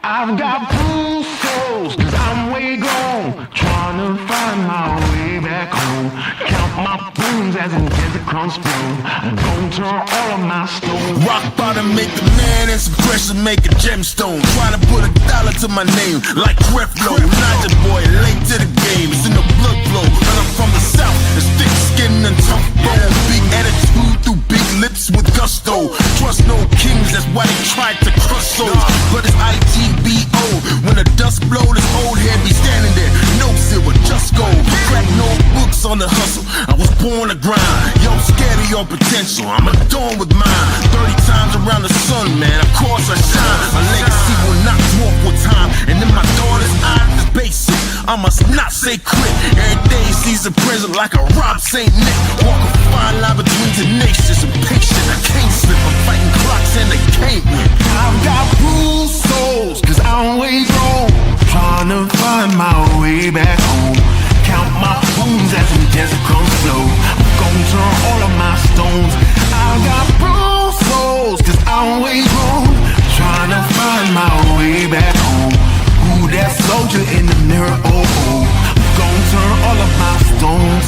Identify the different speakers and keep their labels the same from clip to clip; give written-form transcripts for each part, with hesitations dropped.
Speaker 1: I've got bruised souls, cause I'm way gone, trying to find my way back home. Count my bones as in the crumbs flow. Don't turn all of my stones.
Speaker 2: Rock bottom make a man and some pressure make a gemstone. Trying to put $1 to my name like Creflo. Naja boy, late to the game, it's in the blood flow. And I'm from the south, it's thick skin and tough bone. Big attitude through big lips with gusto. Trust no kings, that's why they tried to crush souls. But it's IGBO, when the dust blow, this old head be standing there. No silver, just gold. Crack no books on the hustle, I was born to grind. Yo, scared of your potential, I'm adorned with mine. 30 times around the sun, man, of course I shine. My legacy will not dwarf with time. And in my daughter's eyes, it's basic, I must not say quit. Every day sees a present like a Rob St. Nick. Walk a fine line between tenacious and patient. I can't slip, I'm fighting clocks and they can't win.
Speaker 1: I've got bruised souls, cause I'm way gone, trying to find my way back home. Count my bones as in desert crumbs flow. I'm gonna turn all of my stones. I've got bruised souls, cause I'm way gone, trying to find my way back home. Who that soldier in the mirror, oh, oh. I'm gonna turn all of my stones.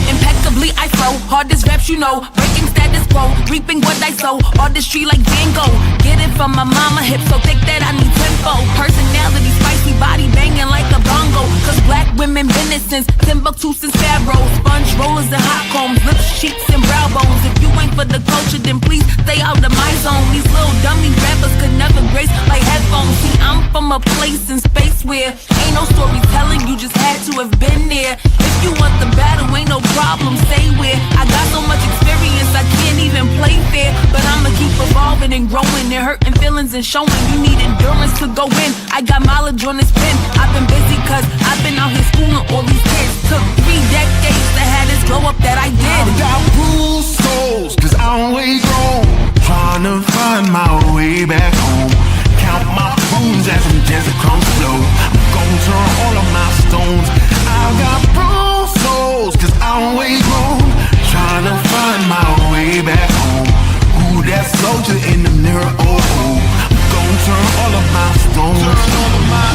Speaker 3: Impeccably I flow, hardest raps you know. Breaking status quo, reaping what I sow. Artistry like Van Gogh, get it from my mama, hip so thick that I need tempo. Personality spicy, body banging like a bongo. Cause black women been it since Timbuktu, since Pharaoh. Sponge rollers and hot combs, lips, cheeks and brow bones. If you ain't for the culture, then please stay out of my zone. These little dummy rappers could never grace like headphones. See, I'm from a place in space where ain't no storytelling, you just had to have been there. If you want the battle, ain't no problem, stay where. I got so much experience, I can't even play fair. But I'ma keep evolving and growing and hurting feelings and showing. You need endurance to go in, I got mileage on this pen. I've been busy cause I've been out here schooling all these kids. Took 3 decades to have this glow up that I did.
Speaker 1: I've got bruised souls, cause I'm way gone, trying to find my way back home. Count my bones as in desert crumbs flow. I'm gonna turn all of my stones. I've got bruised souls, cause I'm way gone, trying to find my way back home. Who that soldier in the mirror, oh, oh. I'm gonna turn all of my stones. Turn all of my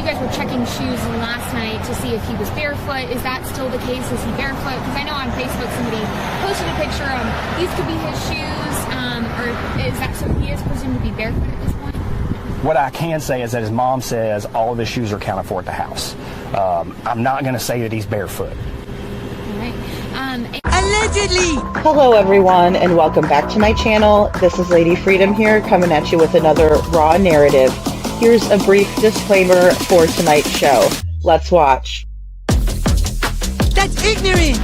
Speaker 4: guys were checking shoes last night to see if he was barefoot. Is that still the case? Is he barefoot? Because I know on Facebook somebody posted a picture of these could be his shoes, or is that so he is presumed to be barefoot at this point?
Speaker 5: What I can say is that his mom says all of his shoes are accounted for at the house. I'm not going to say that he's barefoot.
Speaker 4: All right.
Speaker 6: Allegedly!
Speaker 7: Hello everyone and welcome back to my channel. This is Lady Freedom here coming at you with another raw narrative. Here's a brief disclaimer for tonight's show. Let's watch.
Speaker 6: That's ignorant!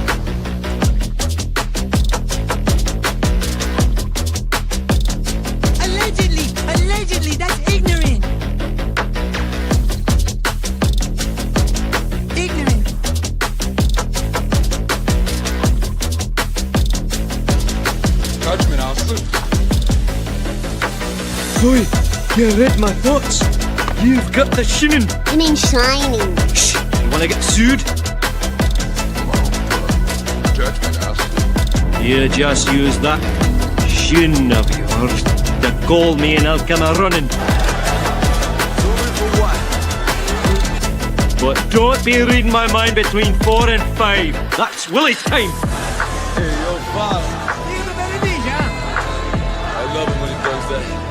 Speaker 6: Allegedly, that's ignorant! Ignorant.
Speaker 8: Judgment, Alfred.
Speaker 9: Boy, you read my thoughts. You've got the shinning.
Speaker 10: You mean shining?
Speaker 9: Shh! You wanna get sued?
Speaker 8: Judgment, Alfred.
Speaker 9: You just use that shin of yours to call me and I'll come a running. But don't be reading my mind between 4 and 5. That's Willie's time.
Speaker 8: Hey, yo, boss. I love him when he does that.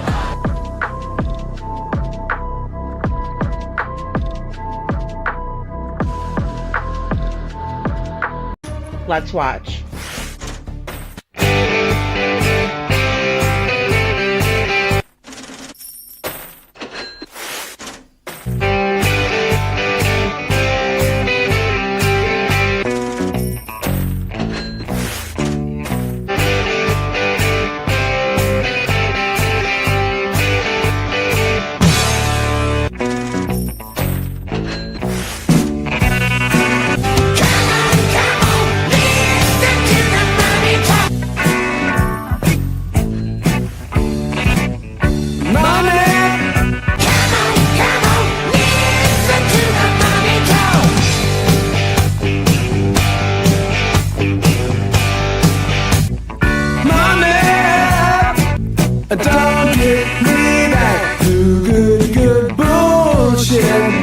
Speaker 7: Let's watch.
Speaker 1: Don't get me back to good bullshit.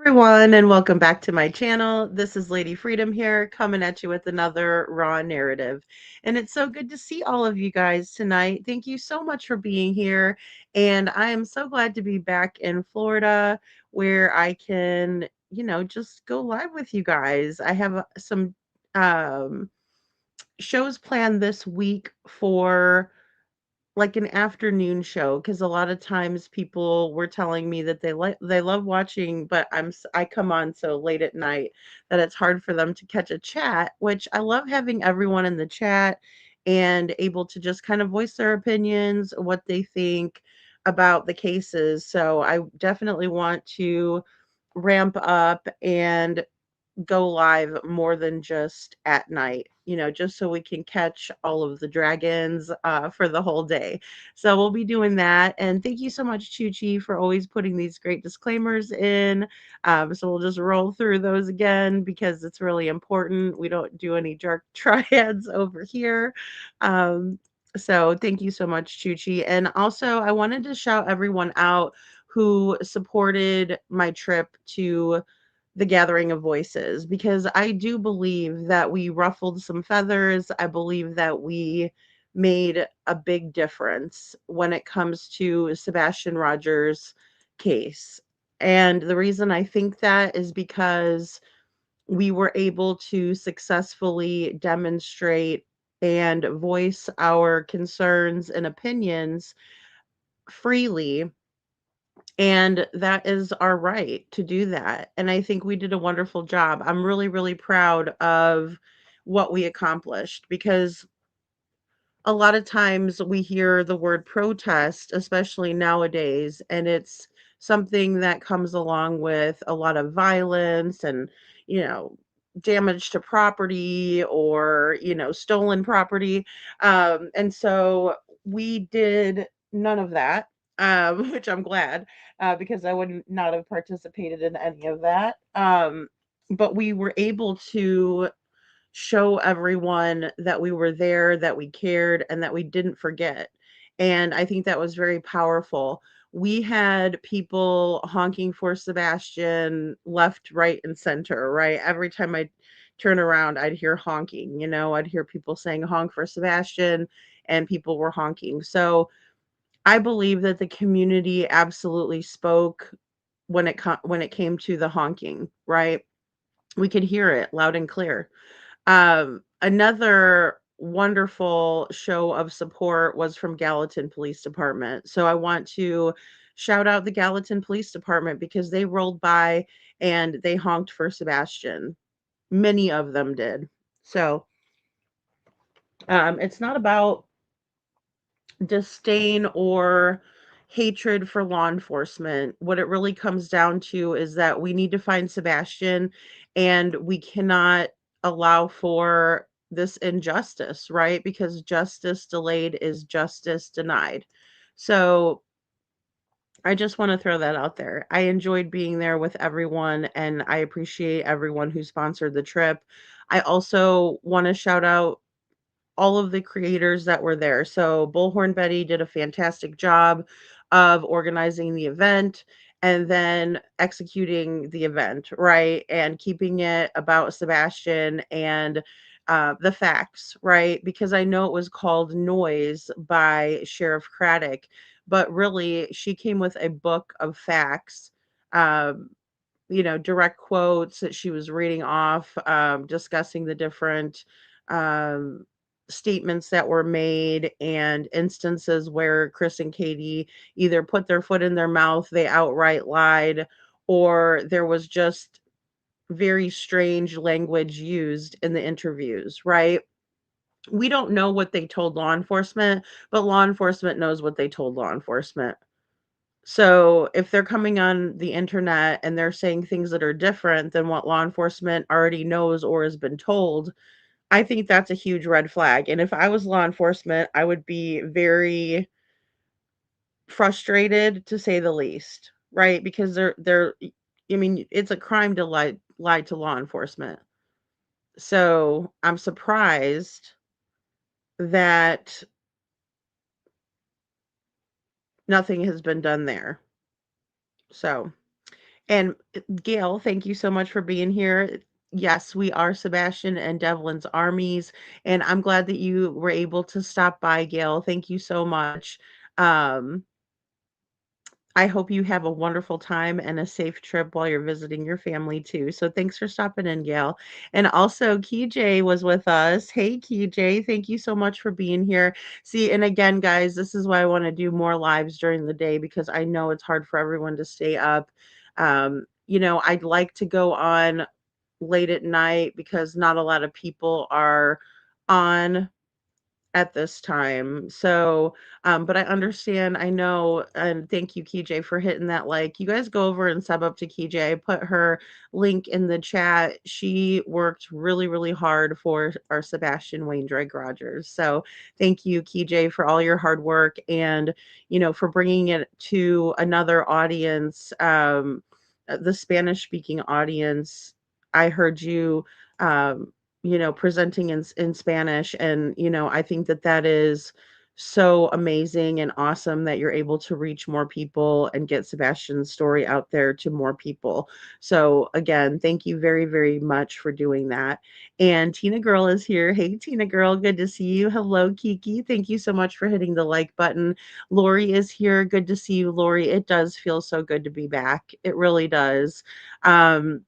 Speaker 7: Everyone and welcome back to my channel. This is Lady Freedom here coming at you with another raw narrative. And it's so good to see all of you guys tonight. Thank you so much for being here. And I am so glad to be back in Florida where I can, just go live with you guys. I have some shows planned this week for like an afternoon show, because a lot of times people were telling me that they love watching, but I come on so late at night that it's hard for them to catch a chat, which I love having everyone in the chat and able to just kind of voice their opinions, what they think about the cases. So I definitely want to ramp up and go live more than just at night, just so we can catch all of the dragons for the whole day. So we'll be doing that. And thank you so much, Chuchi, for always putting these great disclaimers in. So we'll just roll through those again because it's really important. We don't do any dark triads over here. Um, so thank you so much, Chuchi. And also, I wanted to shout everyone out who supported my trip to the Gathering of Voices, because I do believe that we ruffled some feathers. I believe that we made a big difference when it comes to Sebastian Rogers' case. And the reason I think that is because we were able to successfully demonstrate and voice our concerns and opinions freely, and that is our right to do that. And I think we did a wonderful job. I'm really, really proud of what we accomplished, because a lot of times we hear the word protest, especially nowadays, and it's something that comes along with a lot of violence and, you know, damage to property, or, stolen property. And so we did none of that, which I'm glad, because I would not have participated in any of that. But we were able to show everyone that we were there, that we cared, and that we didn't forget. And I think that was very powerful. We had people honking for Sebastian left, right, and center, right? Every time I turn around, I'd hear honking, I'd hear people saying honk for Sebastian, and people were honking. So I believe that the community absolutely spoke when it came to the honking, right? We could hear it loud and clear. Another wonderful show of support was from Gallatin Police Department. So I want to shout out the Gallatin Police Department because they rolled by and they honked for Sebastian. Many of them did. So it's not about disdain or hatred for law enforcement. What it really comes down to is that we need to find Sebastian, and we cannot allow for this injustice, right? Because justice delayed is justice denied. So I just want to throw that out there. I enjoyed being there with everyone, and I appreciate everyone who sponsored the trip. I also want to shout out all of the creators that were there. So Bullhorn Betty did a fantastic job of organizing the event and then executing the event, right? And keeping it about Sebastian and the facts, right? Because I know it was called Noise by Sheriff Craddock, but really she came with a book of facts, um, direct quotes that she was reading off, discussing the different um, statements that were made and instances where Chris and Katie either put their foot in their mouth, they outright lied, or there was just very strange language used in the interviews, right? We don't know what they told law enforcement, but law enforcement knows what they told law enforcement. So if they're coming on the internet and they're saying things that are different than what law enforcement already knows or has been told, I think that's a huge red flag. And if I was law enforcement, I would be very frustrated, to say the least, right? Because I mean, it's a crime to lie to law enforcement. So I'm surprised that nothing has been done there. So, and Gail, thank you so much for being here. Yes, we are Sebastian and Devlin's armies, and I'm glad that you were able to stop by, Gail. Thank you so much. Um, I hope you have a wonderful time and a safe trip while you're visiting your family too. So thanks for stopping in, Gail. And also, KJ was with us. Hey, KJ, thank you so much for being here. See, and again, guys, this is why I want to do more lives during the day, because I know it's hard for everyone to stay up. I'd like to go on late at night because not a lot of people are on at this time. So, but I understand, I know, and thank you, KJ, for hitting that like. You guys go over and sub up to KJ. I put her link in the chat. She worked really, really hard for our Sebastian Wayne Drake Rogers. So thank you, KJ, for all your hard work and, for bringing it to another audience, the Spanish speaking audience. I heard you, presenting in Spanish. And, I think that that is so amazing and awesome that you're able to reach more people and get Sebastian's story out there to more people. So again, thank you very, very much for doing that. And Tina Girl is here. Hey, Tina Girl, good to see you. Hello, Kiki. Thank you so much for hitting the like button. Lori is here. Good to see you, Lori. It does feel so good to be back. It really does. Um,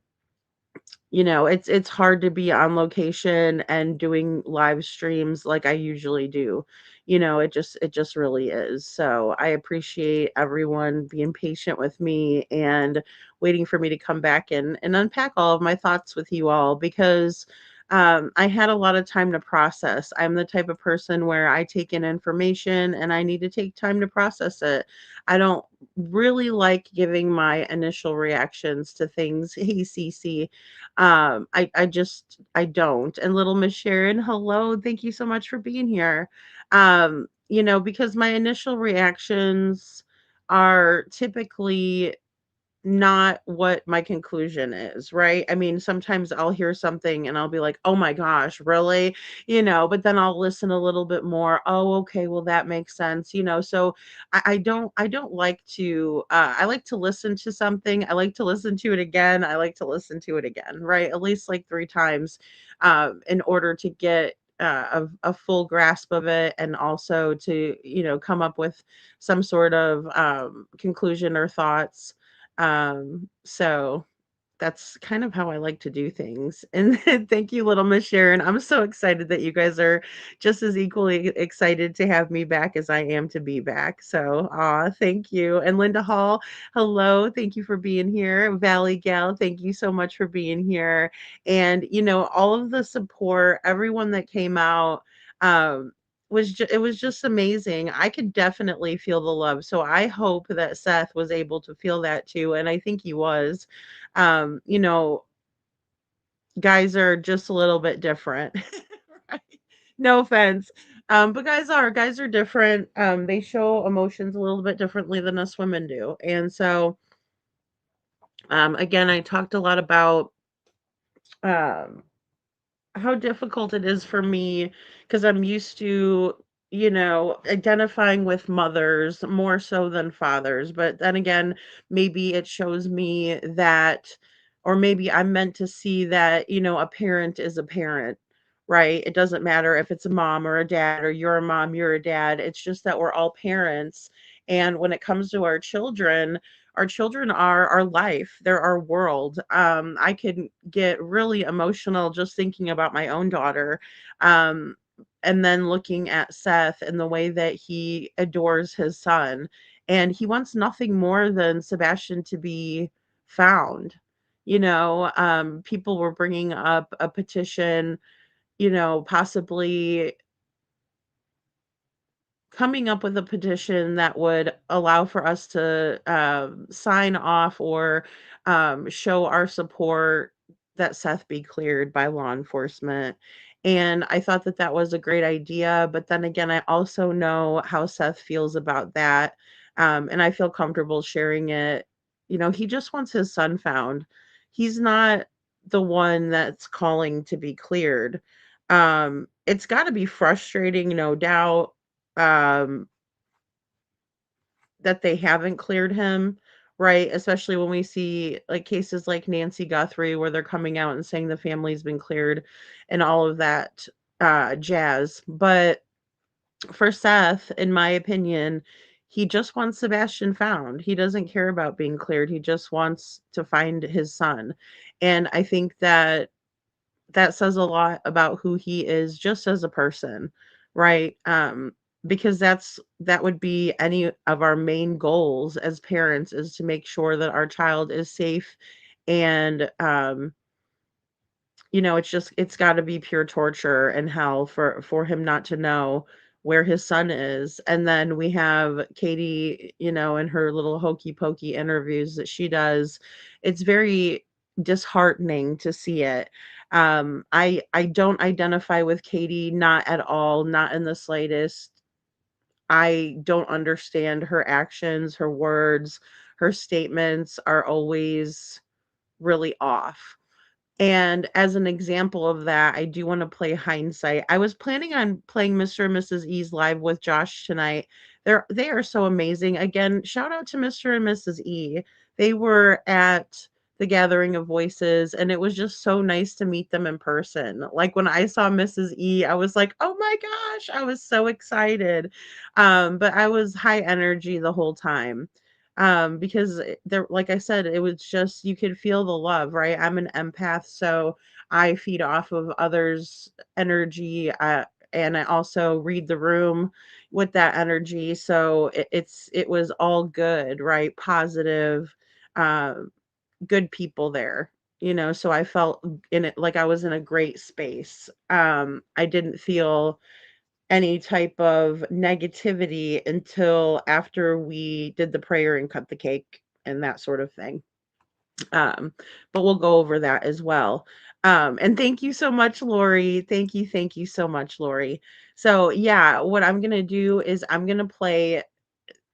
Speaker 7: it's hard to be on location and doing live streams like I usually do. It just really is. So I appreciate everyone being patient with me and waiting for me to come back and unpack all of my thoughts with you all because I had a lot of time to process. I'm the type of person where I take in information and I need to take time to process it. I don't really like giving my initial reactions to things. Hey, Cece, I don't. And little Miss Sharon, hello, thank you so much for being here. Because my initial reactions are typically not what my conclusion is, right? I mean, sometimes I'll hear something and I'll be like, "Oh my gosh, really?" But then I'll listen a little bit more. "Oh, okay, well that makes sense." So I don't like to I like to listen to something. I like to listen to it again. I like to listen to it again, right? At least like 3 times in order to get a full grasp of it and also to, come up with some sort of conclusion or thoughts. So that's kind of how I like to do things. And thank you, little Miss Sharon. I'm so excited that you guys are just as equally excited to have me back as I am to be back. So, thank you. And Linda Hall, hello. Thank you for being here. Valley Gal, thank you so much for being here. And, all of the support, everyone that came out, it was just amazing. I could definitely feel the love. So I hope that Seth was able to feel that too. And I think he was. Um, you know, guys are just a little bit different. Right? No offense. But guys are different. They show emotions a little bit differently than us women do. And so again, I talked a lot about um how difficult it is for me because I'm used to, identifying with mothers more so than fathers. But then again, maybe it shows me that, or maybe I'm meant to see that, a parent is a parent, right? It doesn't matter if it's a mom or a dad, or you're a mom, you're a dad. It's just that we're all parents. And when it comes to our children are our life. They're our world. I can get really emotional just thinking about my own daughter. Um, and then looking at Seth and the way that he adores his son. And he wants nothing more than Sebastian to be found. People were bringing up a petition, possibly coming up with a petition that would allow for us to sign off or show our support that Seth be cleared by law enforcement. And I thought that that was a great idea. But then again, I also know how Seth feels about that. And I feel comfortable sharing it. He just wants his son found. He's not the one that's calling to be cleared. It's got to be frustrating, no doubt, um, that they haven't cleared him, right? Especially when we see like cases like Nancy Guthrie where they're coming out and saying the family's been cleared and all of that jazz. But for Seth, in my opinion, he just wants Sebastian found. He doesn't care about being cleared. He just wants to find his son. And I think that that says a lot about who he is just as a person, right? Because that would be any of our main goals as parents is to make sure that our child is safe and it's got to be pure torture and hell for him not to know where his son is. And then we have Katie, in her little hokey pokey interviews that she does. It's very disheartening to see it. I don't identify with Katie, not at all, not in the slightest. I don't understand her actions, her words, her statements are always really off. And as an example of that, I do want to play hindsight. I was planning on playing Mr. and Mrs. E's live with Josh tonight. They are so amazing. Again, shout out to Mr. and Mrs. E. They were at the Gathering of Voices, and it was just so nice to meet them in person. Like when I saw Mrs. E, I was like, "Oh my gosh!" I was so excited. But I was high energy the whole time because there, like I said, it was just you could feel the love, right? I'm an empath, so I feed off of others' energy, and I also read the room with that energy. So it was all good, right? Positive, um, good people there. So I felt in it like I was in a great space. I didn't feel any type of negativity until after we did the prayer and cut the cake and that sort of thing. Um, but we'll go over that as well. And thank you so much, Lori. Thank you so much, Lori. So yeah, what I'm gonna do is I'm gonna play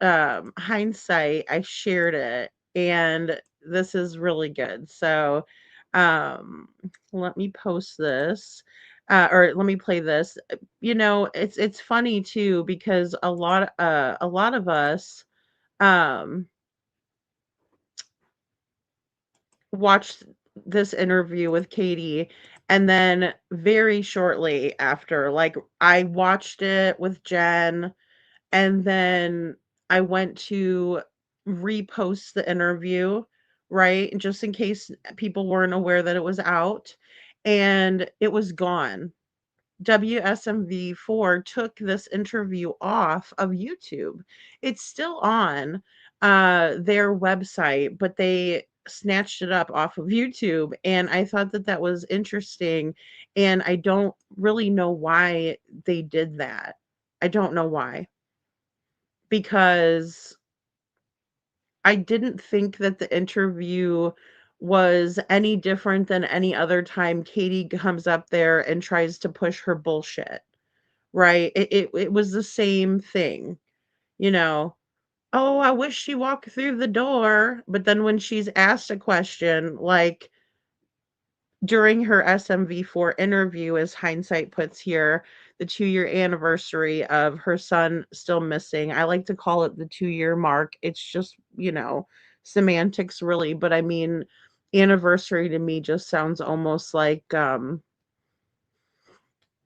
Speaker 7: hindsight. I shared it, and this is really good. So um let me post this. Or let me play this. It's funny too because a lot of us um watched this interview with Katie, and then very shortly after, like, I watched it with Jen, and then I went to repost the interview, right? Just in case people weren't aware that it was out, and it was gone. WSMV4 took this interview off of YouTube. It's still on their website, but they snatched it up off of YouTube. And I thought that that was interesting. And I don't really know why they did that. I don't know why. Because I didn't think that the interview was any different than any other time Katie comes up there and tries to push her bullshit. Right? It was the same thing, you know? "Oh, I wish she walked through the door," but then when she's asked a question, like, during her SMV4 interview, as hindsight puts here, the 2-year anniversary of her son still missing. I like to call it the 2-year mark. It's just, semantics really, but I mean, anniversary to me just sounds almost like,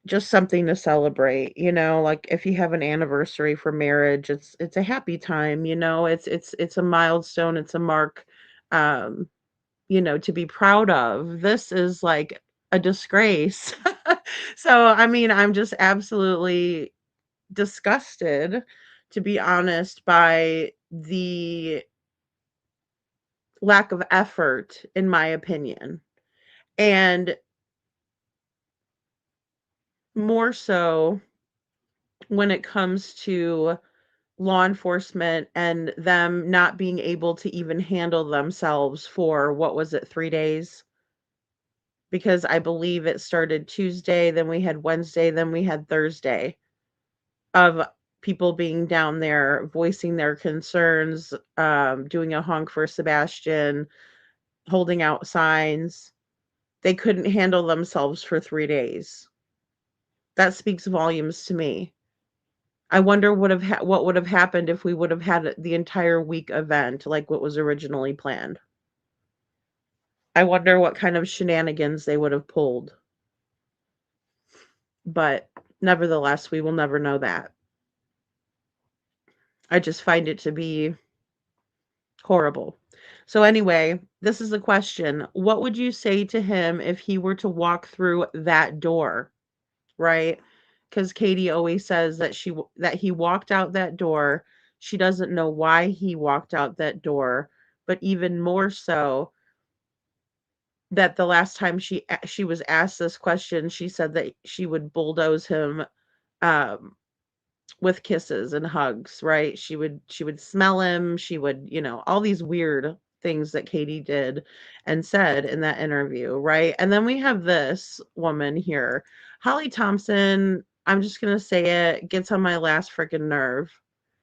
Speaker 7: just something to celebrate, like if you have an anniversary for marriage, it's a happy time, it's a milestone, it's a mark, um, to be proud of. This is like a disgrace. So, I mean, I'm just absolutely disgusted, to be honest, by the lack of effort, in my opinion. And more so when it comes to law enforcement and them not being able to even handle themselves for what was it, 3 days? Because I believe it started Tuesday, then we had Wednesday, then we had Thursday of people being down there voicing their concerns, doing a honk for Sebastian, holding out signs. They couldn't handle themselves for 3 days. That speaks volumes to me. I wonder what would have happened if we would have had the entire week event like what was originally planned. I wonder what kind of shenanigans they would have pulled. But nevertheless, we will never know that. I just find it to be horrible. So anyway, this is the question. What would you say to him if he were to walk through that door, right? Cuz Katie always says that that he walked out that door. She doesn't know why he walked out that door, but even more so that the last time she was asked this question, she said that she would bulldoze him um with kisses and hugs, right? She would smell him, she would, all these weird things that Katie did and said in that interview, right? And then we have this woman here, Holly Thompson. I'm just gonna say it, gets on my last freaking nerve.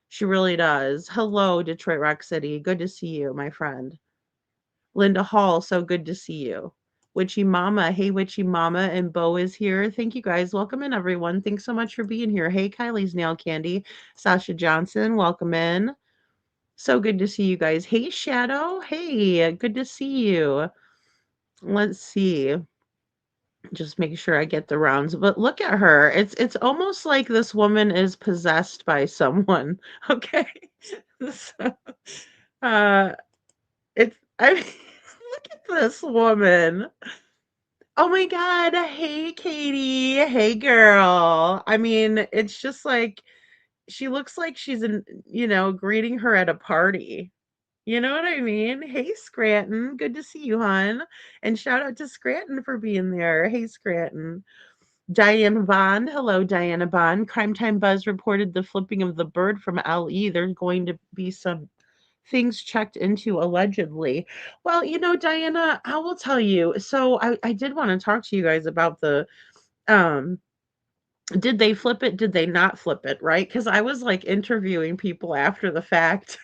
Speaker 7: She really does. Hello, Detroit Rock City. Good to see you, my friend. Linda Hall, so good to see you. Witchy Mama, hey Witchy Mama, and Bo is here. Thank you guys. Welcome in, everyone. Thanks so much for being here. Hey, Kylie's Nail Candy, Sasha Johnson, welcome in. So good to see you guys. Hey, Shadow, hey, good to see you. Let's see. Just making sure I get the rounds. But look at her. It's almost like this woman is possessed by someone. Okay. So, uh I mean, look at this woman. Oh my God. Hey, Katie. Hey, girl. I mean, it's just like she looks like she's greeting her at a party. You know what I mean? Hey, Scranton. Good to see you, hon. And shout out to Scranton for being there. Hey, Scranton. Diane Bond. Hello, Diana Bond. Crime Time Buzz reported the flipping of the bird from LE. There's going to be some things checked into allegedly. Well, Diana, I will tell you. So I did want to talk to you guys about the um did they flip it? Did they not flip it? Right? Because I was like interviewing people after the fact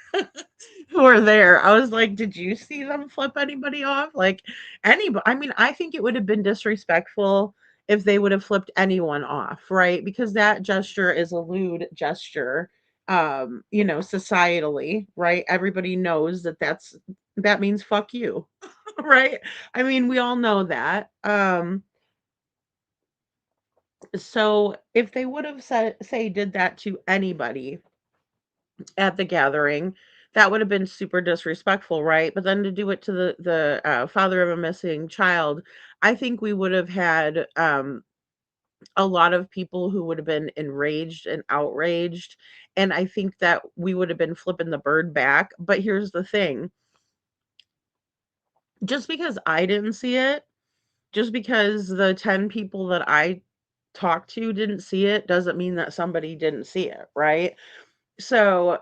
Speaker 7: who were there. I was like, did you see them flip anybody off? Like anybody. I mean, I think it would have been disrespectful if they would have flipped anyone off, right? Because that gesture is a lewd gesture, societally, right? Everybody knows that means fuck you, right? I mean, we all know that. So if they would have did that to anybody at the gathering, that would have been super disrespectful, right? But then to do it to the father of a missing child, I think we would have had a lot of people who would have been enraged and outraged, and I think that we would have been flipping the bird back. But here's the thing: just because I didn't see it, just because the 10 people that I talked to didn't see it, doesn't mean that somebody didn't see it, right? So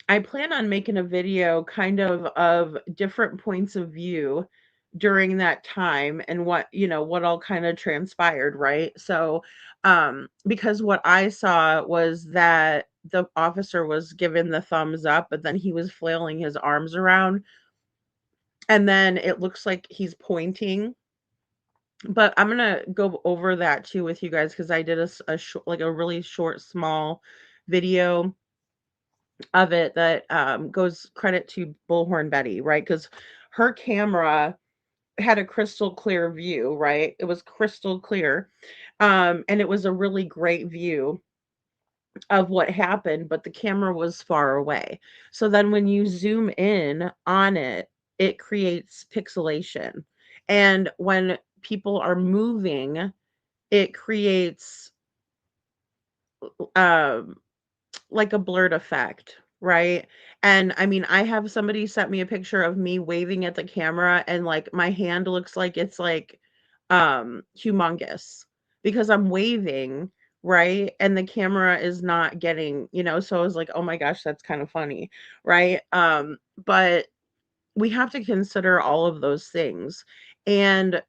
Speaker 7: I plan on making a video kind of different points of view during that time and what all kind of transpired, right? So because what I saw was that the officer was given the thumbs up, but then he was flailing his arms around, and then it looks like he's pointing. But I'm gonna go over that too with you guys because I did like a really short, small video of it that goes credit to Bullhorn Betty, right? Because her camera had a crystal clear view, right? It was crystal clear. And it was a really great view of what happened, but the camera was far away. So then when you zoom in on it, it creates pixelation. And when people are moving, it creates um like a blurred effect, right? And I mean, I have somebody sent me a picture of me waving at the camera and like my hand looks like it's like humongous because I'm waving, right? And the camera is not getting, so I was like, "Oh my gosh, that's kind of funny." Right? But we have to consider all of those things. And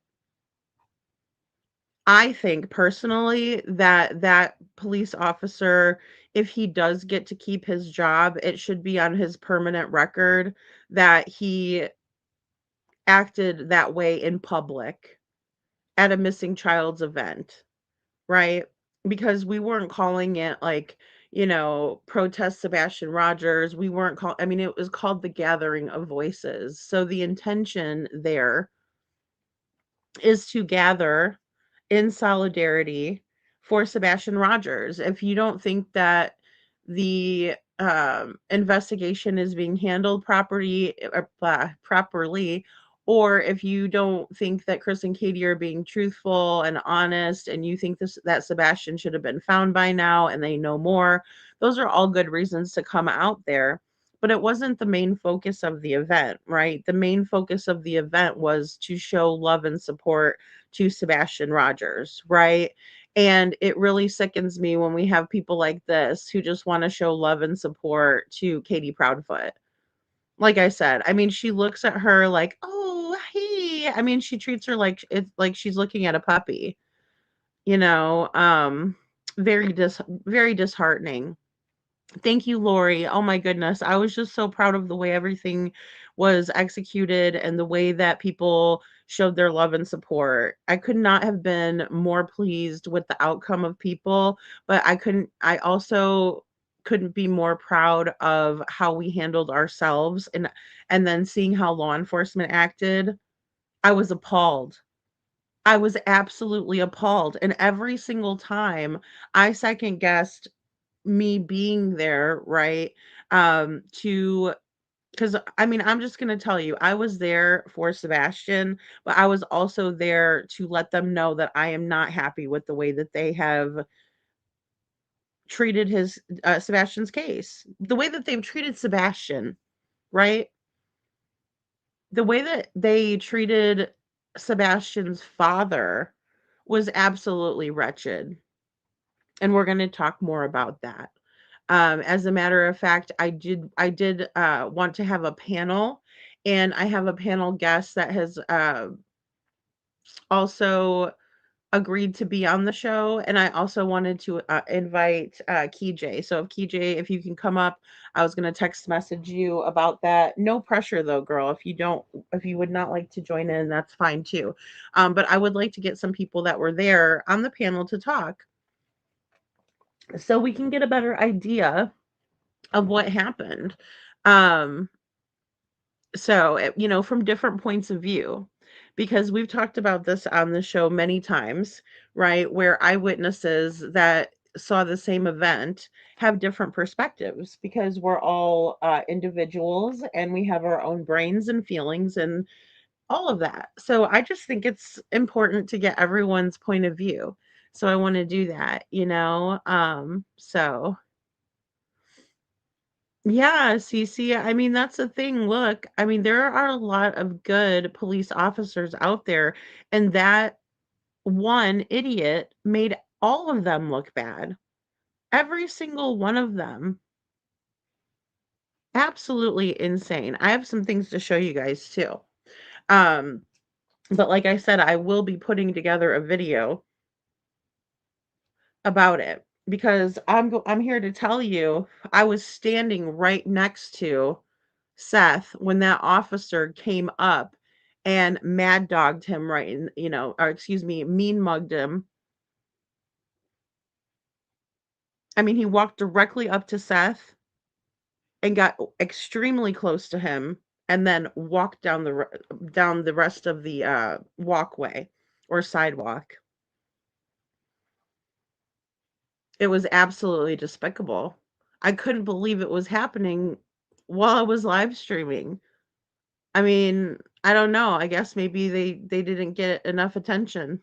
Speaker 7: I think personally that that police officer, if he does get to keep his job, it should be on his permanent record that he acted that way in public at a missing child's event, right? Because we weren't calling it like, protest Sebastian Rogers. We weren't called, I mean, it was called the gathering of voices. So the intention there is to gather in solidarity for Sebastian Rogers. If you don't think that the investigation is being handled properly, or if you don't think that Chris and Katie are being truthful and honest, and you think that Sebastian should have been found by now and they know more, those are all good reasons to come out there. But it wasn't the main focus of the event, right? The main focus of the event was to show love and support to Sebastian Rogers, right? And it really sickens me when we have people like this who just want to show love and support to Katie Proudfoot. Like I said, I mean, she looks at her like, "Oh, hey." I mean, she treats her like it's like she's looking at a puppy, you know. Very disheartening. Thank you, Lori. Oh my goodness. I was just so proud of the way everything was executed and the way that people showed their love and support. I could not have been more pleased with the outcome of people, but I also couldn't be more proud of how we handled ourselves, and then seeing how law enforcement acted. I was appalled. I was absolutely appalled. And every single time I second guessed me being there, right? To because I mean, I'm just gonna tell you, I was there for Sebastian, but I was also there to let them know that I am not happy with the way that they have treated his Sebastian's case. The way that they've treated Sebastian, right? The way that they treated Sebastian's father was absolutely wretched. And we're going to talk more about that. As a matter of fact, I did want to have a panel, and I have a panel guest that has also agreed to be on the show, and I also wanted to invite KJ. So if KJ, if you can come up, I was going to text message you about that. No pressure though, girl. If you would not like to join in, that's fine too. But I would like to get some people that were there on the panel to talk, so we can get a better idea of what happened. Um, from different points of view, because we've talked about this on the show many times, right? Where eyewitnesses that saw the same event have different perspectives, because we're all individuals and we have our own brains and feelings and all of that. So I just think it's important to get everyone's point of view. So I want to do that, you know? So yeah, Cece, I mean, that's the thing. Look, I mean, there are a lot of good police officers out there, and that one idiot made all of them look bad. Every single one of them. Absolutely insane. I have some things to show you guys too. Um, but like I said, I will be putting together a video about it, because I'm here to tell you I was standing right next to Seth when that officer came up and mad dogged him right in, or excuse me, mean mugged him. I mean, he walked directly up to Seth and got extremely close to him, and then walked down the rest of the walkway or sidewalk. It was absolutely despicable. I couldn't believe it was happening while I was live streaming. I mean, I don't know. I guess maybe they didn't get enough attention.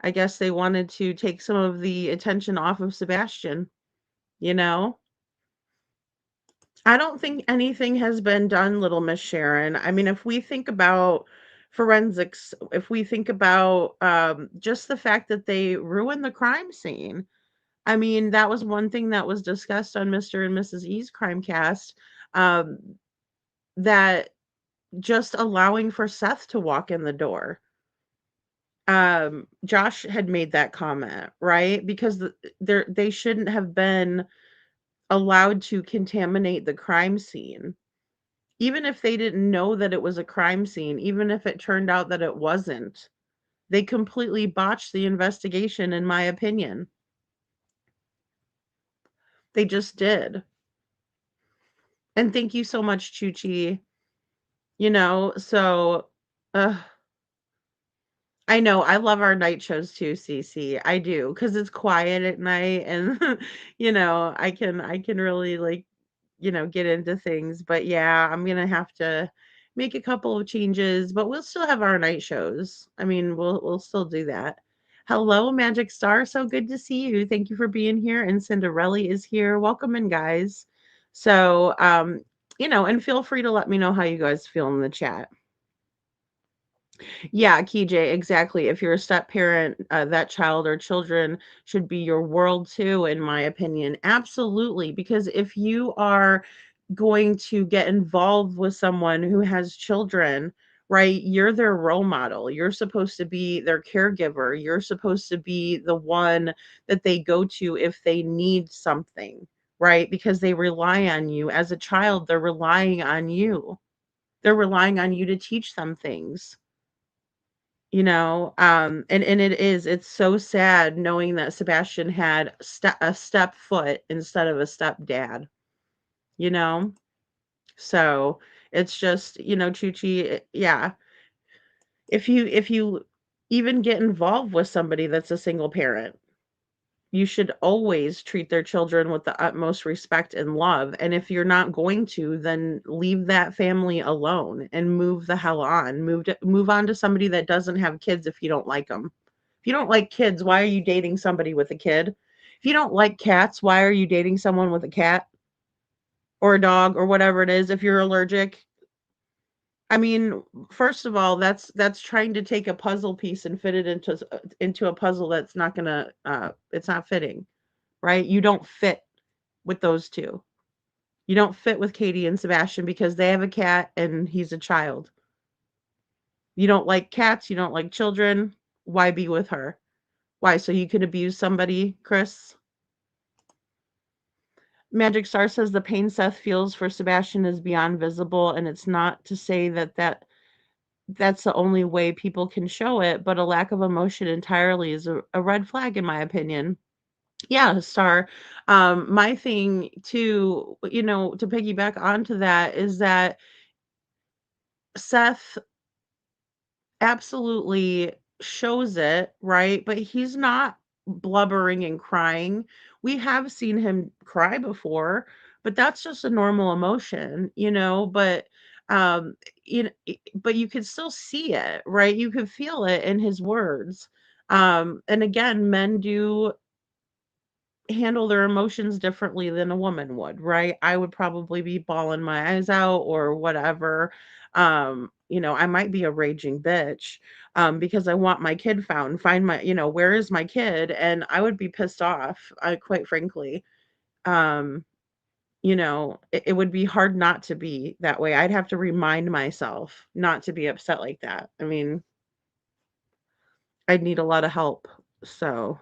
Speaker 7: I guess they wanted to take some of the attention off of Sebastian, you know? I don't think anything has been done, little Miss Sharon. I mean, if we think about forensics, if we think about just the fact that they ruined the crime scene. I mean, that was one thing that was discussed on Mr. and Mrs. E's Crimecast, um, that just allowing for Seth to walk in the door. Josh had made that comment, right? Because they shouldn't have been allowed to contaminate the crime scene. Even if they didn't know that it was a crime scene, even if it turned out that it wasn't, they completely botched the investigation, in my opinion. They just did. And thank you so much, Chuchi. So, uh, I know, I love our night shows too, Cece. I do, because it's quiet at night, and I can really, like, get into things. But yeah, I'm gonna have to make a couple of changes, but we'll still have our night shows. I mean, we'll still do that. Hello, Magic Star. So good to see you. Thank you for being here. And Cinderella is here. Welcome in, guys. So, and feel free to let me know how you guys feel in the chat. Yeah, KJ, exactly. If you're a step parent, that child or children should be your world too, in my opinion. Absolutely. Because if you are going to get involved with someone who has children, right, you're their role model. You're supposed to be their caregiver. You're supposed to be the one that they go to if they need something, right? Because they rely on you. As a child, they're relying on you. They're relying on you to teach them things. And it's so sad knowing that Sebastian had a step foot instead of a stepdad, you know? So it's just, Chuchi, yeah. If you even get involved with somebody that's a single parent, you should always treat their children with the utmost respect and love. And if you're not going to, then leave that family alone and move the hell on. Move on to somebody that doesn't have kids if you don't like them. If you don't like kids, why are you dating somebody with a kid? If you don't like cats, why are you dating someone with a cat or a dog or whatever it is if you're allergic? I mean, first of all, that's trying to take a puzzle piece and fit it into a puzzle that's not gonna it's not fitting, right? You don't fit with those two. You don't fit with Katie and Sebastian because they have a cat and he's a child. You don't like cats, you don't like children. Why be with her? Why? So you can abuse somebody, Chris? Magic Star says the pain Seth feels for Sebastian is beyond visible, and it's not to say that's the only way people can show it, but a lack of emotion entirely is a red flag, in my opinion. Yeah, Star. My thing too, to piggyback onto that is that Seth absolutely shows it, right? But he's not blubbering and crying. We have seen him cry before, but that's just a normal emotion, but um but you can still see it, right? You can feel it in his words. And again, men do handle their emotions differently than a woman would, right? I would probably be bawling my eyes out or whatever. I might be a raging bitch because I want my kid found, find my, where is my kid? And I would be pissed off, quite frankly. Um, it would be hard not to be that way. I'd have to remind myself not to be upset like that. I mean, I'd need a lot of help. So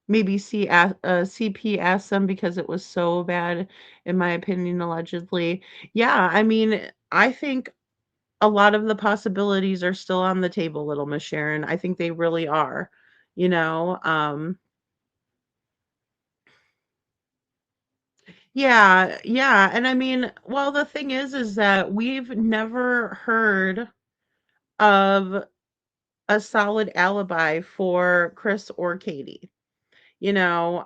Speaker 7: maybe CP asked them because it was so bad, in my opinion, allegedly. Yeah, I mean, I think a lot of the possibilities are still on the table, little Miss Sharon. I think they really are. You know, yeah, yeah. And I mean, well, the thing is that we've never heard of a solid alibi for Chris or Katie. You know,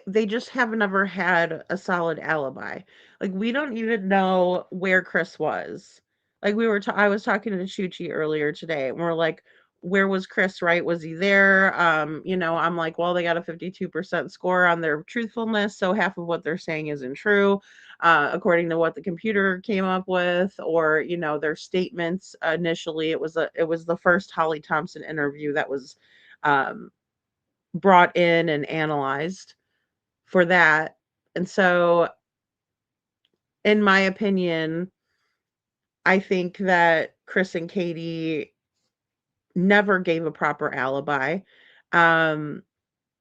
Speaker 7: they just have never had a solid alibi. Like, we don't even know where Chris was. Like, I was talking to Shuchi earlier today, and we're like, where was Chris, right? Was he there? I'm like, well, they got a 52% score on their truthfulness, so half of what they're saying isn't true, according to what the computer came up with, or, their statements initially. It was the first Holly Thompson interview that was um, brought in and analyzed for that. And so, in my opinion, I think that Chris and Katie never gave a proper alibi. Um,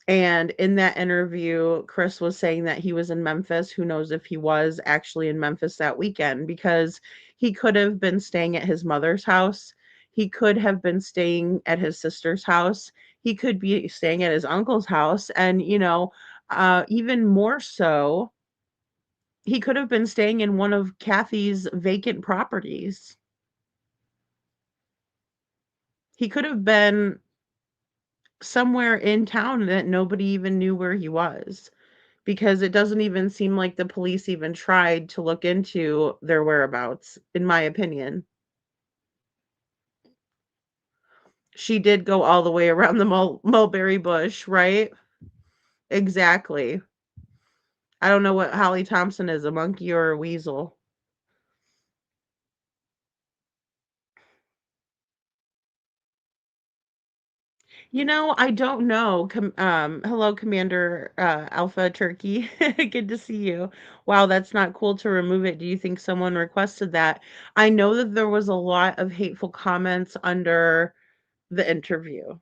Speaker 7: and in that interview, Chris was saying that he was in Memphis. Who knows if he was actually in Memphis that weekend, because he could have been staying at his mother's house. He could have been staying at his sister's house. He could be staying at his uncle's house. And, even more so, he could have been staying in one of Kathy's vacant properties. He could have been somewhere in town that nobody even knew where he was, because it doesn't even seem like the police even tried to look into their whereabouts, in my opinion. She did go all the way around the mulberry bush, right? Exactly. I don't know what Holly Thompson is, a monkey or a weasel. I don't know. Hello, Commander Alpha Turkey. Good to see you. Wow, that's not cool to remove it. Do you think someone requested that? I know that there was a lot of hateful comments under the interview,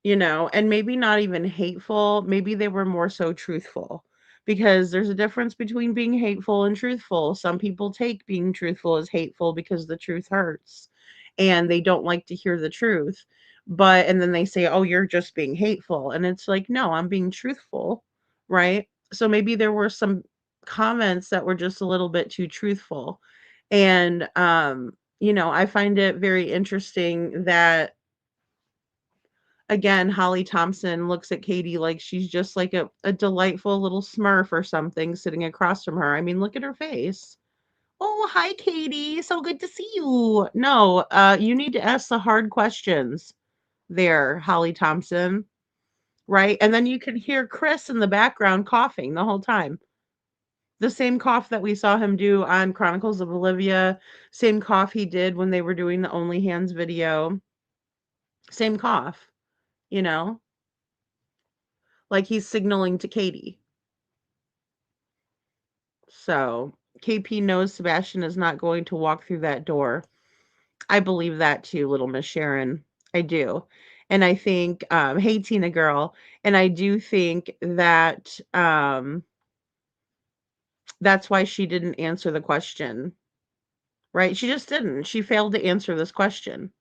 Speaker 7: and maybe not even hateful. Maybe they were more so truthful because there's a difference between being hateful and truthful. Some people take being truthful as hateful because the truth hurts and they don't like to hear the truth. And then they say, "Oh, you're just being hateful." And it's like, "No, I'm being truthful." Right? So maybe there were some comments that were just a little bit too truthful. And I find it very interesting that again, Holly Thompson looks at Katie like she's just like a delightful little smurf or something sitting across from her. I mean, look at her face. Oh, hi, Katie. So good to see you. No, you need to ask the hard questions there, Holly Thompson. Right? And then you can hear Chris in the background coughing the whole time. The same cough that we saw him do on Chronicles of Olivia, same cough he did when they were doing the Only Hands video. Same cough, you know? Like he's signaling to Katie. So KP knows Sebastian is not going to walk through that door. I believe that too, little Miss Sharon. I do. And I think, hey, Tina girl. And I do think that that's why she didn't answer the question, right? She just didn't. She failed to answer this question,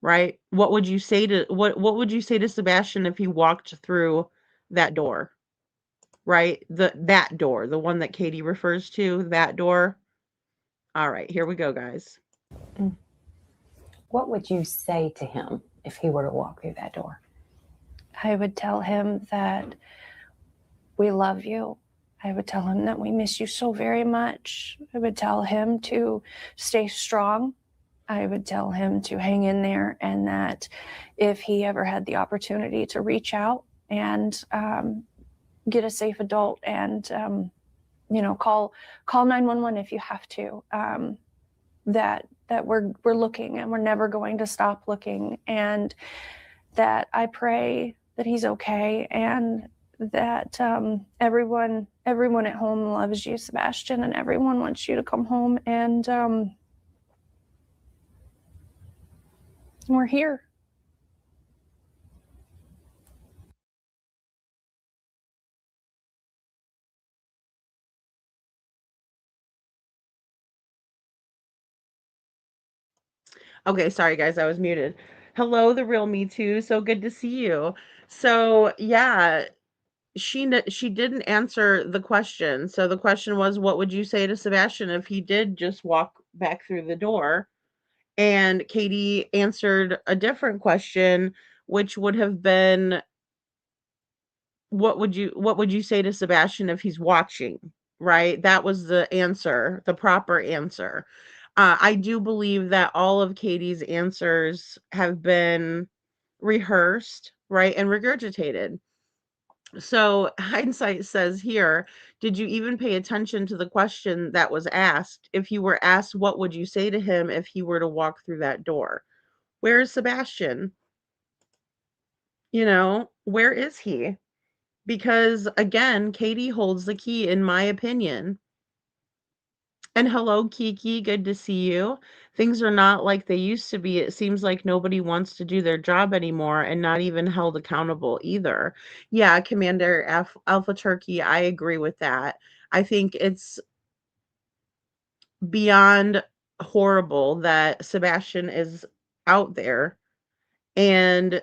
Speaker 7: right? What would you say to Sebastian if he walked through that door? Right? That door, the one that Katie refers to, that door. All right, here we go, guys.
Speaker 10: What would you say to him if he were to walk through that door?
Speaker 11: I would tell him that we love you. I would tell him that we miss you so very much. I would tell him to stay strong. I would tell him to hang in there, and that if he ever had the opportunity to reach out and get a safe adult and call 911 if you have to, that we're looking and we're never going to stop looking, and that I pray that he's okay, and that everyone at home loves you, Sebastian, and everyone wants you to come home, and we're here.
Speaker 7: Okay, sorry guys, I was muted. Hello, the real me too. So good to see you. So yeah, she didn't answer the question. So the question was, what would you say to Sebastian if he did just walk back through the door? And Katie answered a different question, which would have been, what would you say to Sebastian if he's watching? Right? That was the answer, the proper answer. I do believe that all of Katie's answers have been rehearsed, right, and regurgitated. So hindsight says here, did you even pay attention to the question that was asked? If you were asked, what would you say to him if he were to walk through that door? Where is Sebastian? Where is he? Because again, Katie holds the key, in my opinion. And hello, Kiki. Good to see you. Things are not like they used to be. It seems like nobody wants to do their job anymore and not even held accountable either. Yeah, Commander Alpha Turkey, I agree with that. I think it's beyond horrible that Sebastian is out there and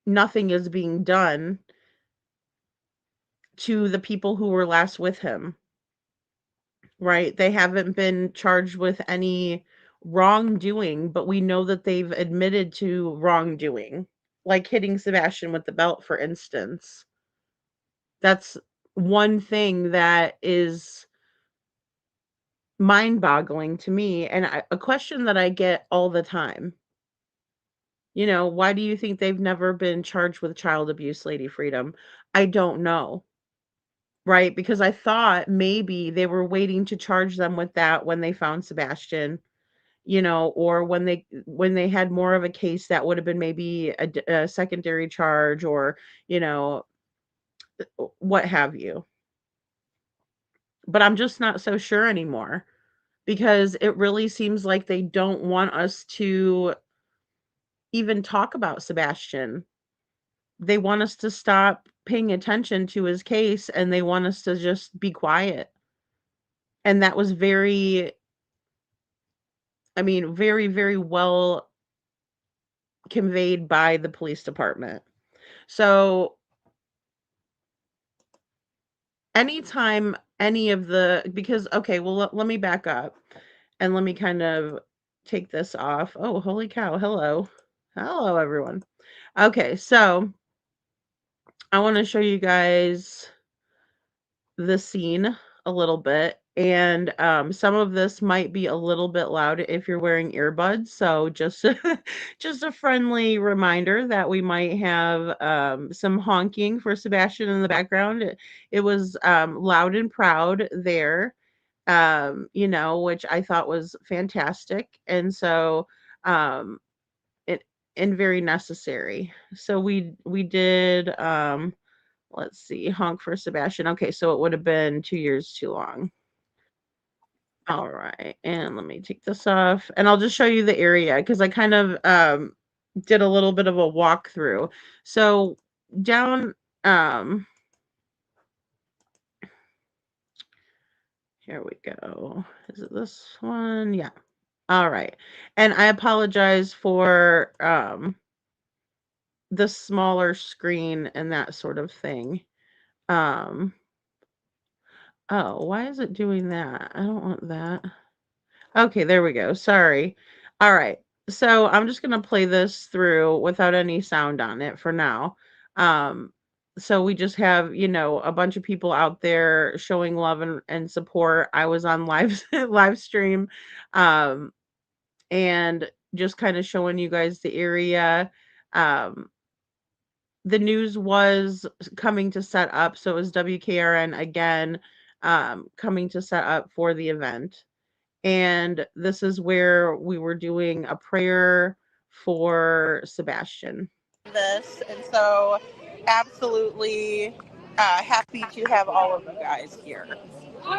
Speaker 7: nothing is being done to the people who were last with him. Right? They haven't been charged with any wrongdoing, but we know that they've admitted to wrongdoing, like hitting Sebastian with the belt, for instance. That's one thing that is mind-boggling to me, and a question that I get all the time. Why do you think they've never been charged with child abuse, Lady Freedom? I don't know. Right? Because I thought maybe they were waiting to charge them with that when they found Sebastian. or when they had more of a case that would have been maybe a secondary charge, or you know what have you. But I'm just not so sure anymore, because it really seems like they don't want us to even talk about Sebastian. They want us to stop paying attention to his case, and they want us to just be quiet. And that was very, very well conveyed by the police department. So anytime any of the because okay, well let me back up and let me kind of take this off. Oh, holy cow. Hello. Hello everyone. Okay, so I want to show you guys the scene a little bit, and some of this might be a little bit loud if you're wearing earbuds, so just just a friendly reminder that we might have some honking for Sebastian in the background. It was loud and proud there, which I thought was fantastic, and so um it and very necessary. So we did let's see, honk for Sebastian. Okay, so it would have been 2 years too long. All right, and let me take this off, and I'll just show you the area because I kind of did a little bit of a walkthrough. So down here we go. Is it this one? Yeah. All right. And I apologize for the smaller screen and that sort of thing. Um oh, why is it doing that? I don't want that. Okay, there we go. Sorry. All right. So I'm just going to play this through without any sound on it for now. Um, so we just have, a bunch of people out there showing love and support. I was on live stream, um, and just kind of showing you guys the area. Um, the news was coming to set up, so it was WKRN again, coming to set up for the event. And this is where we were doing a prayer for Sebastian. This, and so absolutely happy to have all of you guys here. So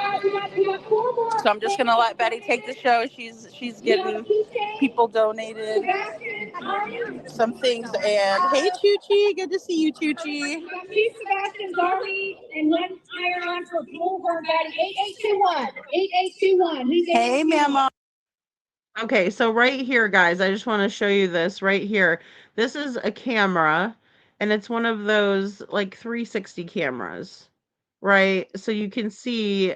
Speaker 7: I'm just gonna let Betty take the show. She's getting people donated some things. And hey, Choochie, good to see you, Choochie. Sebastian's Army and let's hire on for Bloomberg at 8821. 8821. Hey, Mama. Okay, so right here, guys, I just want to show you this right here. This is a camera, and it's one of those like 360 cameras, right? So you can see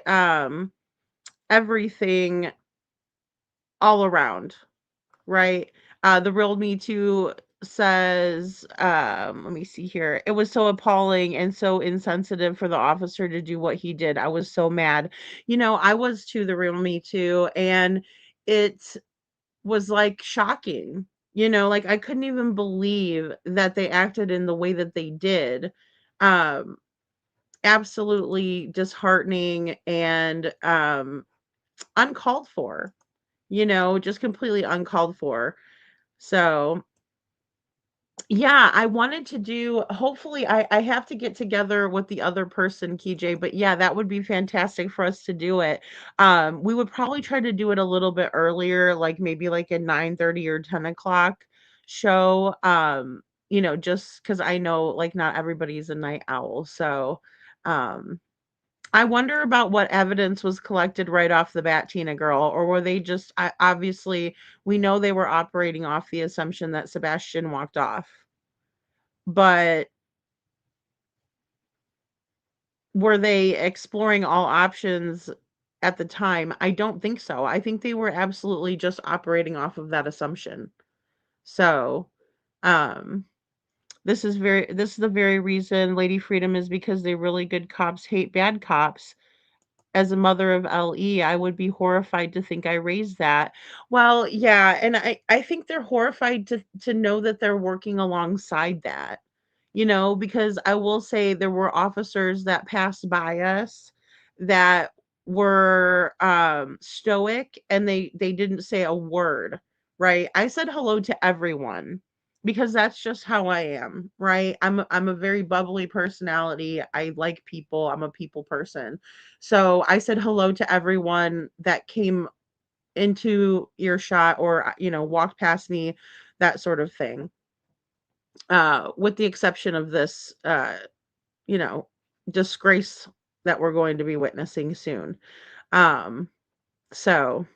Speaker 7: everything all around, right? The Real Me Too says, let me see here. It was so appalling and so insensitive for the officer to do what he did. I was so mad. I was too, the Real Me Too, and it was like shocking. Like I couldn't even believe that they acted in the way that they did. Um, Absolutely disheartening and uncalled for, just completely uncalled for. So, yeah, I wanted to do hopefully I have to get together with the other person, KJ, but yeah, that would be fantastic for us to do it. We would probably try to do it a little bit earlier, like maybe like a 9:30 or 10 o'clock show. Just because I know like not everybody's a night owl. So I wonder about what evidence was collected right off the bat, Tina girl, or were they just obviously we know they were operating off the assumption that Sebastian walked off. But were they exploring all options at the time? I don't think so. I think they were absolutely just operating off of that assumption. So, um this is the very reason Lady Freedom is because they really good cops hate bad cops. As a mother of LE, I would be horrified to think I raised that. Well, yeah, and I think they're horrified to know that they're working alongside that. Because I will say there were officers that passed by us that were stoic and they didn't say a word, right? I said hello to everyone because that's just how I am, right? I'm a very bubbly personality. I like people. I'm a people person. So I said hello to everyone that came into earshot or walked past me, that sort of thing. With the exception of this you know disgrace that we're going to be witnessing soon. um so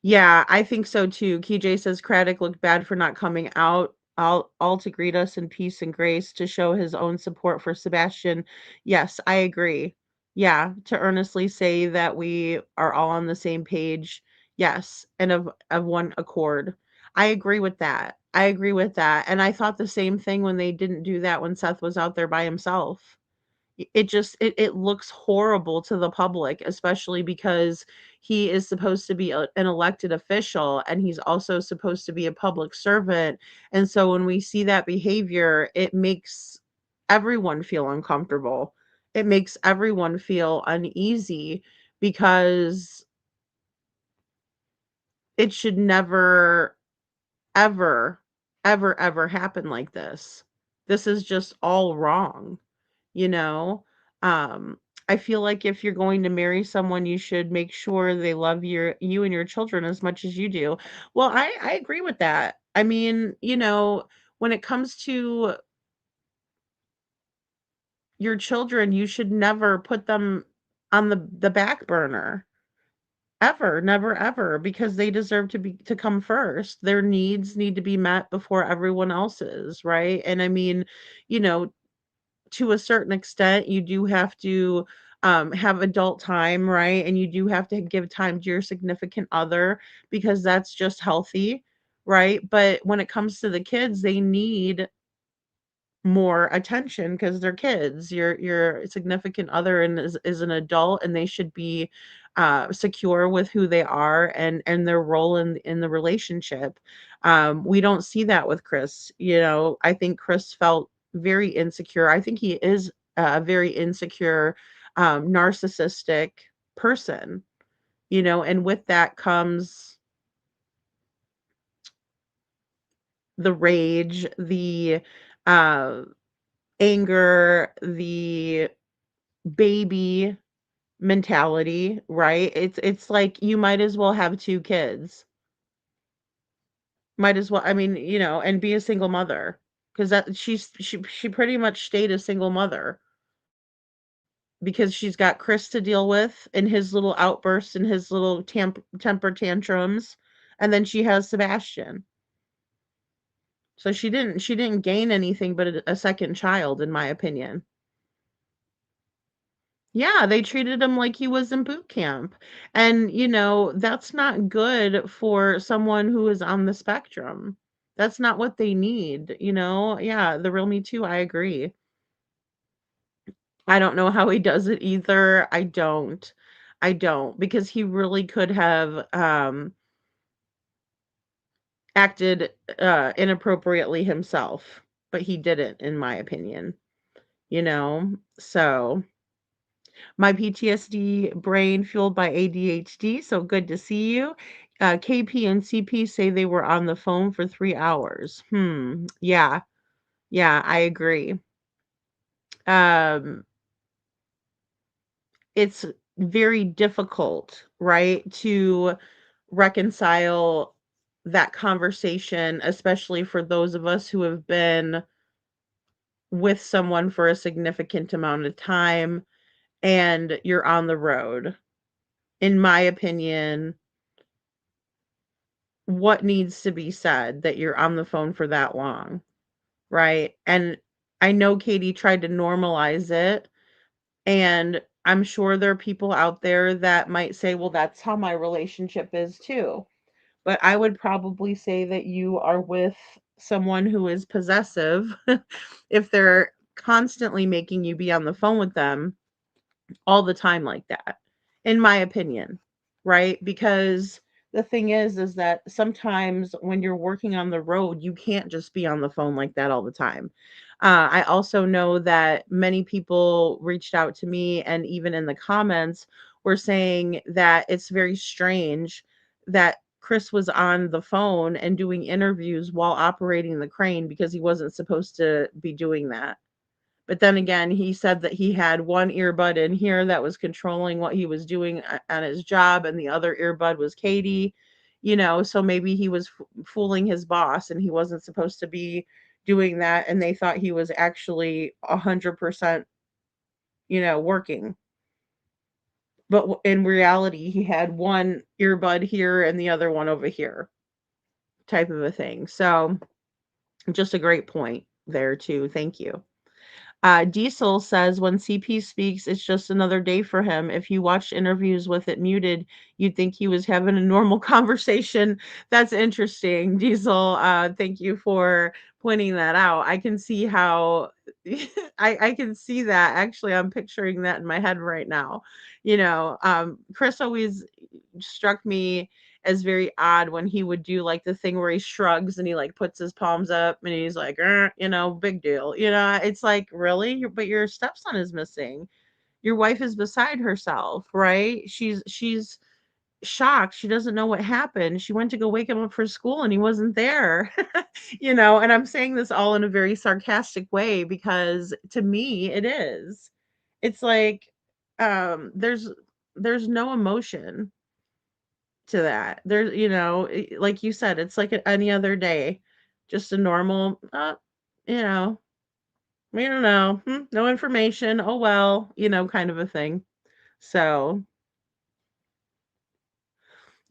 Speaker 7: yeah, I think so too. KJ says Craddock looked bad for not coming out all to greet us in peace and grace to show his own support for Sebastian. Yes, I agree. Yeah, to earnestly say that we are all on the same page. Yes, and of one accord. I agree with that. I agree with that. And I thought the same thing when they didn't do that when Seth was out there by himself. It looks horrible to the public, especially because he is supposed to be an elected official and he's also supposed to be a public servant. And so when we see that behavior, it makes everyone feel uncomfortable. It makes everyone feel uneasy because it should never, ever, ever happen like this. This is just all wrong. you know um I feel like if you're going to marry someone, you should make sure they love you and your children as much as you do. Well, I agree with that. I mean, when it comes to your children, you should never put them on the back burner, ever, never ever, because they deserve to come first. Their needs need to be met before everyone else's, right? And I mean, you know to a certain extent, you do have to have adult time, right? And you do have to give time to your significant other because that's just healthy, right? But when it comes to the kids, they need more attention because they're kids. Your significant other and is an adult, and they should be secure with who they are and their role in the relationship. We don't see that with Chris. I think Chris felt very insecure. I think he is a very insecure, narcissistic person. And with that comes the rage, the uh anger, the baby mentality, right? It's like you might as well have 2 kids. Might as well, I mean, and be a single mother, because that she pretty much stayed a single mother because she's got Chris to deal with and his little outbursts and his little temper tantrums, and then she has Sebastian. So she didn't gain anything but a second child, in my opinion. Yeah, they treated him like he was in boot camp. And, that's not good for someone who is on the spectrum. That's not what they need, you know? Yeah, the real Me Too, I agree. I don't know how he does it either. I don't. I don't, because he really could have acted inappropriately himself, but he didn't, in my opinion, So my PTSD brain fueled by ADHD, so good to see you. KP and CP say they were on the phone for 3 hours. Yeah. Yeah, I agree. Um, it's very difficult, right, to reconcile that conversation, especially for those of us who have been with someone for a significant amount of time and you're on the road. In my opinion, what needs to be said that you're on the phone for that long, right? And I know Katie tried to normalize it, and I'm sure there are people out there that might say, well, that's how my relationship is too. But I would probably say that you are with someone who is possessive if they're constantly making you be on the phone with them all the time like that, in my opinion, right? Because the thing is that sometimes when you're working on the road, you can't just be on the phone like that all the time. I also know that many people reached out to me, and even in the comments were saying that it's very strange that Chris was on the phone and doing interviews while operating the crane because he wasn't supposed to be doing that. But then again, he said that he had one earbud in here that was controlling what he was doing on his job, and the other earbud was Katie. So maybe he was fooling his boss, and he wasn't supposed to be doing that, and they thought he was actually 100%, working. But in reality, he had one earbud here and the other one over here, type of a thing. So, just a great point there, too. Thank you. Diesel says when CP speaks, it's just another day for him. If you watched interviews with it muted, you'd think he was having a normal conversation. That's interesting, Diesel. Thank you for pointing that out. I can see how I can see that. Actually, I'm picturing that in my head right now. Chris always struck me as very odd when he would do like the thing where he shrugs and he like puts his palms up and he's like, big deal. It's like, really? But your stepson is missing. Your wife is beside herself, right? She's shocked. She doesn't know what happened. She went to go wake him up for school and he wasn't there. And I'm saying this all in a very sarcastic way because to me it is. It's like there's no emotion to that. There's, like you said, it's like any other day, just a normal, you know, we don't know, no information. Oh well, kind of a thing. So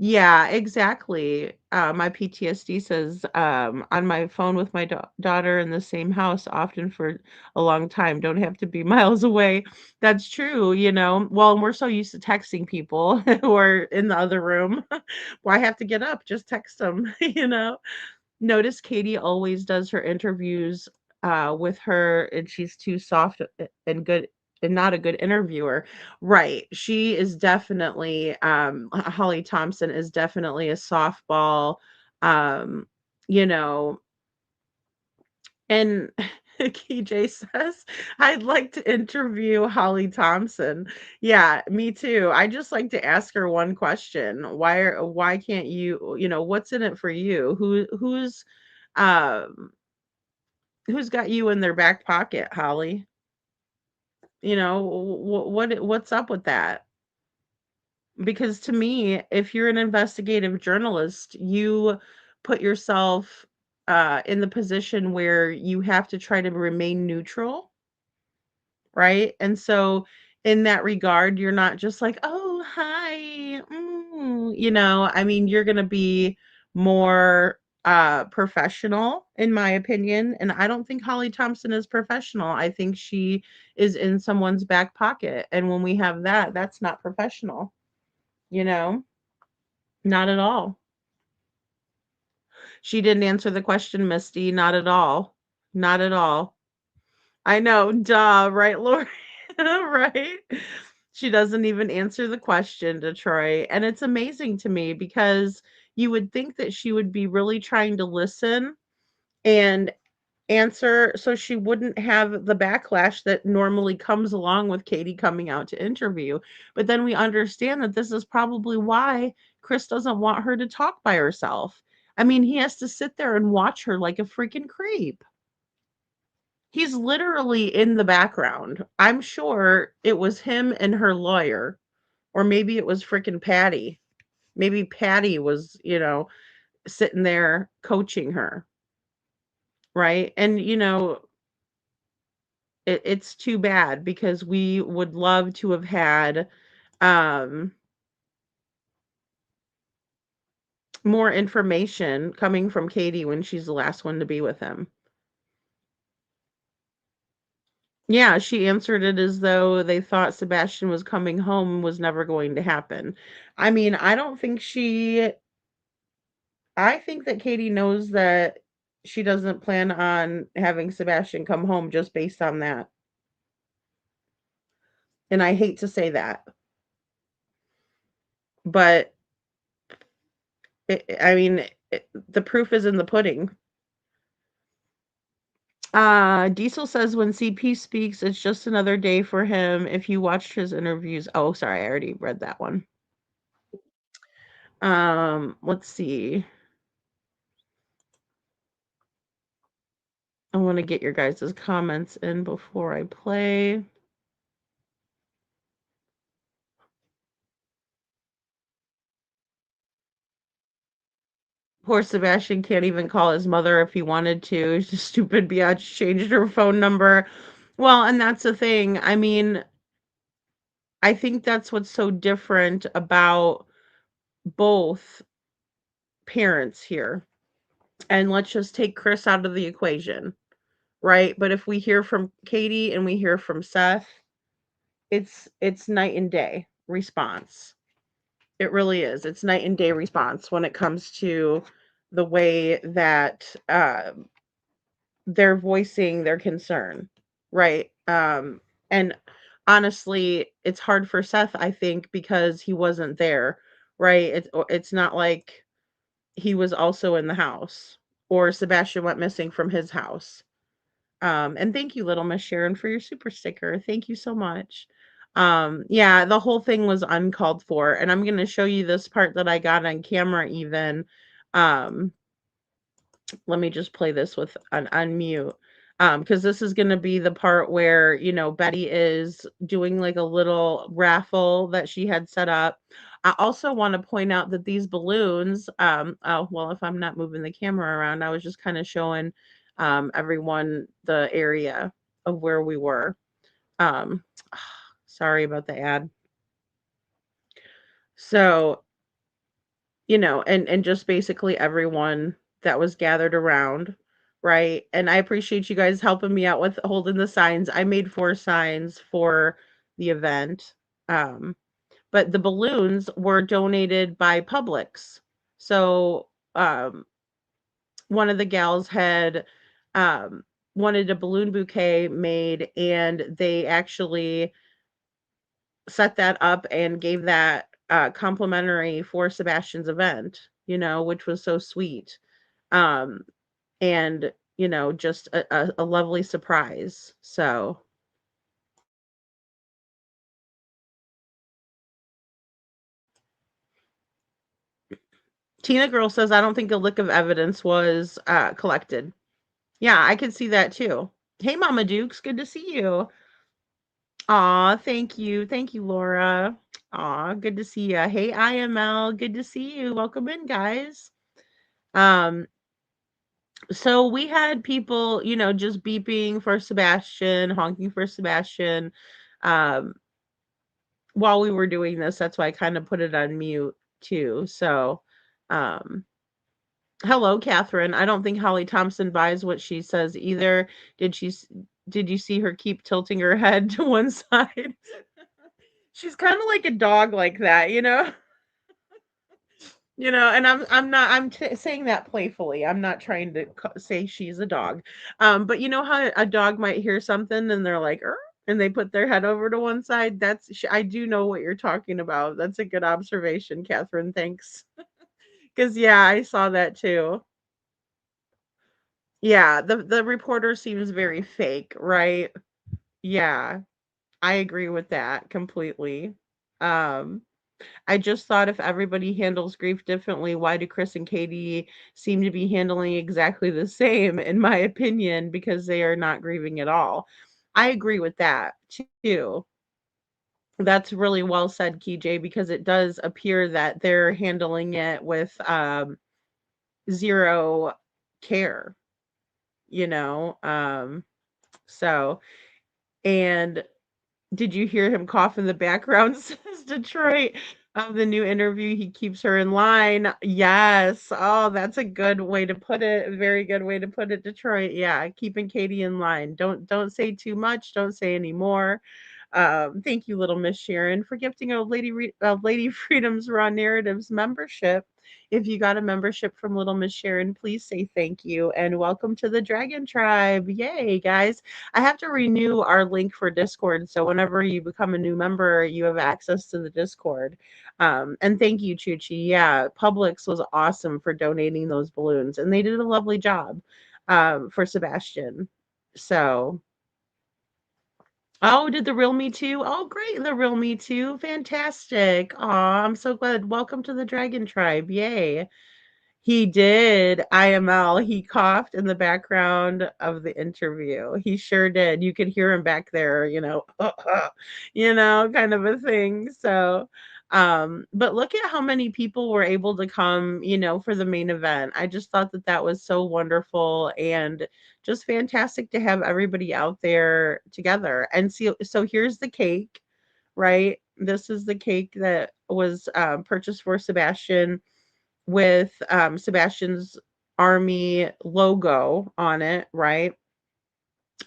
Speaker 7: yeah, exactly. My PTSD says, on my phone with my daughter in the same house, often for a long time, don't have to be miles away. That's true, Well, and we're so used to texting people who are in the other room. Why have to get up? Just text them, Notice Katie always does her interviews with her, and she's too soft and good and not a good interviewer. Right. She is definitely Holly Thompson is definitely a softball, um, you know, and KJ says, I'd like to interview Holly Thompson. Yeah, me too. I just like to ask her one question. Why can't you, what's in it for you? Um who's got you in their back pocket, Holly? What's up with that? Because to me, if you're an investigative journalist, you put yourself in the position where you have to try to remain neutral, right? And so in that regard, you're not just like, "Oh, hi." I mean, you're going to be more professional in my opinion, and I don't think Holly Thompson is professional. I think she is in someone's back pocket, and when we have that, that's not professional, you know? Not at all. She didn't answer the question, Misty, not at all. Not at all. I know, duh, right, Lori? Right? She doesn't even answer the question, Detroit. And it's amazing to me because you would think that she would be really trying to listen and answer so she wouldn't have the backlash that normally comes along with Katie coming out to interview. But then we understand that this is probably why Chris doesn't want her to talk by herself. I mean, he has to sit there and watch her like a freaking creep. He's literally in the background. I'm sure it was him and her lawyer, or maybe it was freaking Patty. Maybe Patty was, sitting there coaching her, right? And, it's too bad because we would love to have had um, more information coming from Katie when she's the last one to be with him. Yeah, she answered it as though they thought Sebastian was coming home was never going to happen. I mean, I think that Katie knows that she doesn't plan on having Sebastian come home just based on that. And I hate to say that. But I mean, the proof is in the pudding. Diesel says when CP speaks, it's just another day for him. If you watched his interviews, oh, sorry, I already read that one. Let's see. I want to get your guys' comments in before I play. Poor Sebastian can't even call his mother if he wanted to. He's just stupid biatch changed her phone number. Well, and that's the thing. I mean, I think that's what's so different about both parents here. And let's just take Chris out of the equation, right? But if we hear from Katie and we hear from Seth, it's night and day response. It really is. It's night and day response when it comes to the way that they're voicing their concern, right? And honestly, it's hard for Seth, I think, because he wasn't there, right? It's not like he was also in the house or Sebastian went missing from his house. And thank you, Little Miss Sharon, for your super sticker. Thank you so much. Yeah, the whole thing was uncalled for, and I'm gonna show you this part that I got on camera even. Um, let me just play this with an unmute. Because this is gonna be the part where, Betty is doing like a little raffle that she had set up. I also want to point out that these balloons, oh, well, if I'm not moving the camera around, I was just kind of showing everyone the area of where we were. Um, sorry about the ad. So, and just basically everyone that was gathered around, right? And I appreciate you guys helping me out with holding the signs. I made 4 signs for the event. But the balloons were donated by Publix. So, one of the gals had wanted a balloon bouquet made, and they actually set that up and gave that complimentary for Sebastian's event, which was so sweet. Um, and, just a lovely surprise. So, Tina Girl says, I don't think a lick of evidence was collected. Yeah, I could see that too. Hey, Mama Dukes, good to see you. Aw, thank you. Thank you, Laura. Aw, good to see you. Hey, IML, good to see you. Welcome in, guys. Um, so we had people, just beeping for Sebastian, honking for Sebastian, um, while we were doing this. That's why I kind of put it on mute too. So, um, hello, Catherine. I don't think Holly Thompson buys what she says either. Did you see her keep tilting her head to one side? She's kind of like a dog like that, and I'm saying that playfully. I'm not trying to say she's a dog. But you know how a dog might hear something and they're like, and they put their head over to one side. I do know what you're talking about. That's a good observation, Catherine. Thanks. Because yeah, I saw that too. Yeah, the reporter seems very fake, right? Yeah, I agree with that completely. Um, I just thought if everybody handles grief differently, why do Chris and Katie seem to be handling exactly the same, in my opinion, because they are not grieving at all. I agree with that too. That's really well said, KJ, because it does appear that they're handling it with zero care, you know. So, and did you hear him cough in the background? Says Detroit. Of the new interview, he keeps her in line. Yes. Oh, that's a good way to put it. A very good way to put it, Detroit. Yeah, keeping Katie in line. Don't say too much. Don't say any more. Thank you, little Miss Sharon, for gifting Lady Freedom's Raw Narratives membership. If you got a membership from little Miss Sharon, please say thank you and welcome to the Dragon Tribe. Yay, guys. I have to renew our link for Discord, so whenever you become a new member, you have access to the Discord. And thank you, Chuchi. Yeah, Publix was awesome for donating those balloons, and they did a lovely job for Sebastian. So, oh, did the real Me Too? Oh, great, the real Me Too. Fantastic. Aw, I'm so glad. Welcome to the Dragon Tribe. Yay. He did IML. He coughed in the background of the interview. He sure did. You could hear him back there, kind of a thing. So, but look at how many people were able to come, for the main event. I just thought that that was so wonderful and just fantastic to have everybody out there together. And see, so here's the cake, right? This is the cake that was purchased for Sebastian with Sebastian's army logo on it, right?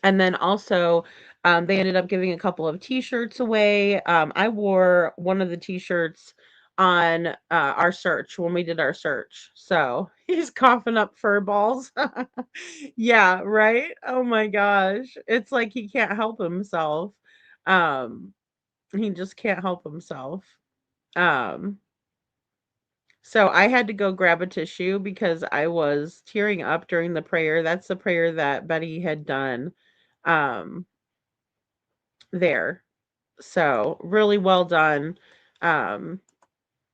Speaker 7: And then also, they ended up giving a couple of T-shirts away. I wore one of the T-shirts on our search when we did our search. So he's coughing up fur balls. Yeah, right. Oh my gosh, it's like he can't help himself. Um, he just can't help himself. Um, so I had to go grab a tissue because I was tearing up during the prayer. That's the prayer that Betty had done um there. So really well done. Um,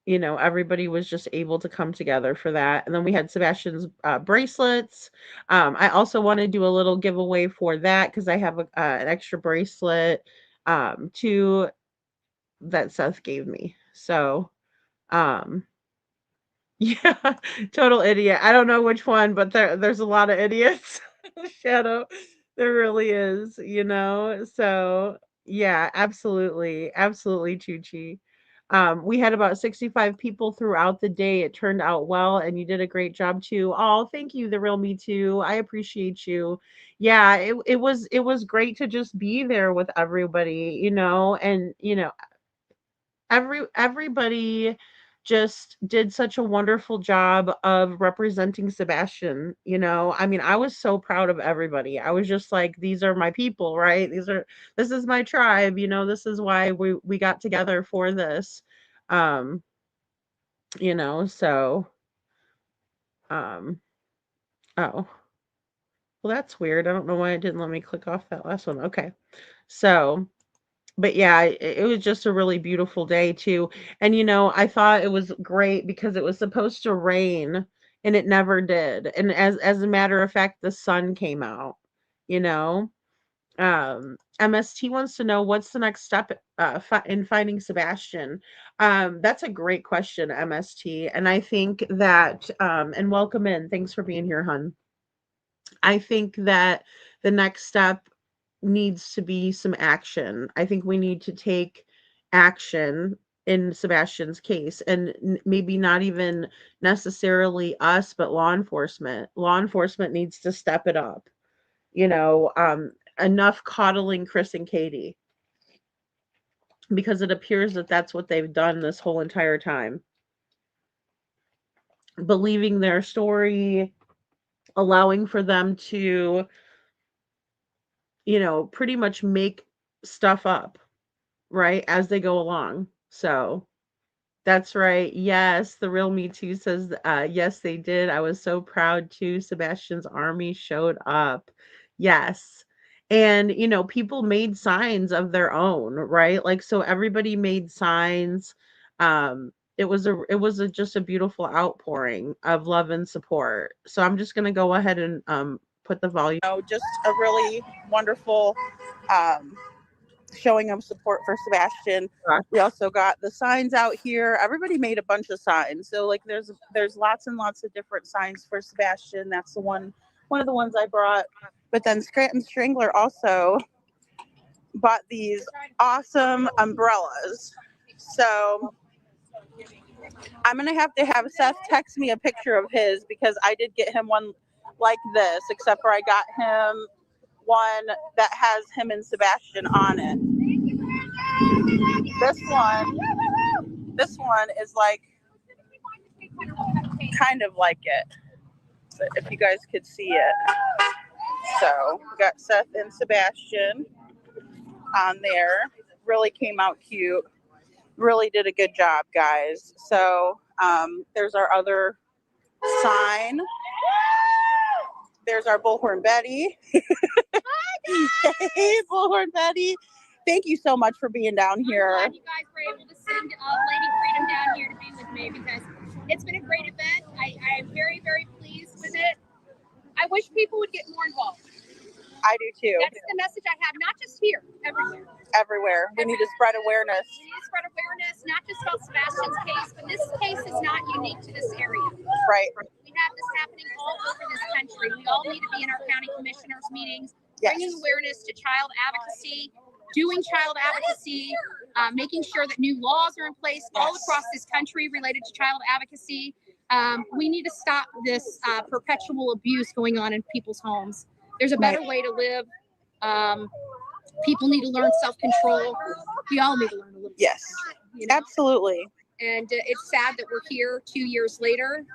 Speaker 7: everybody was just able to come together for that. And then we had Sebastian's bracelets. I also want to do a little giveaway for that because I have an extra bracelet too that Seth gave me. So um yeah, total idiot. I don't know which one, but there's a lot of idiots. Shadow. There really is. So yeah, absolutely. Absolutely, Chuchi. We had about 65 people throughout the day. It turned out well, and you did a great job too. Oh, thank you, the real Me Too. I appreciate you. Yeah, it was great to just be there with everybody, and everybody just did such a wonderful job of representing Sebastian. I mean, I was so proud of everybody. I was just like, these are my people, right? This is my tribe, this is why we got together for this. Um, so um oh, well, that's weird. I don't know why it didn't let me click off that last one. Okay. So but yeah, it was just a really beautiful day too. And I thought it was great because it was supposed to rain and it never did. And as a matter of fact, the sun came out, you know. MST wants to know what's the next step in finding Sebastian. That's a great question, MST. And I think that and welcome in. Thanks for being here, hun. I think that the next step needs to be some action. I think we need to take action in Sebastian's case and maybe not even necessarily us, but law enforcement. Law enforcement needs to step it up. Enough coddling Chris and Katie because it appears that that's what they've done this whole entire time. Believing their story, allowing for them to pretty much make stuff up, right, as they go along. So that's right. Yes, the real Me Too says, yes, they did. I was so proud too. Sebastian's army showed up. Yes. And, people made signs of their own, right? Like, so everybody made signs. Just a beautiful outpouring of love and support. So I'm just going to go ahead and put the volume. Just a really wonderful showing of support for Sebastian. We also got the signs out here. Everybody made a bunch of signs. So like there's lots and lots of different signs for Sebastian. That's one of the ones I brought. But then Scranton Strangler also bought these awesome umbrellas. So I'm going to have Seth text me a picture of his because I did get him one like this, except for I got him one that has him and Sebastian on it.
Speaker 12: This one is like kind of like it. So if you guys could see it. So we got Seth and Sebastian on there. Really came out cute. Really did a good job, guys. So there's our other sign. There's our Bullhorn Betty. Hey, Bullhorn Betty. Thank you so much for being down here.
Speaker 13: I'm glad you guys were able to send Lady Freedom down here to be with me because it's been a great event. I am very, very pleased with it. I wish people would get more involved.
Speaker 12: I do too.
Speaker 13: That's the message I have, not just here, everywhere.
Speaker 12: Everywhere. We need to spread awareness.
Speaker 13: We need to spread awareness, not just about Sebastian's case, but this case is not unique to this area.
Speaker 12: Right.
Speaker 13: We have this happening all over this country. We all need to be in our county commissioners' meetings, bringing awareness to child advocacy, doing child advocacy, making sure that new laws are in place all across this country related to child advocacy. We need to stop this perpetual abuse going on in people's homes. There's a better way to live. People need to learn self-control. We all need to learn a little.
Speaker 12: Yes, absolutely.
Speaker 13: And it's sad that we're here 2 years later.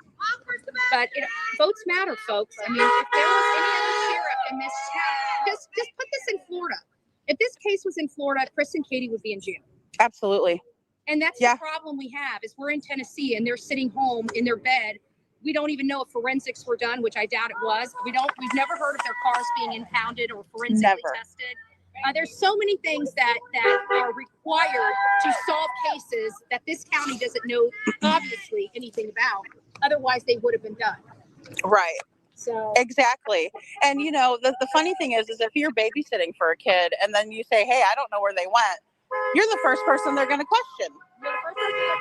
Speaker 13: But votes matter, folks. I mean, if there was any other sheriff in this town, just put this in Florida. If this case was in Florida, Chris and Katie would be in jail.
Speaker 12: Absolutely.
Speaker 13: And that's the problem we have is we're in Tennessee and they're sitting home in their bed. We don't even know if forensics were done, which I doubt it was. We've never heard of their cars being impounded or forensically tested. There's so many things that are required to solve cases that this county doesn't know, obviously, anything about. Otherwise, they would have been done.
Speaker 12: Right.
Speaker 13: So
Speaker 12: exactly. And you know, the funny thing is if you're babysitting for a kid and then you say, hey, I don't know where they went, you're the first person they're going to question.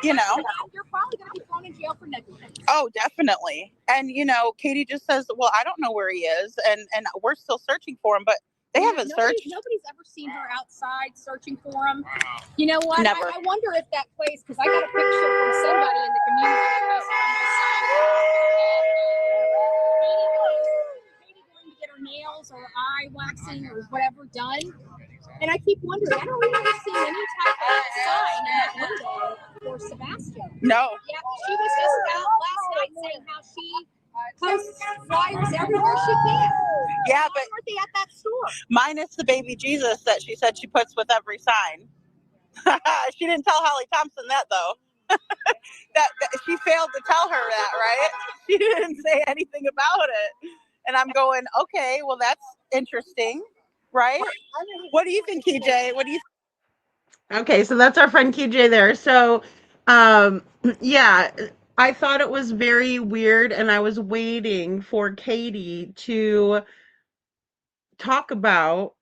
Speaker 12: You know,
Speaker 13: you're probably going to be thrown in jail for negligence.
Speaker 12: Oh, definitely. And you know, Katie just says, well, I don't know where he is, and we're still searching for him, but they haven't searched.
Speaker 13: Nobody's ever seen her outside searching for him. You know what?
Speaker 12: Never.
Speaker 13: I wonder if that place, because I got a picture from somebody in the community that posted on my site. Katie going to get her nails or eye waxing or whatever done. And I keep wondering, I don't remember seeing any type of sign in that window for Sebastian.
Speaker 12: No.
Speaker 13: Yeah, she was just out last night saying how she posts flyers everywhere she can.
Speaker 12: Yeah,
Speaker 13: but aren't they at that store?
Speaker 12: Minus the baby Jesus that she said she puts with every sign. She didn't tell Holly Thompson that though. that she failed to tell her that, right? She didn't say anything about it. And I'm going, okay, well that's interesting, right? What do you think, KJ? What do you think?
Speaker 7: Okay, so that's our friend KJ there. So yeah, I thought it was very weird and I was waiting for Katie to talk about,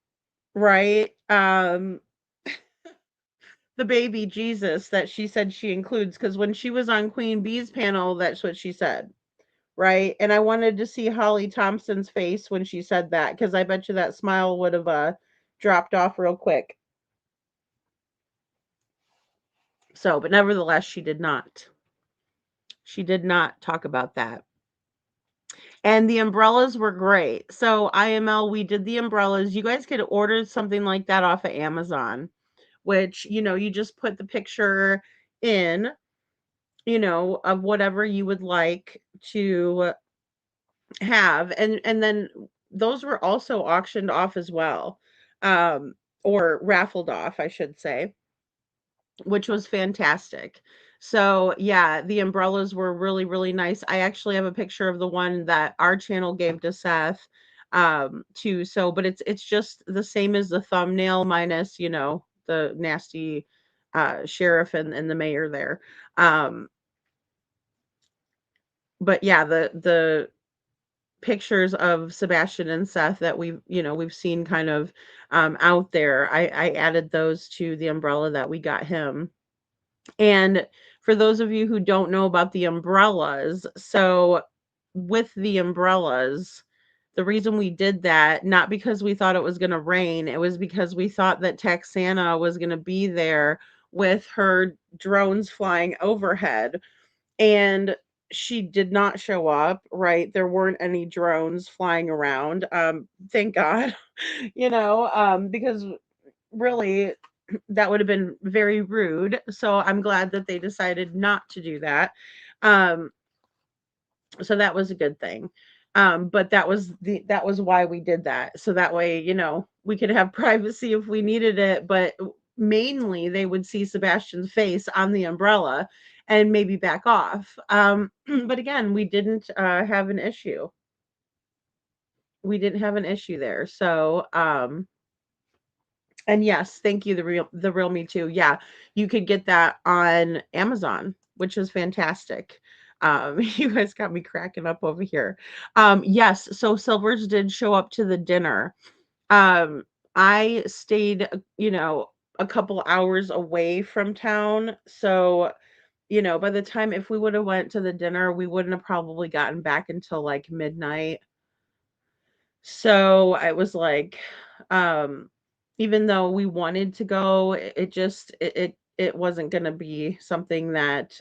Speaker 7: right, the baby Jesus that she said she includes, because when she was on Queen Bee's panel, that's what she said, right? And I wanted to see Holly Thompson's face when she said that, because I bet you that smile would have dropped off real quick. So, but nevertheless, she did not. She did not talk about that. And the umbrellas were great. So IML, we did the umbrellas. You guys could order something like that off of Amazon, which, you know, you just put the picture in, you know, of whatever you would like to have. And then those were also auctioned off as well, or raffled off, I should say, which was fantastic. So yeah, the umbrellas were really, really nice. I actually have a picture of the one that our channel gave to Seth, too. So, but it's just the same as the thumbnail minus, you know, the nasty sheriff and the mayor there. But yeah, the pictures of Sebastian and Seth that we've seen kind of out there, I added those to the umbrella that we got him. And for those of you who don't know about the umbrellas, so with the umbrellas, the reason we did that, not because we thought it was going to rain, it was because we thought that Texana was going to be there with her drones flying overhead. And she did not show up, right? There weren't any drones flying around. Thank God, because really that would have been very rude. So I'm glad that they decided not to do that. Um, so that was a good thing. But that was why we did that. So that way, we could have privacy if we needed it, but mainly they would see Sebastian's face on the umbrella and maybe back off. But again, we didn't have an issue. We didn't have an issue there. So, and yes, thank you, the real me too. Yeah, you could get that on Amazon, which is fantastic. You guys got me cracking up over here. Yes, so Silvers did show up to the dinner. Um, I stayed, a couple hours away from town, so by the time if we would have went to the dinner, we wouldn't have probably gotten back until like midnight. So I was like, um, even though we wanted to go, it just it wasn't going to be something that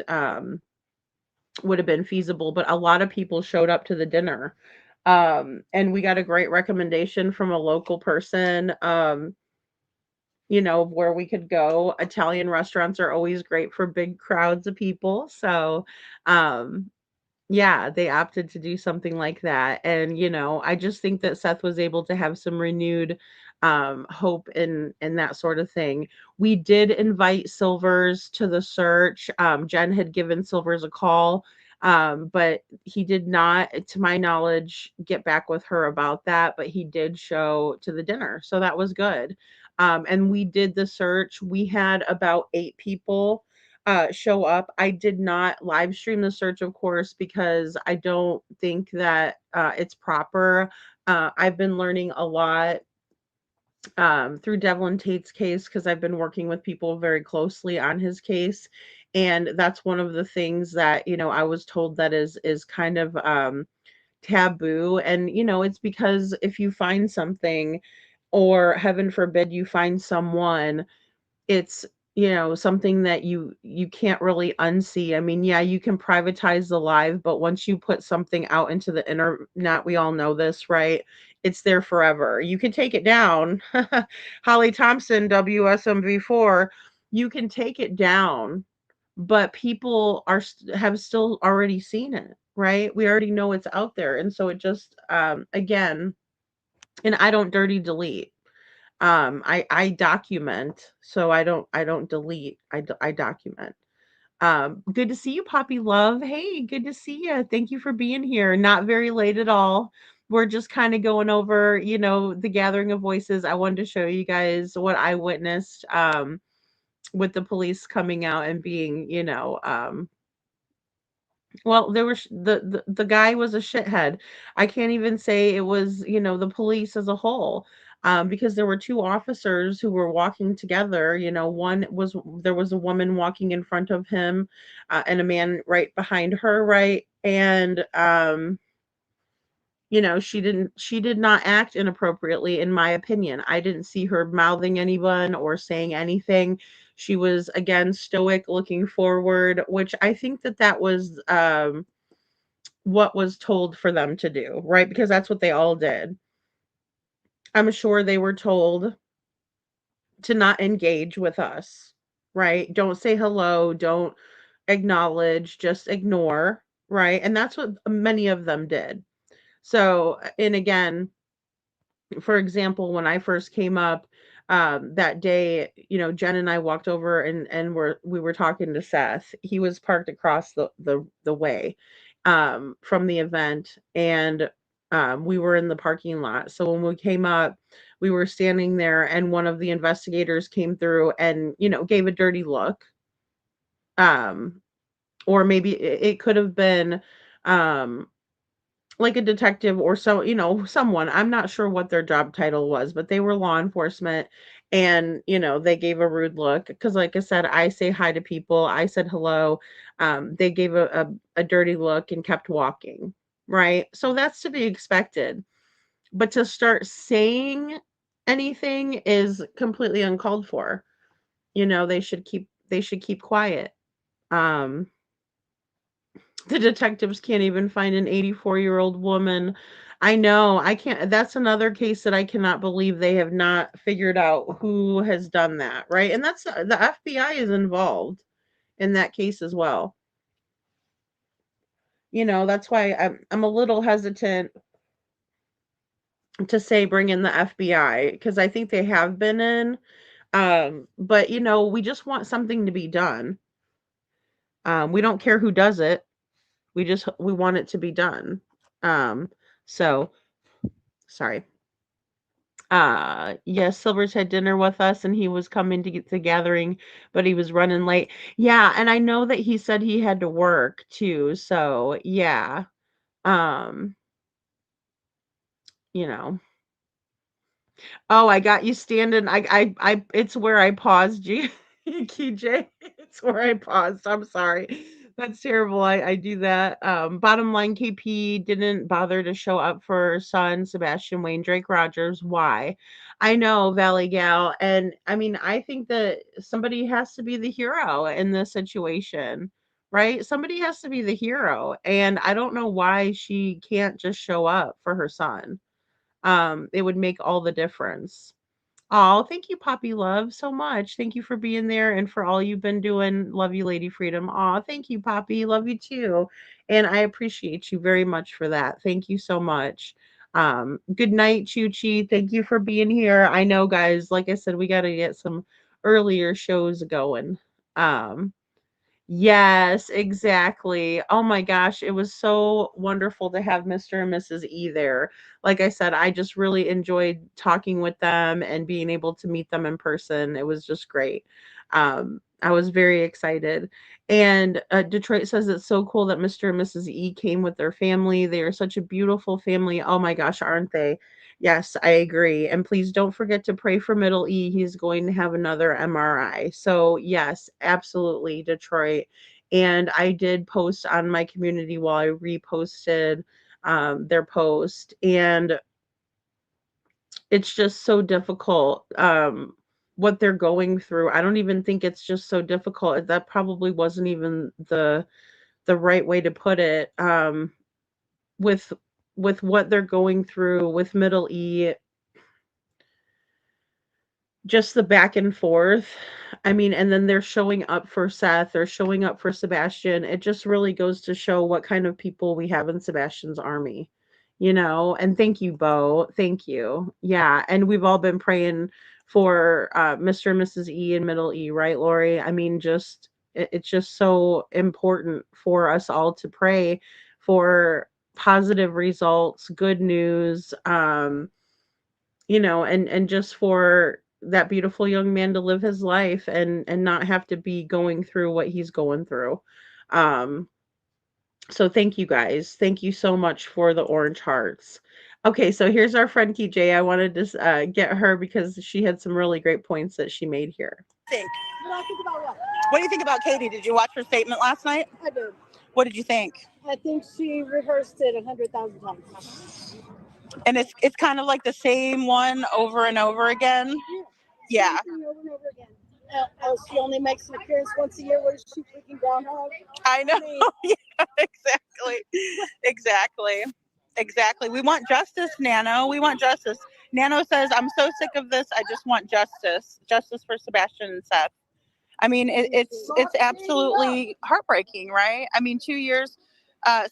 Speaker 7: would have been feasible. But a lot of people showed up to the dinner, and we got a great recommendation from a local person. Where we could go. Italian restaurants are always great for big crowds of people. So, um, yeah, they opted to do something like that, and, I just think that Seth was able to have some renewed, hope and that sort of thing. We did invite Silvers to the search. Jen had given Silvers a call, but he did not, to my knowledge, get back with her about that, but he did show to the dinner, so that was good. And we did the search. We had about 8 people show up. I did not live stream the search, of course, because I don't think that it's proper. I've been learning a lot through Devlin Tate's case because I've been working with people very closely on his case. And that's one of the things that, I was told that is kind of taboo. And, it's because if you find something, or heaven forbid you find someone, it's, something that you can't really unsee. I mean, yeah, you can privatize the live, but once you put something out into the internet, we all know this, right? It's there forever. You can take it down. Holly Thompson, WSMV4, you can take it down, but people have still already seen it, right? We already know it's out there. And so it just, again, and I don't dirty delete. I document, so I don't delete. I document. Good to see you, Poppy Love. Hey, good to see you. Thank you for being here. Not very late at all. We're just kind of going over, the gathering of voices. I wanted to show you guys what I witnessed with the police coming out and being, well, there was the guy was a shithead. I can't even say it was, the police as a whole. Because there were two officers who were walking together. There was a woman walking in front of him, and a man right behind her, right? And she did not act inappropriately, in my opinion. I didn't see her mouthing anyone or saying anything. She was, again, stoic, looking forward, which I think that was what was told for them to do, right? Because that's what they all did. I'm sure they were told to not engage with us, right? Don't say hello, don't acknowledge, just ignore, right? And that's what many of them did. So, and again, for example, when I first came up that day, Jen and I walked over and we were talking to Seth. He was parked across the way from the event, and we were in the parking lot. So when we came up, we were standing there, and one of the investigators came through and gave a dirty look. Um, or maybe it could have been like a detective or so, someone. I'm not sure what their job title was, but they were law enforcement, and they gave a rude look because, like I said, I say hi to people. I said hello. They gave a dirty look and kept walking, right? So that's to be expected. But to start saying anything is completely uncalled for. They should keep quiet. Um the detectives can't even find an 84-year-old woman I know. I can't. That's another case that I cannot believe they have not figured out who has done that, right? And that's the FBI is involved in that case as well. That's why I'm a little hesitant to say bring in the FBI because I think they have been in. But we just want something to be done. We don't care who does it. We want it to be done. So sorry. Yes, Silvers had dinner with us and he was coming to get the gathering, but he was running late. Yeah, and I know that he said he had to work too. So yeah. Um, you know. Oh, I got you standing. It's where I paused you, KJ. It's where I paused. I'm sorry. That's terrible. I do that. Bottom line, KP didn't bother to show up for her son, Sebastian Wayne Drake Rogers. Why? I know, Valley Gal. And I mean, I think that somebody has to be the hero in this situation, right? Somebody has to be the hero. And I don't know why she can't just show up for her son. It would make all the difference. Oh, thank you, Poppy Love, so much. Thank you for being there and for all you've been doing. Love you, Lady Freedom. Oh, thank you, Poppy. Love you too. And I appreciate you very much for that. Thank you so much. Good night, Chuchi. Thank you for being here. I know, guys, like I said, we got to get some earlier shows going. Um, Yes, exactly. Oh my gosh, it was so wonderful to have Mr. and Mrs. E there. Like I said, I just really enjoyed talking with them and being able to meet them in person. It was just great. I was very excited. And Detroit says it's so cool that Mr. and Mrs. E came with their family. They are such a beautiful family. Oh my gosh, aren't they? Yes, I agree. And please don't forget to pray for Middle E. He's going to have another MRI. So, yes, absolutely, Detroit. And I did post on my community while I reposted their post. And it's just so difficult what they're going through. I don't even think it's just so difficult. That probably wasn't even the right way to put it. With what they're going through with Middle E, just the back and forth. I mean, and then they're showing up for Seth or showing up for Sebastian. It just really goes to show what kind of people we have in Sebastian's army. And thank you, Bo. Thank you. Yeah. And we've all been praying for Mr. and Mrs. E and Middle E, right, Lori? I mean, it's just so important for us all to pray for positive results, good news, and just for that beautiful young man to live his life and not have to be going through what he's going through. Um, so thank you guys. Thank you so much for the orange hearts. Okay, so here's our friend TJ. I wanted to get her because she had some really great points that she made here.
Speaker 12: What do you think about Katie? Did you watch her statement last night?
Speaker 14: I did.
Speaker 12: What did you think?
Speaker 14: I think she rehearsed it 100,000 times.
Speaker 12: And it's kind of like the same one over and over again. Yeah.
Speaker 14: Over and over again. She only makes an appearance once a year. What is she, freaking groundhog?
Speaker 12: I know. Yeah, exactly. We want justice, Nano. We want justice. Nano says, I'm so sick of this. I just want justice. Justice for Sebastian and Seth. I mean, it's absolutely heartbreaking, right? I mean, 2 years,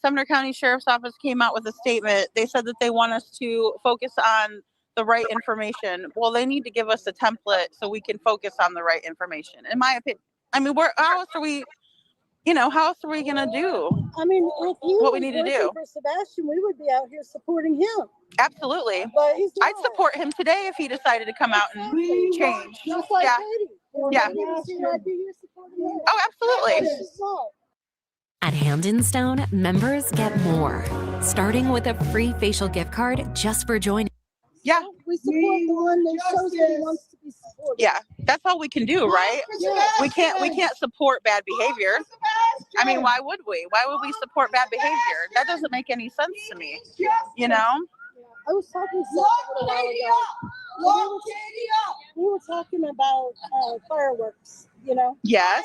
Speaker 12: Sumner County Sheriff's Office came out with a statement. They said that they want us to focus on the right information. Well, they need to give us a template so we can focus on the right information. In my opinion, I mean, how else are we going to do?
Speaker 14: I mean, if
Speaker 12: what we need to do
Speaker 14: for Sebastian, we would be out here supporting him.
Speaker 12: Absolutely.
Speaker 14: But he's not.
Speaker 12: I'd support him today if he decided to come out and change.
Speaker 14: Just like Katie.
Speaker 12: Yeah.
Speaker 14: I'd be here supporting him.
Speaker 12: Oh, absolutely.
Speaker 15: At Hand and Stone, members get more, starting with a free facial gift card just for joining.
Speaker 12: Yeah.
Speaker 14: We support the one that shows that he wants to be supported.
Speaker 12: Yeah, that's all we can do, right? We can't support bad behavior. I mean, why would we? Why would we support bad behavior? That doesn't make any sense to me.
Speaker 14: I was talking to someone a while ago. We were talking about fireworks.
Speaker 12: Yes.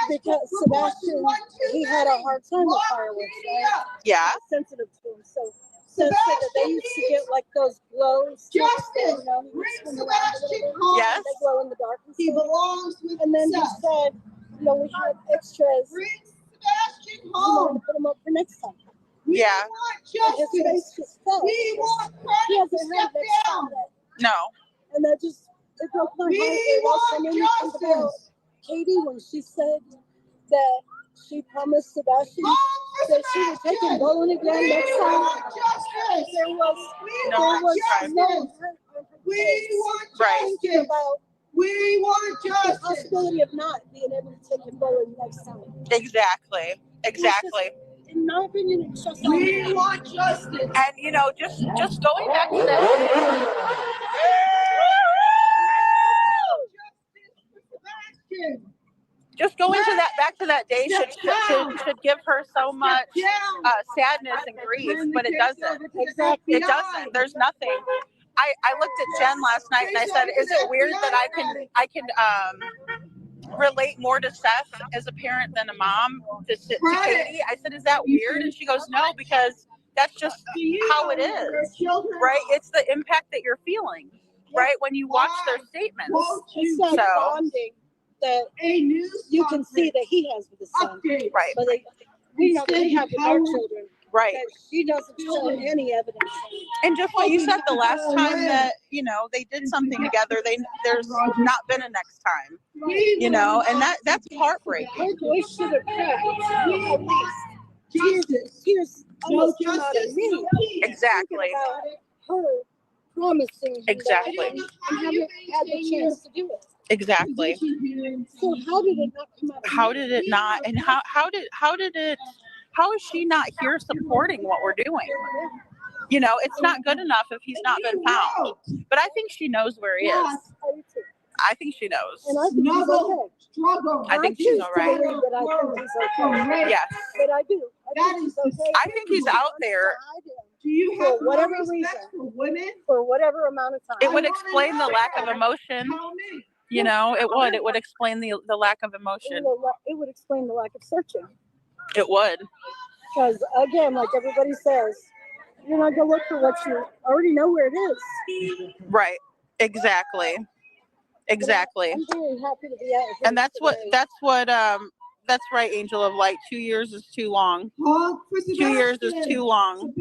Speaker 14: Because Sebastian, he had a hard time with fireworks, right?
Speaker 12: Yeah.
Speaker 14: Sensitive to him. So said that they used to get like those glow sticks that, you know, you swing around a little bit.
Speaker 12: Yes.
Speaker 14: They glow in the dark. He belongs with and then he said, you know, we have extras. Bring Sebastian home. Put them up for next time.
Speaker 12: Yeah.
Speaker 14: His face just fell. We want he hasn't had next time.
Speaker 12: No.
Speaker 14: And that just, it broke my heart. It also made me think about Katie when she said that she promised Sebastian that she would take him bowling again next time. There was no
Speaker 12: right.
Speaker 14: About we want justice. The possibility of not being able to take him bowling next time.
Speaker 12: Exactly.
Speaker 14: In my opinion, it's just we want justice.
Speaker 12: And you know, just going back to that. Just going to that back to that day should give her so much sadness and grief, but it doesn't. Exactly. It doesn't. There's nothing. I looked at Jen last night and I said, "Is it weird that I can relate more to Seth as a parent than a mom to Katie?" I said, "Is that weird?" And she goes, "No, because that's just how it is, right? It's the impact that you're feeling, right, when you watch their statements."
Speaker 14: It's like bonding that you can see that he has with his son,
Speaker 12: right?
Speaker 14: But we know that we have with our children.
Speaker 12: Right.
Speaker 14: She doesn't show any evidence.
Speaker 12: And just what you said the last time that, you know, they did something together, there's not been a next time. You know, and that's heartbreaking.
Speaker 14: Her voice should have cracked. Tears almost came out of me.
Speaker 12: Exactly.
Speaker 14: Her promising.
Speaker 12: Exactly.
Speaker 14: And haven't had the chance to do it.
Speaker 12: Exactly.
Speaker 14: So how did it not come out?
Speaker 12: How did it not? And how is she not here supporting what we're doing? You know, it's not good enough if he's not been found. But I think she knows where he is. I think she knows.
Speaker 14: And I think he's okay.
Speaker 12: I think she's all right.
Speaker 14: That I think he's okay.
Speaker 12: Yes.
Speaker 14: But I do. I think he's okay.
Speaker 12: I think he's out there.
Speaker 14: Do you have for whatever reason? For whatever amount of time.
Speaker 12: It would explain the lack of emotion. You know, it would. It would explain the lack of emotion.
Speaker 14: It would explain the lack of searching.
Speaker 12: It would.
Speaker 14: Because, again, like everybody says, you're not going to look for what you already know where it is.
Speaker 12: Right. Exactly. Exactly.
Speaker 14: I'm very happy to be out here.
Speaker 12: And that's right, Angel of Light. 2 years is too long. 2 years is too long.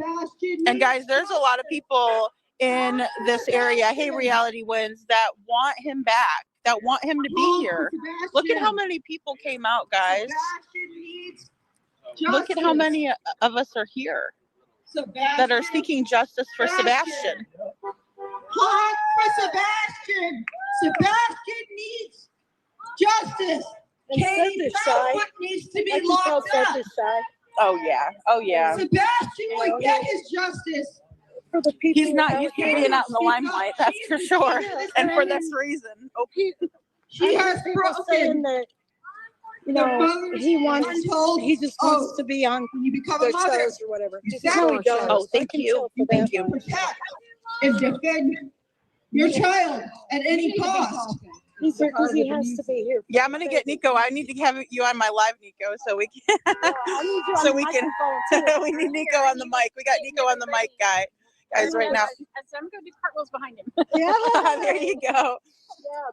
Speaker 12: And guys, there's a lot of people in this area, hey, Reality Wins, that want him back, that want him to be here. Look at how many people came out, guys. Look at how many of us are here that are seeking justice for Sebastian.
Speaker 14: Honk for Sebastian. Sebastian needs justice. Katie Southwood needs to be locked up.
Speaker 12: Oh yeah. Oh yeah.
Speaker 14: Sebastian will get his justice. For the people
Speaker 12: he's not used to being out in the limelight, that's for sure. And for this reason.
Speaker 14: Okay. She has broken that. You know, he just wants to be on the shows or whatever.
Speaker 12: Oh, thank you. Thank you.
Speaker 14: Protect and defend your child at any cost. Because he has to be here.
Speaker 12: Yeah, I'm gonna get Nico. I need to have you on my live, Nico, so we can. We need Nico on the mic. We got Nico on the mic, guys, right now.
Speaker 13: So I'm gonna do cartwheels behind him.
Speaker 12: Yeah, there you go.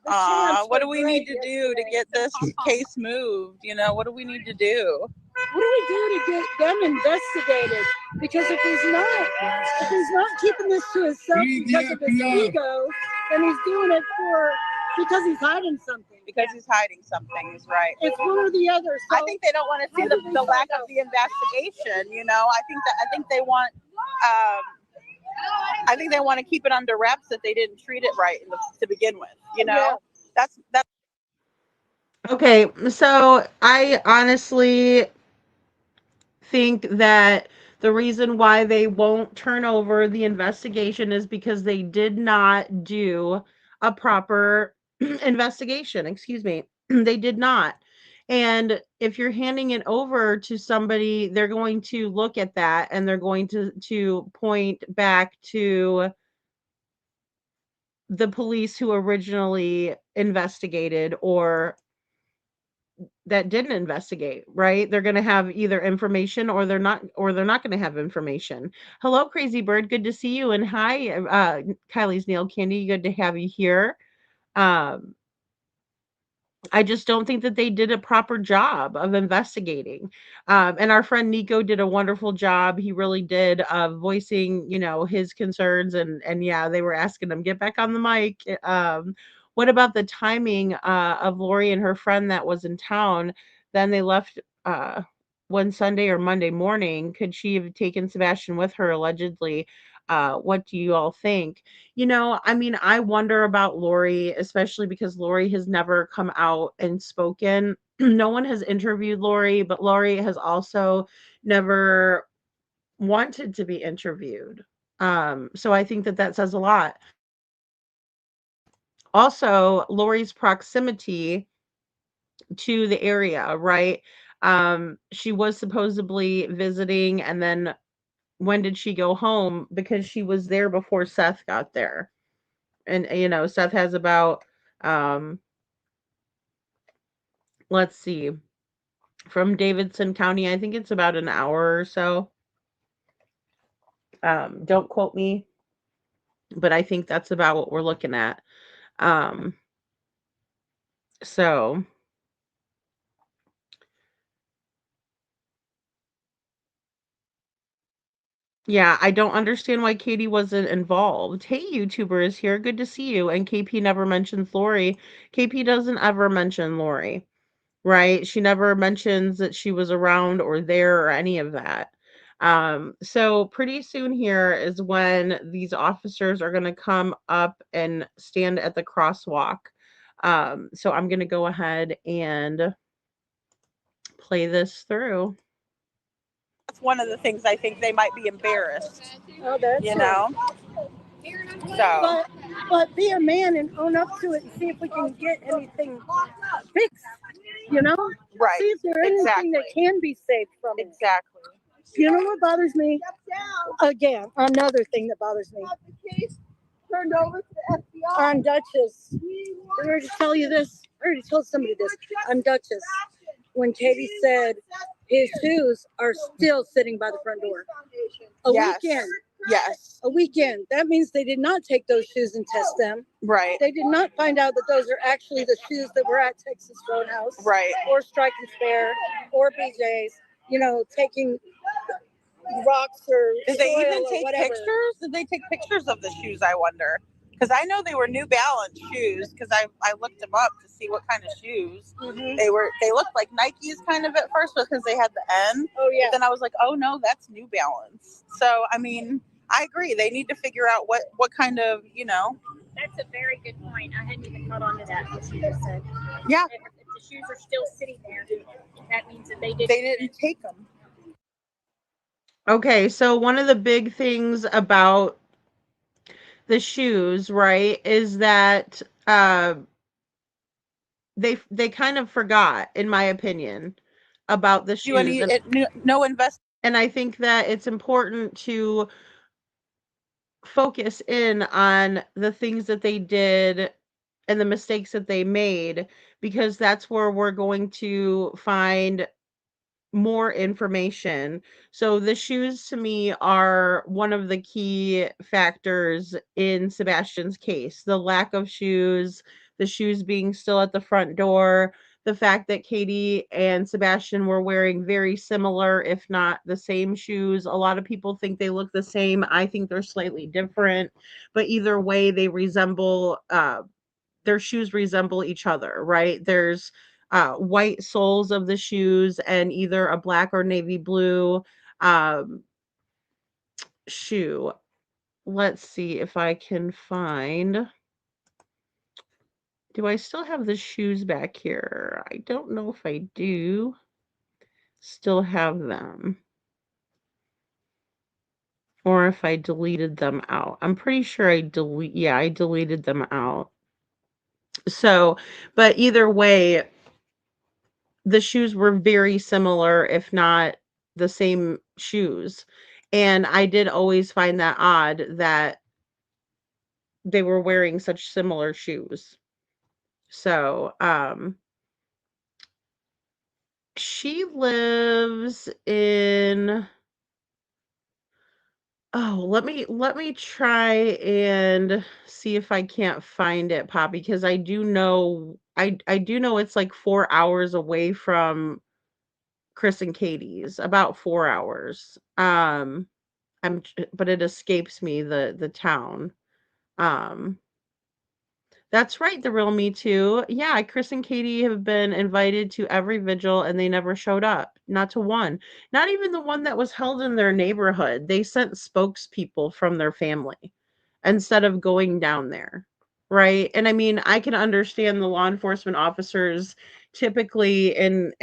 Speaker 14: Yeah,
Speaker 12: what do we need to do to get this case moved? You know, what do we need to do?
Speaker 14: What do we do to get them investigated? Because if he's not keeping this to himself because of his ego, then he's doing it because he's hiding something.
Speaker 12: Because he's hiding something is right.
Speaker 14: It's one or the other. So
Speaker 12: I think they don't want to see the lack of the investigation. You know, I think they want. I think they want to keep it under wraps that they didn't treat it right to begin with. You know, that's.
Speaker 7: Okay, so I honestly think that the reason why they won't turn over the investigation is because they did not do a proper investigation. Excuse me. They did not. And if you're handing it over to somebody, they're going to look at that and they're going to point back to the police who originally investigated or that didn't investigate, right? They're going to have either information or they're not going to have information. Hello, Crazy Bird. Good to see you. And hi, Kylie's Nail Candy. Good to have you here. Um, I just don't think that they did a proper job of investigating. And our friend Nico did a wonderful job. He really did, voicing, his concerns. And yeah, they were asking him, get back on the mic. What about the timing of Lori and her friend that was in town? Then they left one Sunday or Monday morning. Could she have taken Sebastian with her allegedly? What do you all think? I mean, I wonder about Lori, especially because Lori has never come out and spoken. No one has interviewed Lori, but Lori has also never wanted to be interviewed. So I think that that says a lot. Also, Lori's proximity to the area, right? She was supposedly visiting, and then when did she go home? Because she was there before Seth got there. And Seth has about um let's see, from Davidson County, I think it's about an hour or so. Don't quote me, but I think that's about what we're looking at. um so yeah, I don't understand why Katie wasn't involved. Hey, YouTuber is here, good to see you. And KP never mentions Lori. KP doesn't ever mention Lori. Right? She never mentions that she was around or there or any of that. So pretty soon here is when these officers are going to come up and stand at the crosswalk. So I'm going to go ahead and play this through.
Speaker 12: That's one of the things I think they might be embarrassed.
Speaker 14: Oh, that's
Speaker 12: you know. So,
Speaker 14: but be a man and own up to it and see if we can get anything fixed.
Speaker 12: right.
Speaker 14: See if there's anything that can be saved from it.
Speaker 12: Exactly.
Speaker 14: You know what bothers me? Again, another thing that bothers me. Turned over to the FBI. On Duchess. I already tell you this. I already told somebody this. On Duchess. When Katie said his shoes are still sitting by the front door. A weekend.
Speaker 12: Yes.
Speaker 14: A weekend. That means they did not take those shoes and test them.
Speaker 12: Right.
Speaker 14: They did not find out that those are actually the shoes that were at Texas Roadhouse.
Speaker 12: Right.
Speaker 14: Or Strike and Spare. Or BJ's. Taking rocks or
Speaker 12: did they even take
Speaker 14: whatever.
Speaker 12: pictures? Did they take pictures of the shoes? I wonder. Because I know they were New Balance shoes. Because I looked them up to see what kind of shoes they were. They looked like Nikes kind of at first because they had the N.
Speaker 14: Oh yeah.
Speaker 12: But then I was like, oh no, that's New Balance. So I mean, I agree. They need to figure out what kind of
Speaker 13: That's a very good point. I hadn't even caught on to that. What you just said.
Speaker 12: Yeah.
Speaker 13: If the shoes are still sitting there, that means that they
Speaker 12: didn't take them.
Speaker 7: Okay, so one of the big things about the shoes, right, is that they kind of forgot, in my opinion, about the shoes. And I think that it's important to focus in on the things that they did and the mistakes that they made, because that's where we're going to find more information. So the shoes to me are one of the key factors in Sebastian's case. The lack of shoes, the shoes being still at the front door, the fact that Katie and Sebastian were wearing very similar, if not the same shoes. A lot of people think they look the same. I think they're slightly different, but either way, they resemble, their shoes resemble each other, right? There's white soles of the shoes and either a black or navy blue shoe. Let's see if I can find. Do I still have the shoes back here? I don't know if I do still have them, or if I deleted them out. I'm pretty sure I deleted them out. So, but either way, the shoes were very similar, if not the same shoes. And I did always find that odd that they were wearing such similar shoes. So, She lives in Oh, let me try and see if I can't find it, Poppy, because I do know it's like 4 hours away from Chris and Katie's, about 4 hours. But it escapes me the town. Um That's right, the real Me Too. Yeah, Chris and Katie have been invited to every vigil and they never showed up. Not to one. Not even the one that was held in their neighborhood. They sent spokespeople from their family instead of going down there. Right? And I mean, I can understand the law enforcement officers typically in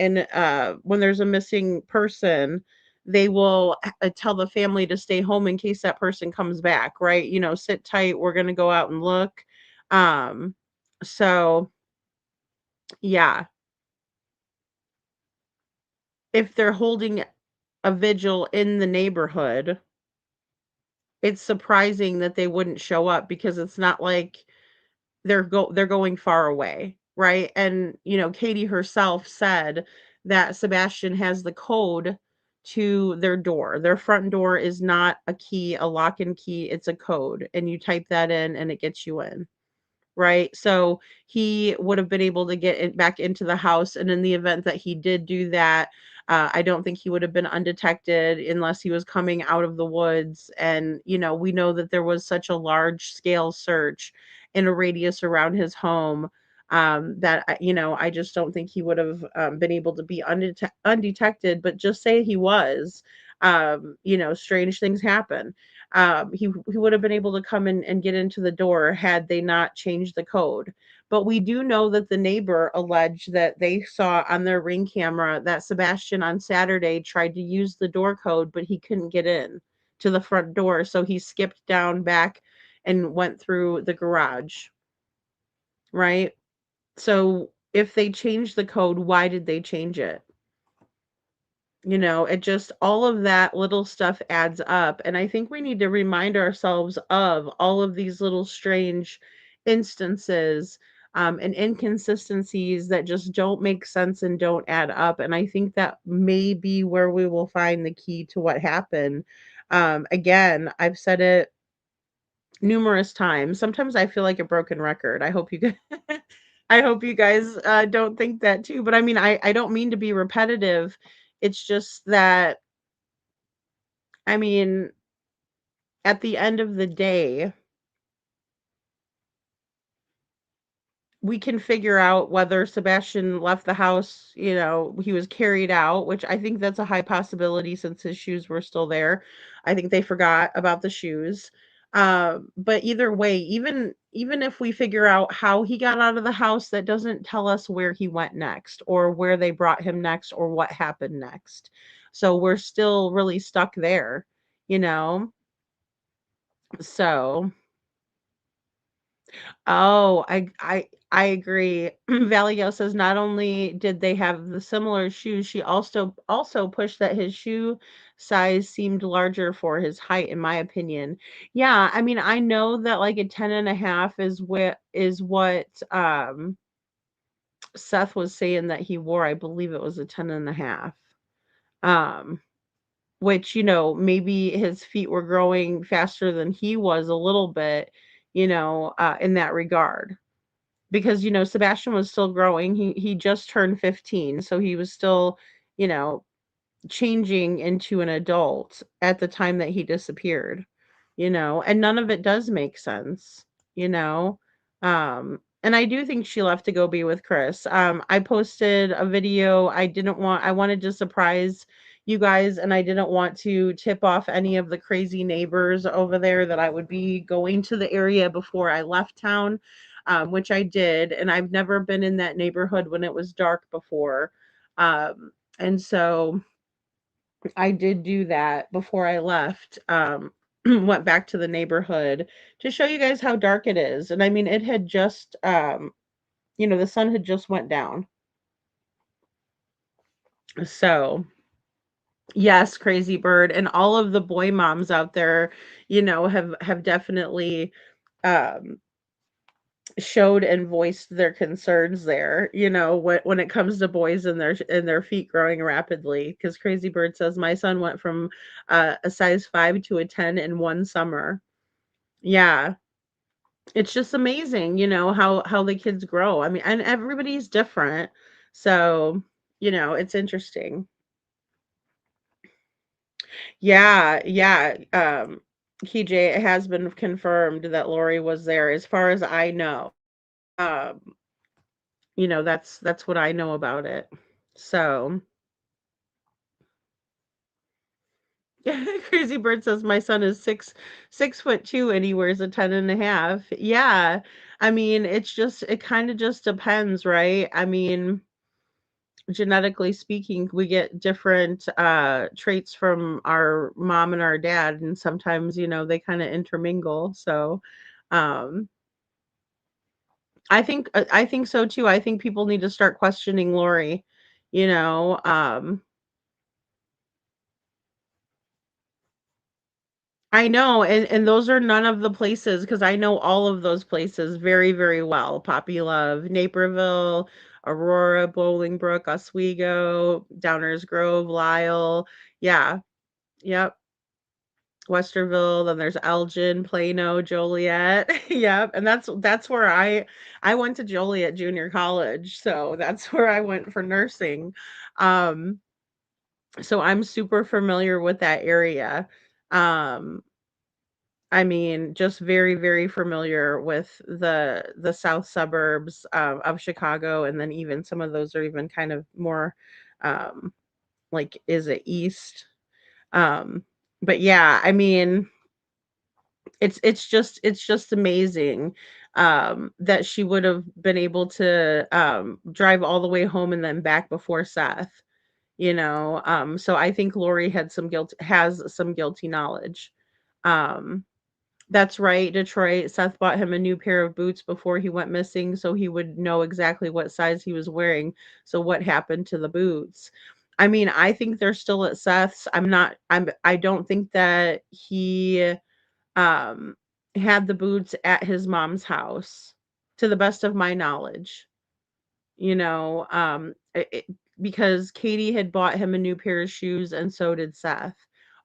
Speaker 7: when there's a missing person, they will tell the family to stay home in case that person comes back, right? Sit tight, we're going to go out and look. um, so yeah, if they're holding a vigil in the neighborhood, it's surprising that they wouldn't show up because it's not like they're going far away, right? And Katie herself said that Sebastian has the code to their door. Their front door is not a key, a lock and key, it's a code, and you type that in and it gets you in. Right? So he would have been able to get it back into the house. And in the event that he did do that, I don't think he would have been undetected unless he was coming out of the woods. And, we know that there was such a large scale search in a radius around his home, that, I just don't think he would have been able to be undetected. But just say he was, strange things happen. He would have been able to come in and get into the door had they not changed the code. But we do know that the neighbor alleged that they saw on their ring camera that Sebastian on Saturday tried to use the door code, but he couldn't get in to the front door. So he skipped down back and went through the garage, right? So if they changed the code, why did they change it? It just all of that little stuff adds up. And I think we need to remind ourselves of all of these little strange instances, and inconsistencies that just don't make sense and don't add up. And I think that may be where we will find the key to what happened. Again, I've said it numerous times. Sometimes I feel like a broken record. I hope you guys, I hope you guys don't think that too. But I mean, I don't mean to be repetitive. It's just that, I mean, at the end of the day, we can figure out whether Sebastian left the house, he was carried out, which I think that's a high possibility since his shoes were still there. I think they forgot about the shoes. But either way, even if we figure out how he got out of the house, that doesn't tell us where he went next or where they brought him next or what happened next. So we're still really stuck there, you know? So Oh, I agree. Valio says not only did they have the similar shoes, she also pushed that his shoe size seemed larger for his height, in my opinion. Yeah, I mean, I know that like a 10.5 is what Seth was saying that he wore. I believe it was a 10.5. Um, which, maybe his feet were growing faster than he was a little bit, in that regard. Because, Sebastian was still growing. He just turned 15, so he was still, you know, changing into an adult at the time that he disappeared, and none of it does make sense, you know. And I do think she left to go be with Chris. I posted a video. I wanted to surprise you guys, and I didn't want to tip off any of the crazy neighbors over there that I would be going to the area before I left town, which I did. And I've never been in that neighborhood when it was dark before. And so I did do that before I left. Went back to the neighborhood to show you guys how dark it is. And I mean, it had just, the sun had just went down. So, yes, Crazy Bird, and all of the boy moms out there, have definitely, um, showed and voiced their concerns there, when it comes to boys and their feet growing rapidly. Because Crazy Bird says my son went from a size 5 to a 10 in one summer. Yeah, it's just amazing, how the kids grow. I mean, and everybody's different, so it's interesting. Yeah, yeah. KJ, it has been confirmed that Lori was there, as far as I know. Um, that's what I know about it. So, Crazy Bird says my son is 6'2" and he wears a 10.5. Yeah. I mean, it kind of just depends, right? I mean, genetically speaking, we get different traits from our mom and our dad, and sometimes, they kind of intermingle. So, um I think so too. I think people need to start questioning Lori, you know. I know, and those are none of the places, because I know all of those places very, very well. Poppy Love, Naperville, Aurora, Bolingbrook, Oswego, Downers Grove, Lisle. Yeah. Yep. Westerville, then there's Elgin, Plano, Joliet. Yep, and that's where I went to Joliet Junior College, so that's where I went for nursing. Um, so I'm super familiar with that area. Um, I mean, just very, very familiar with the south suburbs of Chicago, and then even some of those are even kind of more um, like, is it east? Um, but yeah, I mean, it's just amazing that she would have been able to drive all the way home and then back before Seth. So I think Lori has some guilty knowledge. um that's right, Detroit. Seth bought him a new pair of boots before he went missing so he would know exactly what size he was wearing. So what happened to the boots? I mean, I think they're still at Seth's. I don't think that he um, had the boots at his mom's house, to the best of my knowledge. Because Katie had bought him a new pair of shoes, and so did Seth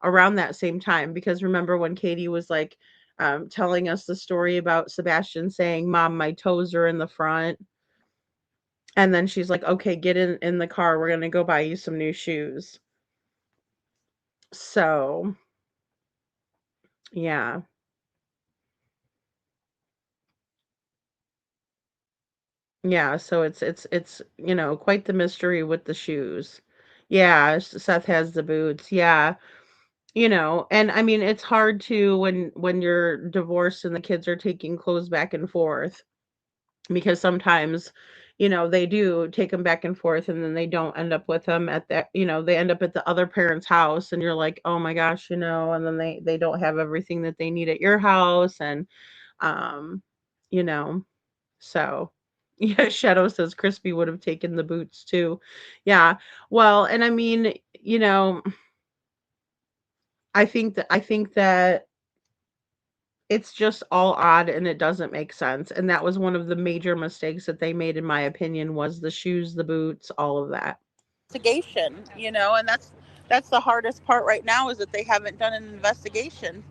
Speaker 7: around that same time. Because remember when Katie was like telling us the story about Sebastian saying, "Mom, my toes are in the front," and then she's like, "Okay, get in the car. We're gonna go buy you some new shoes." So yeah. Yeah, so it's quite the mystery with the shoes. Yeah, Seth has the boots. Yeah, and I mean it's hard to when you're divorced and the kids are taking clothes back and forth, because sometimes they do take them back and forth, and then they don't end up with them at that, they end up at the other parent's house, and you're like, "Oh my gosh," and then they don't have everything that they need at your house, and um you know so, yeah, Shadow says Crispy would have taken the boots too. Yeah. Well, and I mean, I think that it's just all odd and it doesn't make sense. And that was one of the major mistakes that they made, in my opinion, was the shoes, the boots, all of that.
Speaker 12: Investigation, and that's the hardest part right now, is that they haven't done an investigation.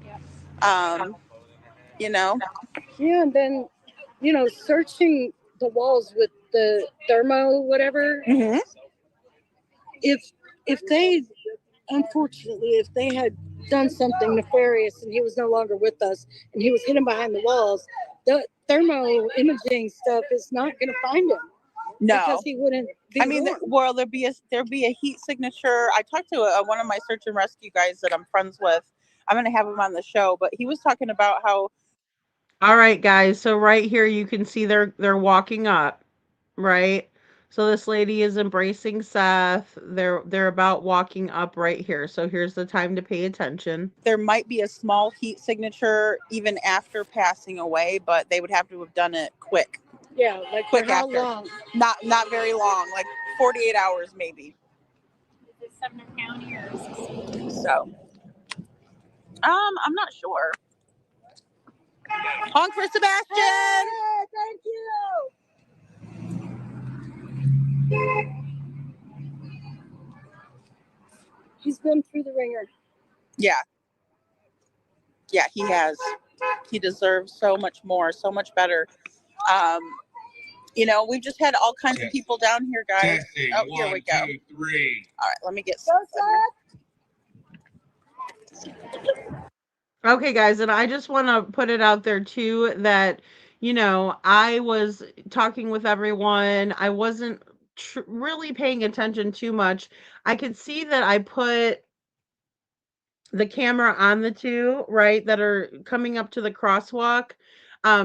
Speaker 12: You know.
Speaker 14: Yeah, and then, searching the walls with the thermo, whatever.
Speaker 12: Mm-hmm.
Speaker 14: If they, unfortunately, if they had done something nefarious and he was no longer with us and he was hidden behind the walls, the thermo imaging stuff is not going to find him.
Speaker 12: No,
Speaker 14: because he wouldn't be
Speaker 12: well, there'd be a heat signature. I talked to one of my search and rescue guys that I'm friends with. I'm going to have him on the show, but he was talking about how.
Speaker 7: All right, guys. So right here you can see they're walking up, right? So this lady is embracing Seth. They're about walking up right here. So here's the time to pay attention.
Speaker 12: There might be a small heat signature even after passing away, but they would have to have done it quick.
Speaker 14: Yeah, like
Speaker 12: quick
Speaker 14: for how
Speaker 12: after.
Speaker 14: long?
Speaker 12: Not very long, like 48 hours maybe.
Speaker 13: Is it Sumner County or is it?
Speaker 12: So, I'm not sure. Honk for Sebastian.
Speaker 14: Hey, thank you. He's been through the ringer.
Speaker 12: Yeah. Yeah, he has. He deserves so much more, so much better. You know, we've just had all kinds of people down here, guys.
Speaker 1: Testing.
Speaker 12: Oh, here we go.
Speaker 1: 1, 2, 3.
Speaker 12: All right, let me get
Speaker 7: Okay, guys, and I just want to put it out there too that, you know, I was talking with everyone. I wasn't really paying attention too much. I could see that I put the camera on the two, right, that are coming up to the crosswalk,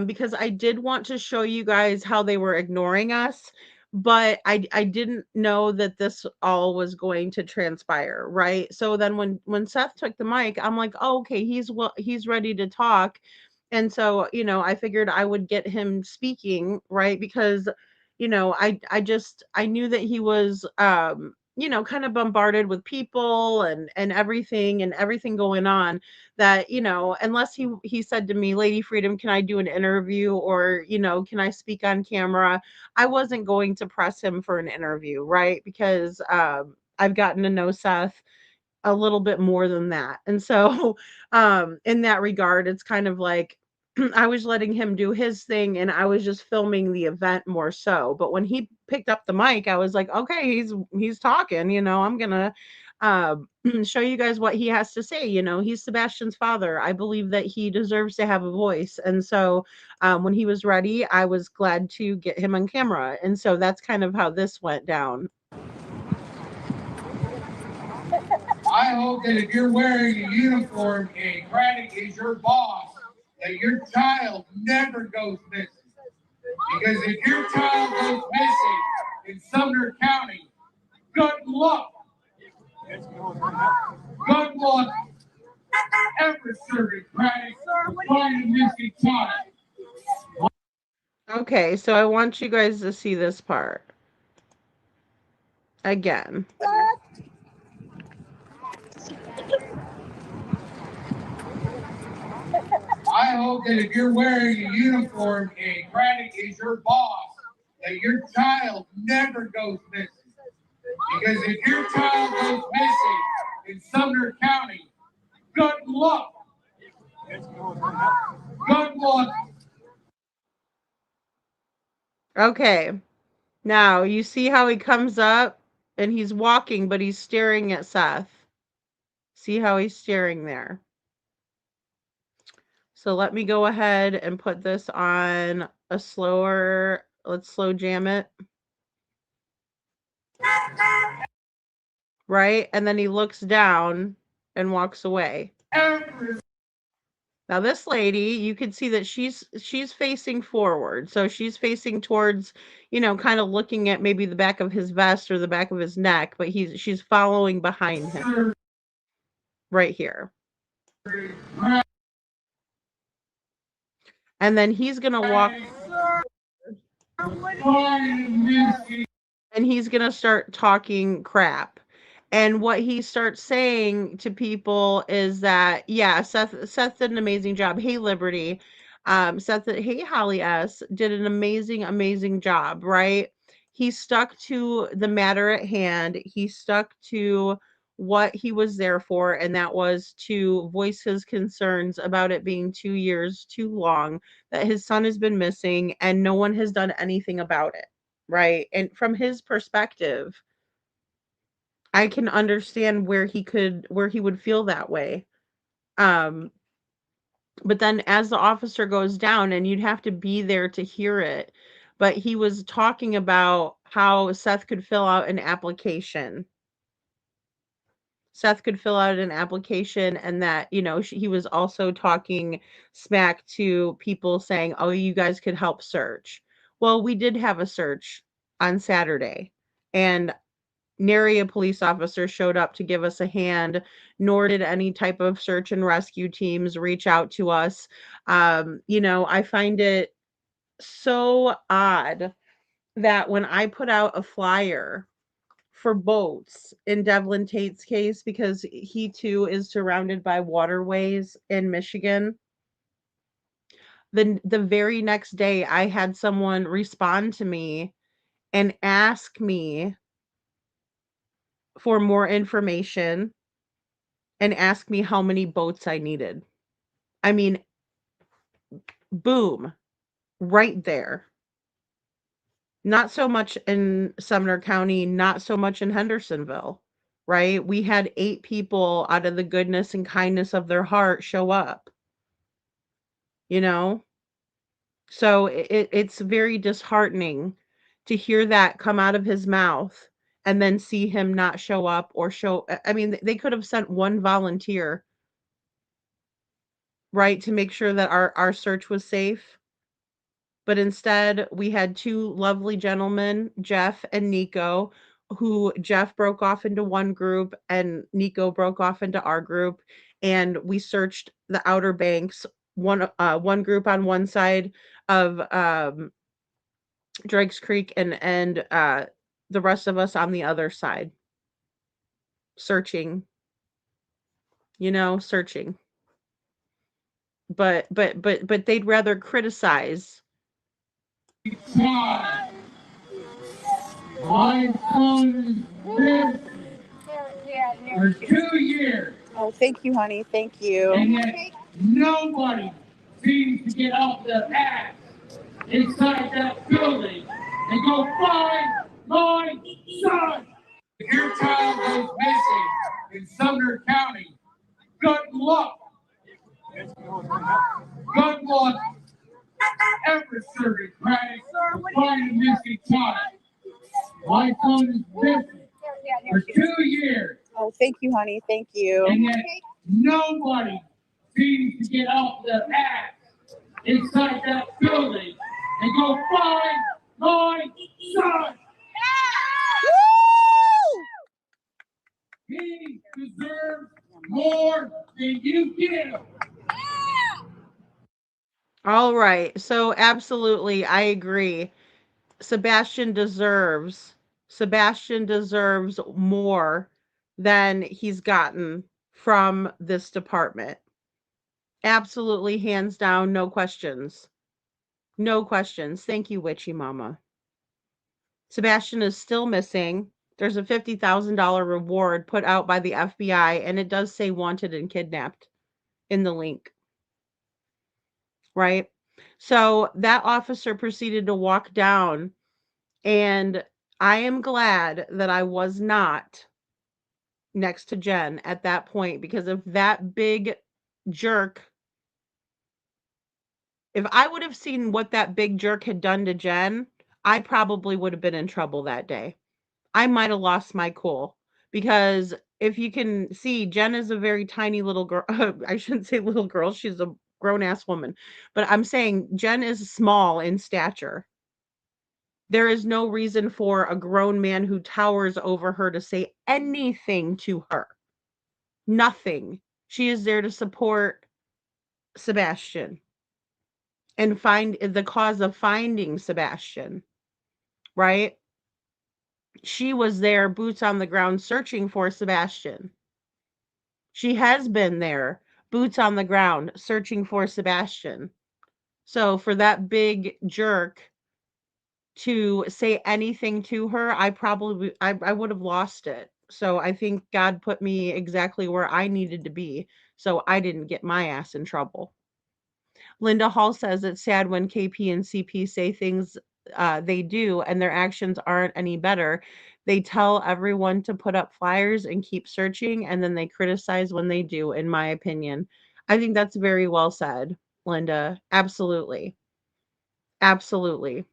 Speaker 7: because I did want to show you guys how they were ignoring us, but I didn't know that this all was going to transpire, right? So then when Seth took the mic, I'm like, oh, okay, he's ready to talk. And so, you know, I figured I would get him speaking, right? Because, you know, I knew that he was you know, kind of bombarded with people and everything going on, that, you know, unless he said to me, Lady Freedom, can I do an interview, or, you know, can I speak on camera, I wasn't going to press him for an interview, right? Because I've gotten to know Seth a little bit more than that. And so, in that regard, it's kind of like I was letting him do his thing and I was just filming the event more so. But when he picked up the mic, I was like, okay, he's talking, you know, I'm gonna uh, show you guys what he has to say. You know, he's Sebastian's father. I believe that he deserves to have a voice. And so when he was ready, I was glad to get him on camera. And so that's kind of how this went down.
Speaker 1: I hope that if you're wearing a uniform and Craddock is your boss, that your child never goes missing. Because if your child goes missing in Sumner County, good luck. Good luck ever serving Craddock to find a missing child.
Speaker 7: Okay, so I want you guys to see this part again.
Speaker 1: I hope that if you're wearing a uniform and Craddock is your boss, that your child never goes missing. Because if your child goes missing in Sumner County, good luck. Good luck.
Speaker 7: Okay, now you see how he comes up and he's walking, but he's staring at Seth. See how he's staring there. So let me go ahead and put this on a slower, let's slow jam it. Right? And then he looks down and walks away. Now this lady, you can see that she's facing forward. So she's facing towards, you know, kind of looking at maybe the back of his vest or the back of his neck, but she's following behind him. Right here. And then he's going to walk and he's going to start talking crap. And what he starts saying to people is that, yeah, Seth did an amazing job. Hey, Liberty. Hey, Holly S. did an amazing job, right? He stuck to the matter at hand. He stuck to what he was there for, and that was to voice his concerns about it being 2 years too long, that his son has been missing, and no one has done anything about it, right? And from his perspective, I can understand where he would feel that way. But then as the officer goes down, and you'd have to be there to hear it, but he was talking about how Seth could fill out an application. Seth could fill out an application, and that, you know, he was also talking smack to people saying, oh, you guys could help search. Well, we did have a search on Saturday, and nary a police officer showed up to give us a hand, nor did any type of search and rescue teams reach out to us. You know, I find it so odd that when I put out a flyer for boats in Devlin Tate's case, because he too is surrounded by waterways in Michigan, the very next day I had someone respond to me and ask me for more information and ask me how many boats I needed. I mean, boom, right there. Not so much in Sumner County, not so much in Hendersonville, right? We had 8 people out of the goodness and kindness of their heart show up, you know? So it's very disheartening to hear that come out of his mouth and then see him not show up or show. I mean, they could have sent one volunteer, right, to make sure that our search was safe. But instead, we had 2 lovely gentlemen, Jeff and Nico, who Jeff broke off into one group and Nico broke off into our group, and we searched the Outer Banks, one group on one side of Drake's Creek and the rest of us on the other side, searching, searching. But they'd rather criticize.
Speaker 16: My son lived for 2 years.
Speaker 12: Oh, thank you, honey. Thank you.
Speaker 16: And yet nobody seems to get off their ass inside that building and go find my son. If your child goes missing in Sumner County, good luck. Good luck ever serving Christ to find a missing child. My son is missing for 2 years.
Speaker 12: Oh, thank you, honey. Thank you.
Speaker 16: And yet nobody seems to get off their ass inside that building and go find my son. He deserves more than you give.
Speaker 7: All right. So absolutely, I agree. Sebastian deserves more than he's gotten from this department. Absolutely, hands down, no questions. No questions. Thank you, Witchy Mama. Sebastian is still missing. There's a $50,000 reward put out by the FBI, and it does say wanted and kidnapped in the link. Right? So that officer proceeded to walk down, and I am glad that I was not next to Jen at that point, because if that big jerk, if I would have seen what that big jerk had done to Jen, I probably would have been in trouble that day. I might have lost my cool, because if you can see, Jen is a very tiny little girl. I shouldn't say little girl. She's a grown ass woman, but I'm saying Jen is small in stature. There is no reason for a grown man who towers over her to say anything to her. Nothing. She is there to support Sebastian and find the cause of finding Sebastian, right? She was there, boots on the ground, searching for Sebastian. She has been there, boots on the ground, searching for Sebastian. So for that big jerk to say anything to her, I would have lost it. So I think God put me exactly where I needed to be, so I didn't get my ass in trouble. Linda Hall says it's sad when KP and CP say things they do and their actions aren't any better. They tell everyone to put up flyers and keep searching, and then they criticize when they do, in my opinion. I think that's very well said, Linda. Absolutely. Absolutely.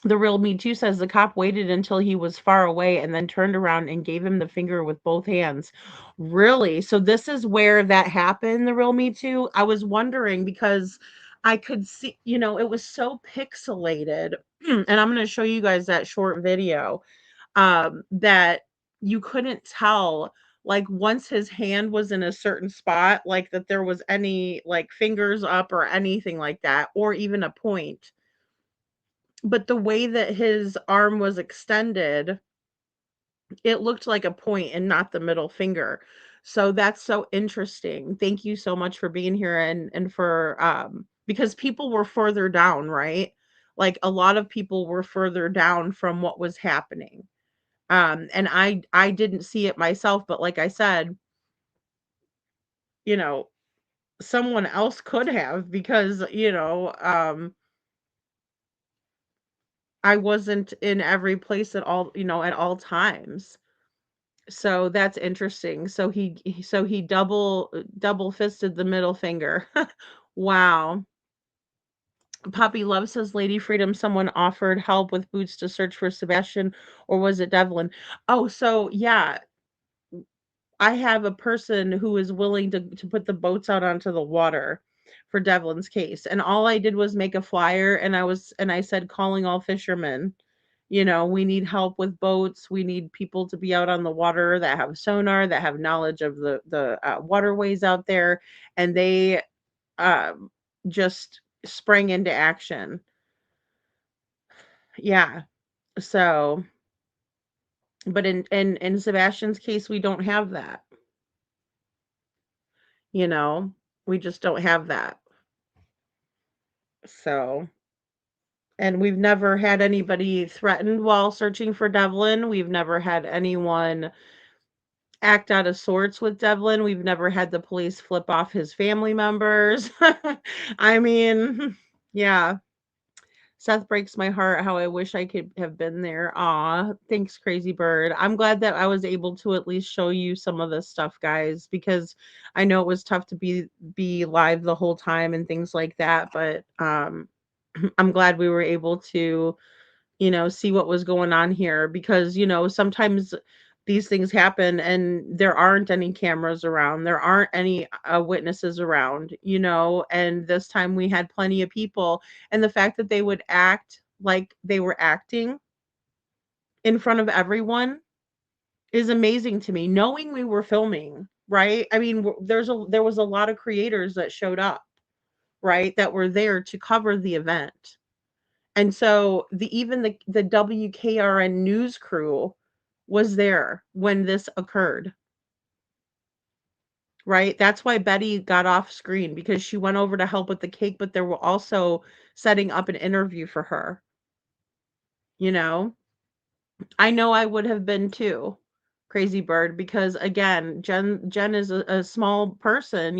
Speaker 7: The Real Me Too says the cop waited until he was far away and then turned around and gave him the finger with both hands. Really? So this is where that happened, the Real Me Too? I was wondering because I could see, it was so pixelated. And I'm going to show you guys that short video that you couldn't tell, like, once his hand was in a certain spot, like that there was any like fingers up or anything like that, or even a point. But the way that his arm was extended, it looked like a point and not the middle finger. So that's so interesting. Thank you so much for being here and for because people were further down, right? Like a lot of people were further down from what was happening. And I didn't see it myself, but like I said, you know, someone else could have because, I wasn't in every place at all, at all times. So that's interesting. So he double fisted the middle finger. Wow. Poppy Love says, Lady Freedom, someone offered help with boots to search for Sebastian, or was it Devlin? Oh, so yeah, I have a person who is willing to put the boats out onto the water for Devlin's case. And all I did was make a flyer, and I said, calling all fishermen. We need help with boats. We need people to be out on the water that have sonar, that have knowledge of the waterways out there, and they just sprang into action. Yeah. So, but in Sebastian's case, we don't have that. You know, we just don't have that. So, and we've never had anybody threatened while searching for Devlin. We've never had anyone act out of sorts with Devlin. We've never had the police flip off his family members. I mean, yeah. Seth breaks my heart how I wish I could have been there. Aw, thanks, Crazy Bird. I'm glad that I was able to at least show you some of this stuff, guys, because I know it was tough to be live the whole time and things like that, but I'm glad we were able to see what was going on here because, sometimes these things happen and there aren't any cameras around. There aren't any witnesses around, and this time we had plenty of people. And the fact that they would act like they were acting in front of everyone is amazing to me, knowing we were filming, right? I mean, there was a lot of creators that showed up, right? That were there to cover the event. And so even the WKRN news crew was there when this occurred. Right? That's why Betty got off screen because she went over to help with the cake, but they were also setting up an interview for her. I know I would have been too, Crazy Bird, because again, Jen is a small person,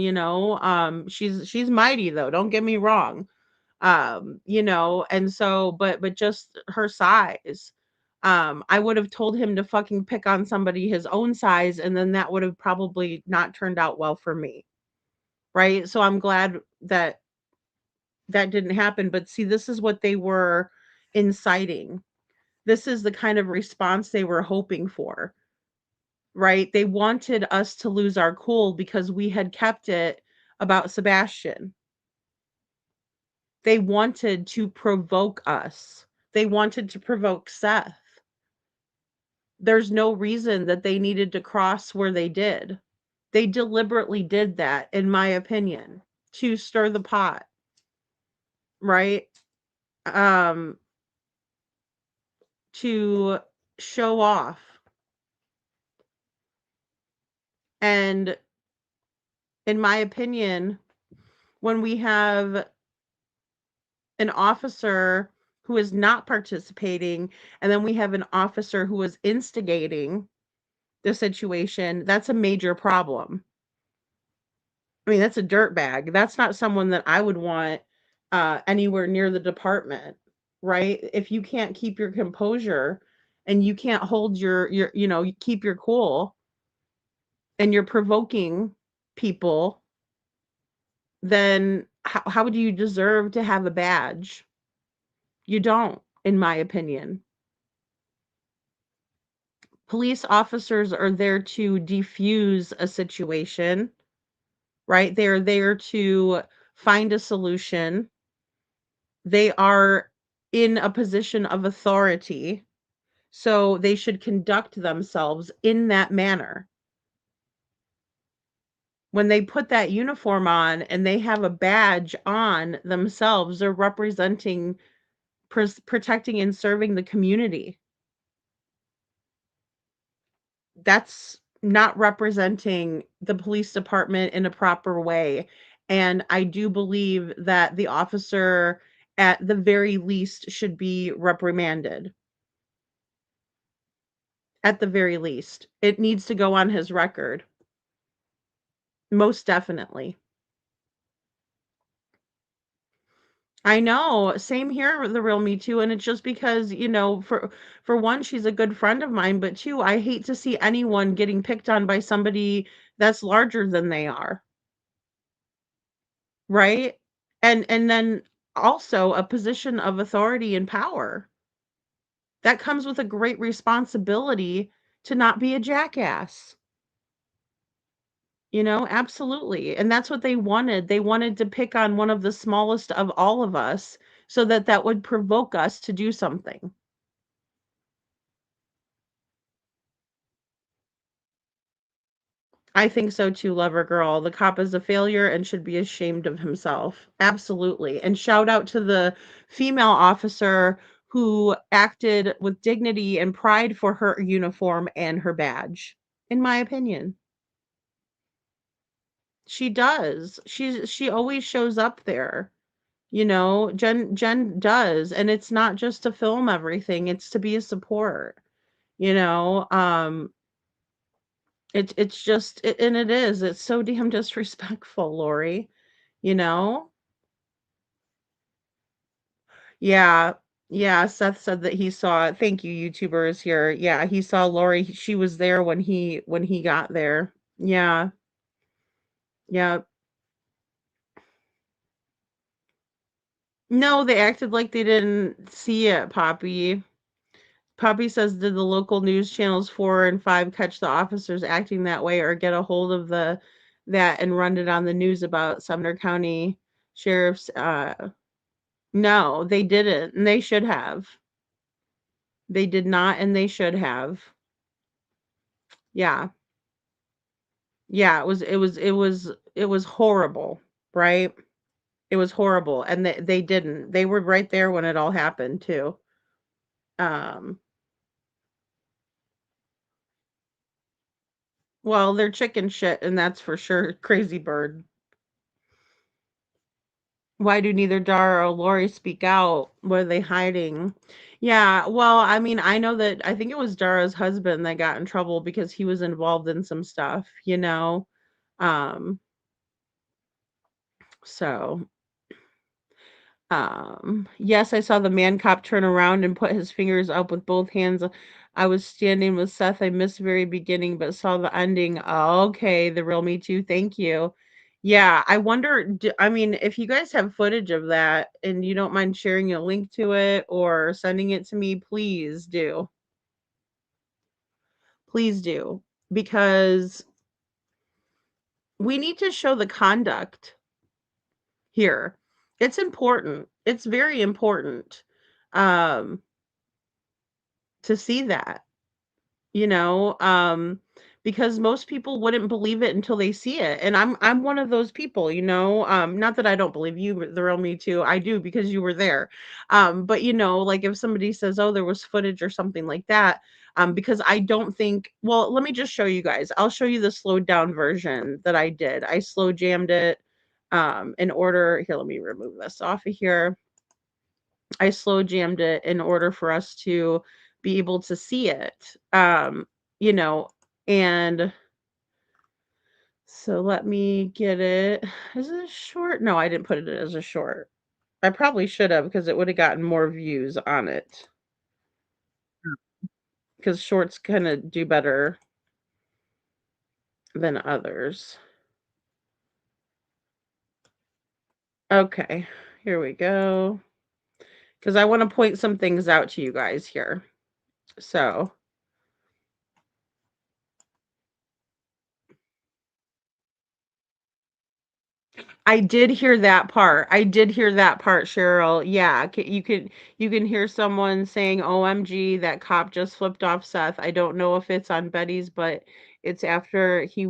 Speaker 7: she's mighty though, don't get me wrong. And so but just her size. I would have told him to fucking pick on somebody his own size, and then that would have probably not turned out well for me. Right? So I'm glad that that didn't happen. But see, this is what they were inciting. This is the kind of response they were hoping for. Right? They wanted us to lose our cool because we had kept it about Sebastian. They wanted to provoke us. They wanted to provoke Seth. There's no reason that they needed to cross where they did. They deliberately did that, in my opinion, to stir the pot. Right? To show off. And in my opinion, when we have an officer who is not participating, and then we have an officer who is instigating the situation, that's a major problem. I mean, that's a dirtbag. That's not someone that I would want anywhere near the department, right? If you can't keep your composure and you can't hold you keep your cool and you're provoking people, then how do you deserve to have a badge? You don't, in my opinion. Police officers are there to defuse a situation, right? They're there to find a solution. They are in a position of authority, so they should conduct themselves in that manner. When they put that uniform on and they have a badge on themselves, they're representing, protecting and serving the community. That's not representing the police department in a proper way. And I do believe that the officer at the very least should be reprimanded. At the very least. It needs to go on his record. Most definitely. I know. Same here with the real Me Too. And it's just because, for one, she's a good friend of mine, but two, I hate to see anyone getting picked on by somebody that's larger than they are. Right? And then also a position of authority and power. That comes with a great responsibility to not be a jackass. Absolutely. And that's what they wanted. They wanted to pick on one of the smallest of all of us so that that would provoke us to do something. I think so too, Lover Girl. The cop is a failure and should be ashamed of himself. Absolutely. And shout out to the female officer who acted with dignity and pride for her uniform and her badge, in my opinion. She does. She always shows up there. Jen does, and it's not just to film everything, it's to be a support. You know, it's just and it is. It's so damn disrespectful, Lori, you know? Yeah. Yeah, Seth said that he saw it. Thank you, YouTubers here. Yeah, he saw Lori. She was there when he got there. Yeah. Yeah. No, they acted like they didn't see it, Poppy. Poppy says, did the local news channels 4 and 5 catch the officers acting that way or get a hold of that and run it on the news about Sumner County Sheriff's no, they didn't, and they should have. They did not, and they should have. Yeah. Yeah, it was horrible, right? It was horrible, and they didn't. They were right there when it all happened too. Um, well, they're chicken shit, and that's for sure. Crazy Bird. Why do neither Dara or Lori speak out? What are they hiding? Yeah, well, I mean, I know that I think it was Dara's husband that got in trouble because he was involved in some stuff, you know? Um, so yes, I saw the man cop turn around and put his fingers up with both hands. I was standing with Seth. I missed very beginning, but saw the ending. Okay, the real Me Too. Thank you. Yeah, I wonder. I mean, if you guys have footage of that and you don't mind sharing a link to it or sending it to me, please do. Please do. Because we need to show the conduct here. It's important. It's very important. Um, to see that, you know, because most people wouldn't believe it until they see it. And I'm one of those people, not that I don't believe you, but the real Me Too. I do because you were there. But like if somebody says, "Oh, there was footage or something like that," because I don't think, well, let me just show you guys. I'll show you the slowed down version that I did. I slow jammed it in order. Here, let me remove this off of here. I slow jammed it in order for us to be able to see it. You know, and so let me get it. Is it a short? No, I didn't put it as a short. I probably should have because it would have gotten more views on it. Because shorts kind of do better than others. Okay, here we go. Because I want to point some things out to you guys here. So I did hear that part. I did hear that part, Cheryl. Yeah, you can hear someone saying, "OMG, that cop just flipped off Seth." I don't know if it's on Betty's, but it's after he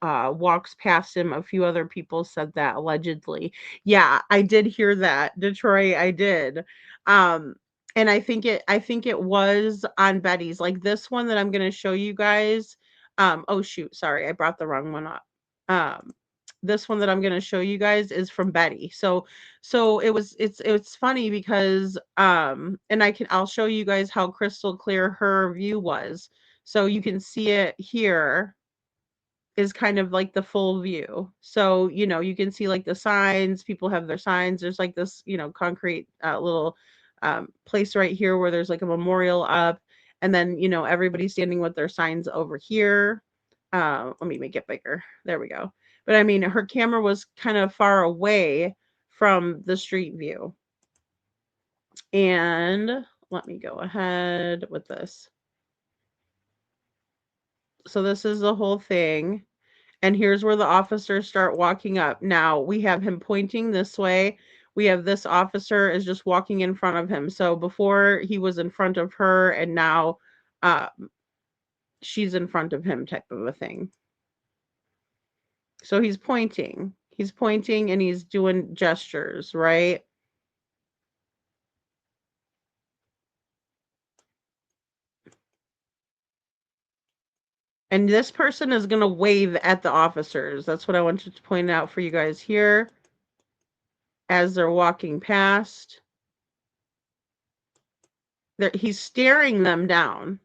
Speaker 7: walks past him. A few other people said that allegedly. Yeah, I did hear that, Detroit. I did. Um, and I think it was on Betty's, like this one that I'm going to show you guys. Oh shoot, sorry, I brought the wrong one up. Um, this one that I'm going to show you guys is from Betty. So it's funny because and I'll show you guys how crystal clear her view was. So you can see it here is kind of like the full view. So, you know, you can see like the signs, people have their signs. There's like this, you know, concrete little place right here where there's like a memorial up. And then, you know, everybody's standing with their signs over here. Let me make it bigger. There we go. But I mean, her camera was kind of far away from the street view. And let me go ahead with this. So this is the whole thing. And here's where the officers start walking up. Now we have him pointing this way. We have this officer is just walking in front of him. So before he was in front of her and now she's in front of him type of a thing. So he's pointing and he's doing gestures, right? And this person is going to wave at the officers. That's what I wanted to point out for you guys here as they're walking past. He's staring them down,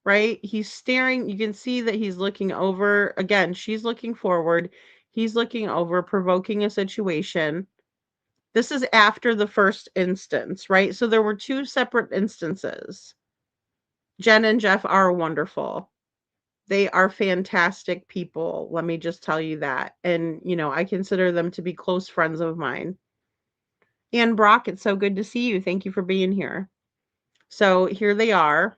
Speaker 7: right? He's staring. You can see that he's looking over. Again, she's looking forward. He's looking over, provoking a situation. This is after the first instance, right? So there were two separate instances. Jen and Jeff are wonderful. They are fantastic people. Let me just tell you that. And, you know, I consider them to be close friends of mine. And Brock, it's so good to see you. Thank you for being here. So here they are.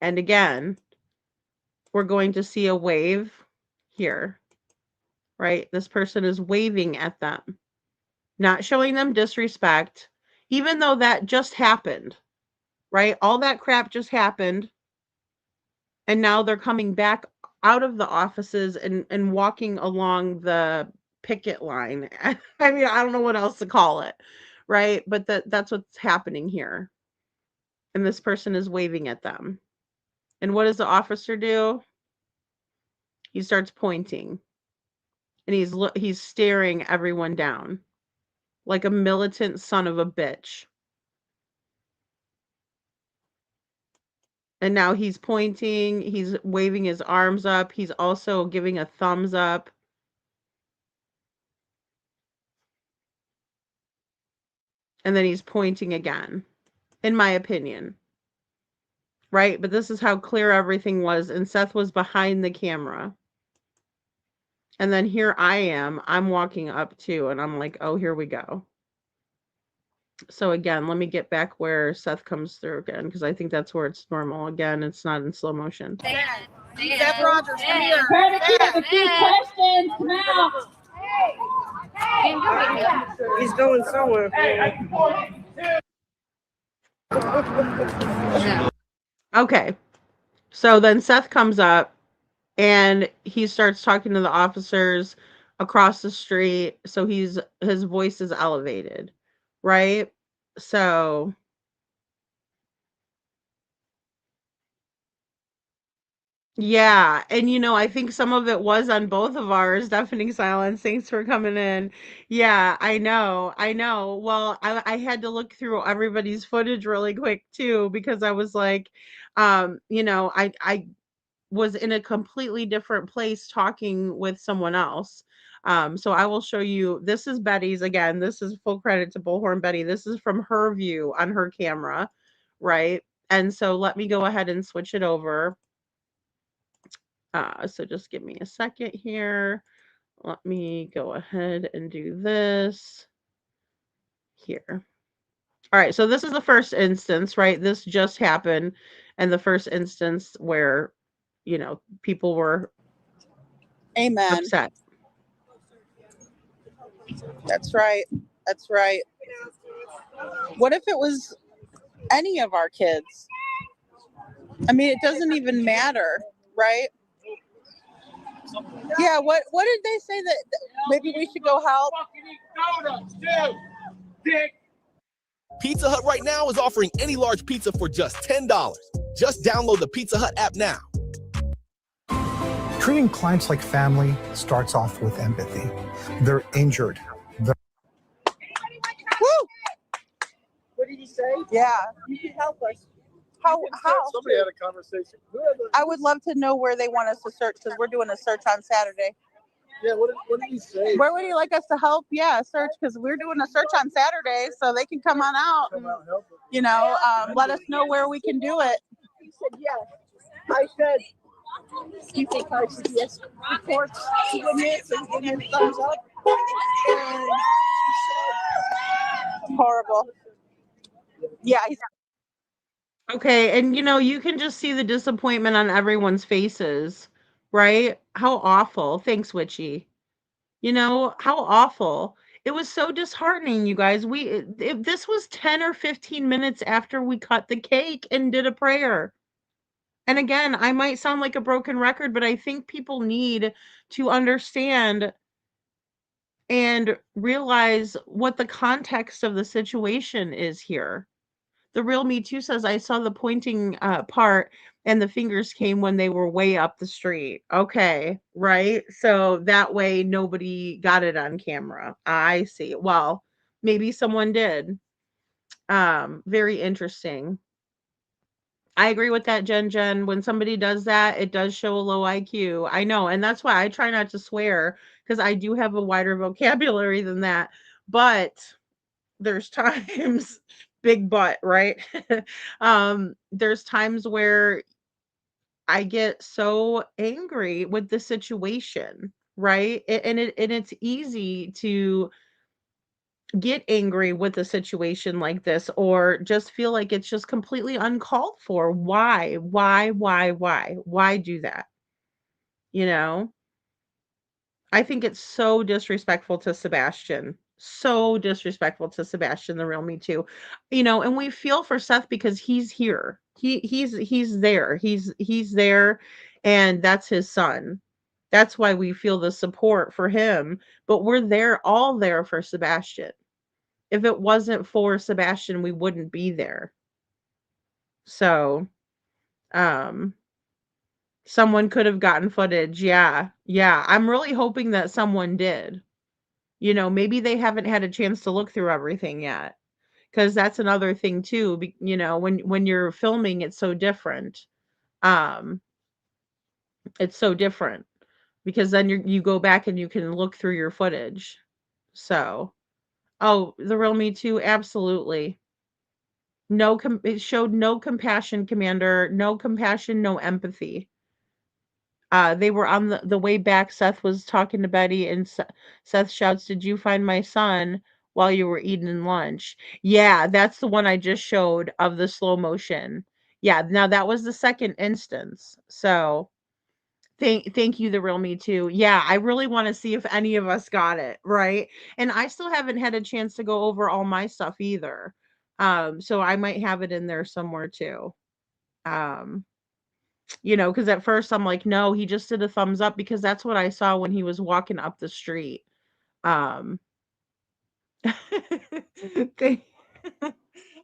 Speaker 7: And again, we're going to see a wave here, right? This person is waving at them, not showing them disrespect, even though that just happened, right? All that crap just happened. And now they're coming back out of the offices and walking along the picket line. I mean, I don't know what else to call it, right? But that's what's happening here. And this person is waving at them. And what does the officer do? He starts pointing. And he's staring everyone down like a militant son of a bitch. And now he's pointing, he's waving his arms up. He's also giving a thumbs up. And then he's pointing again, in my opinion. Right? But this is how clear everything was. And Seth was behind the camera. And then here I am. I'm walking up too. And I'm like, oh, here we go. So again, let me get back where Seth comes through again, because I think that's where it's normal. Again, it's not in slow motion.
Speaker 12: Seth Rogers, come here.
Speaker 13: A few questions. Come out.
Speaker 17: He's going somewhere.
Speaker 7: Okay. So then Seth comes up and he starts talking to the officers across the street. So his voice is elevated, right? So yeah, and you know, I think some of it was on both of ours. Deafening silence. Thanks for coming in. Yeah, I know. Well, I had to look through everybody's footage really quick too, because I was like, you know, I was in a completely different place talking with someone else. So I will show you. This is Betty's again. This is full credit to Bullhorn Betty. This is from her view on her camera, right? And so let me go ahead and switch it over. So just give me a second here. Let me go ahead and do this here. All right, so this is the first instance, right? This just happened. And the first instance where, you know, people were upset.
Speaker 12: That's right. That's right. What if it was any of our kids? I mean, it doesn't even matter, right? Yeah, what did they say that maybe we should go help?
Speaker 18: Pizza Hut right now is offering any large pizza for just $10. Just download the Pizza Hut app now.
Speaker 17: Treating clients like family starts off with empathy. They're injured.
Speaker 12: Woo! What did he say? Yeah. You can help us. How?
Speaker 19: Somebody had a conversation.
Speaker 12: I would love to know where they want us to search because we're doing a search on Saturday.
Speaker 19: Yeah, what did he say?
Speaker 12: Where would he like us to help? Yeah, search because we're doing a search on Saturday, so they can come on out and, let us know where we can do it.
Speaker 14: He said, yeah. I said, do you think I should report to witness and give him thumbs up? And
Speaker 12: Horrible. Yeah.
Speaker 7: Okay, and you can just see the disappointment on everyone's faces, right? How awful. Thanks, Witchy. How awful. It was so disheartening, you guys. This was 10 or 15 minutes after we cut the cake and did a prayer. And again, I might sound like a broken record, but I think people need to understand and realize what the context of the situation is here. The real Me Too says, I saw the pointing part and the fingers came when they were way up the street. Okay, right? So that way nobody got it on camera. I see. Well, maybe someone did. Very interesting. I agree with that, Jen. When somebody does that, it does show a low IQ. I know. And that's why I try not to swear because I do have a wider vocabulary than that. But there's times, big butt, right? There's times where I get so angry with the situation, right? And it's easy to get angry with a situation like this or just feel like it's just completely uncalled for. Why do that? I think it's so disrespectful to Sebastian. So disrespectful to Sebastian, the real Me Too. And we feel for Seth because he's here. He's there. He's there, and that's his son. That's why we feel the support for him. But we're all there for Sebastian. If it wasn't for Sebastian, we wouldn't be there. So, someone could have gotten footage. Yeah. I'm really hoping that someone did. Maybe they haven't had a chance to look through everything yet. Because that's another thing too. When you're filming, it's so different. It's so different because then you go back and you can look through your footage. So, oh, the real Me Too, absolutely. It showed no compassion, Commander. No compassion, no empathy. They were on the way back. Seth was talking to Betty, and Seth shouts, "Did you find my son while you were eating lunch?" Yeah, that's the one I just showed of the slow motion. Yeah, now that was the second instance. So thank you, the real Me Too. Yeah, I really want to see if any of us got it, right? And I still haven't had a chance to go over all my stuff either. So I might have it in there somewhere too. Because at first I'm like, no, he just did a thumbs up because that's what I saw when he was walking up the street. Um, they,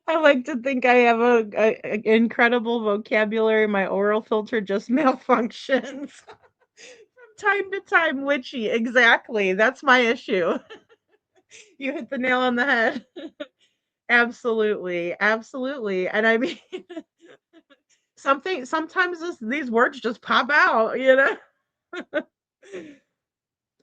Speaker 7: I like to think I have a incredible vocabulary. My oral filter just malfunctions from time to time. Witchy, exactly. That's my issue. You hit the nail on the head. Absolutely, absolutely. And I mean, sometimes these words just pop out.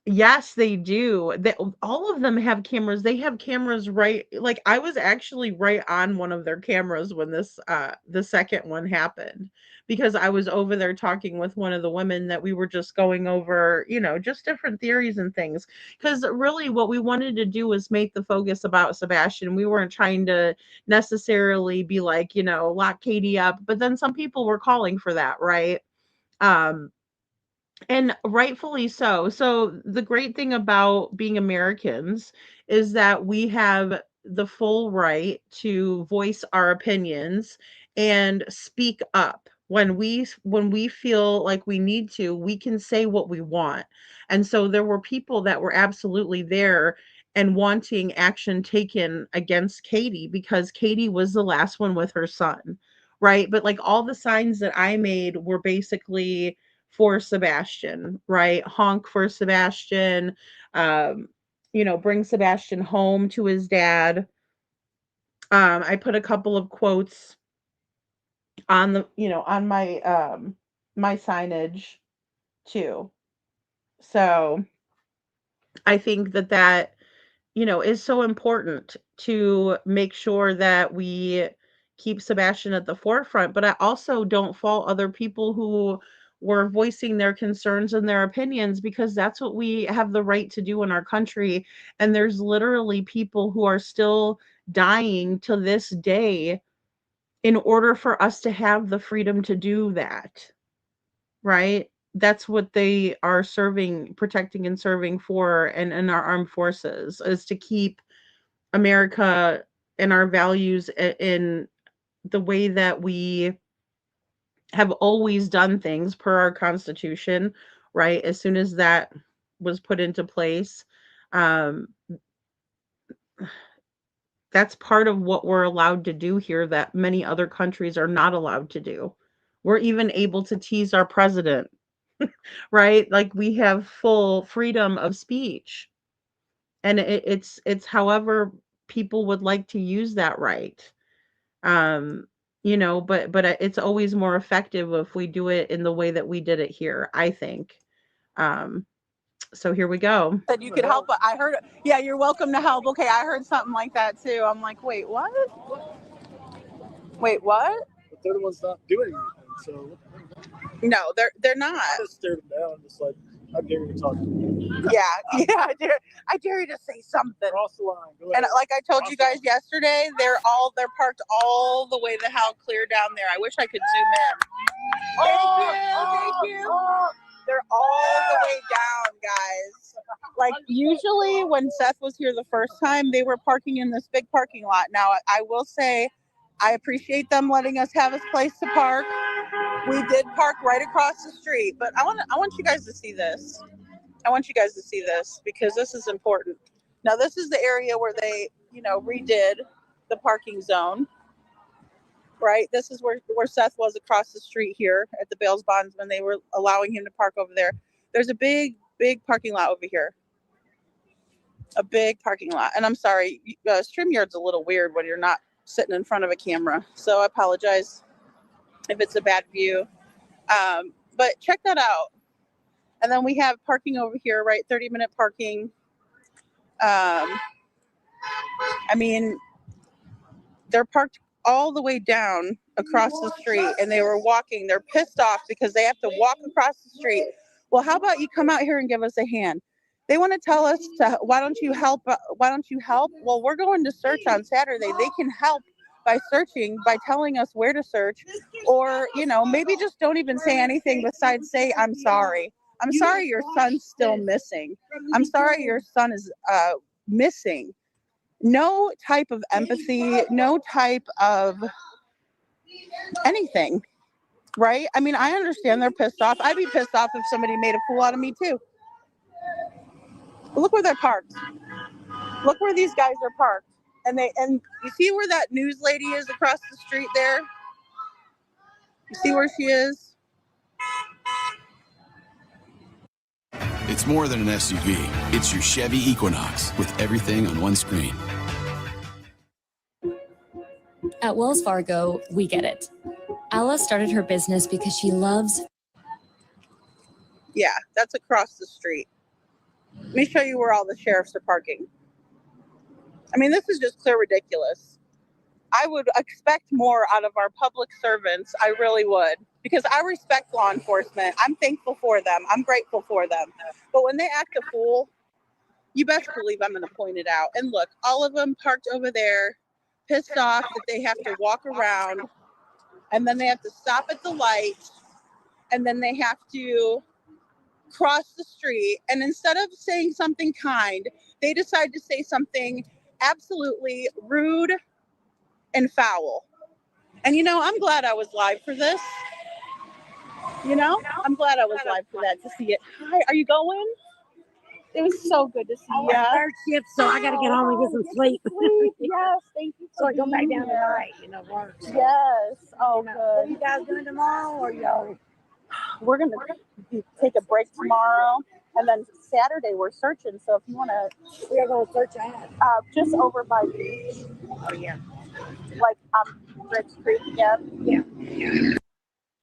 Speaker 7: Yes, they do. All of them have cameras. They have cameras right, like I was actually right on one of their cameras when the second one happened because I was over there talking with one of the women that we were just going over, just different theories and things. Because really what we wanted to do was make the focus about Sebastian. We weren't trying to necessarily be like, lock Katie up, but then some people were calling for that, right? And rightfully so. So the great thing about being Americans is that we have the full right to voice our opinions and speak up. When we feel like we need to, we can say what we want. And so there were people that were absolutely there and wanting action taken against Katie because Katie was the last one with her son, right? But like all the signs that I made were basically for Sebastian, right? Honk for Sebastian, bring Sebastian home to his dad. I put a couple of quotes on on my signage too. So I think that is so important to make sure that we keep Sebastian at the forefront. But I also don't fault other people who were voicing their concerns and their opinions, because that's what we have the right to do in our country. And there's literally people who are still dying to this day in order for us to have the freedom to do that, right? That's what they are serving, protecting and serving for, and our armed forces, is to keep America and our values in the way that we have always done things per our Constitution, right? As soon as that was put into place, um, that's part of what we're allowed to do here that many other countries are not allowed to do. We're even able to tease our president, right? Like, we have full freedom of speech, and it's however people would like to use that right. But it's always more effective if we do it in the way that we did it here, I think. So here we go.
Speaker 12: Said you could help, but I heard, yeah, you're welcome to help. Okay, I heard something like that too. I'm like, wait, what? Wait, what?
Speaker 19: But they're the ones not doing anything, so.
Speaker 12: No, they're not.
Speaker 19: I just stared them down, just like, how dare you talk to me?
Speaker 12: Yeah, I dare you to say something.
Speaker 19: Cross the line. Go
Speaker 12: And
Speaker 19: ahead.
Speaker 12: like I told you guys yesterday, they're parked all the way the hell clear down there. I wish I could zoom in. Thank you. They're all the way down, guys. Like, usually when Seth was here the first time, they were parking in this big parking lot. Now, I will say, I appreciate them letting us have a place to park. We did park right across the street, but I want you guys to see this. I want you guys to see this because this is important. Now, this is the area where they, redid the parking zone, right? This is where Seth was across the street here at the Bales Bondsman. They were allowing him to park over there. There's a big parking lot over here. A big parking lot. And I'm sorry, StreamYard's a little weird when you're not sitting in front of a camera. So I apologize if it's a bad view. But check that out. And then we have parking over here, right? 30-minute parking. They're parked all the way down across the street, and they were walking. They're pissed off because they have to walk across the street. Well, how about you come out here and give us a hand? They want to tell us why don't you help? Well, we're going to search on Saturday. They can help by searching, by telling us where to search, or, maybe just don't even say anything besides say, I'm sorry. I'm sorry your son's still missing. I'm sorry your son is missing. No type of empathy, no type of anything, right? I mean, I understand they're pissed off. I'd be pissed off if somebody made a fool out of me too. But look where they're parked. Look where these guys are parked. And you see where that news lady is across the street there? You see where she is?
Speaker 20: It's more than an SUV. It's your Chevy Equinox with everything on one screen.
Speaker 21: At Wells Fargo, we get it. Ella started her business because she loves...
Speaker 12: Yeah, that's across the street. Let me show you where all the sheriffs are parking. I mean, this is just clear ridiculous. I would expect more out of our public servants. I really would. Because I respect law enforcement. I'm thankful for them. I'm grateful for them. But when they act a fool, you best believe I'm going to point it out. And look, all of them parked over there, pissed off that they have to walk around, and then they have to stop at the light, and then they have to cross the street. And instead of saying something kind, they decide to say something absolutely rude and foul. And I'm glad I was live for this. I'm glad I was live for that, to see it. Hi, are you going? It was so good to see you.
Speaker 22: Third shift, so I got to get home and get some sleep.
Speaker 12: Yes, thank you.
Speaker 22: So I go back down tonight, work. So,
Speaker 12: yes. Oh, good.
Speaker 22: What are you guys doing tomorrow, or y'all?
Speaker 12: We're gonna take a break tomorrow, and then Saturday we're searching. So if you want to,
Speaker 22: we are going to search at
Speaker 12: just over by beach.
Speaker 22: Oh yeah,
Speaker 12: like Ritz Creek. Yeah.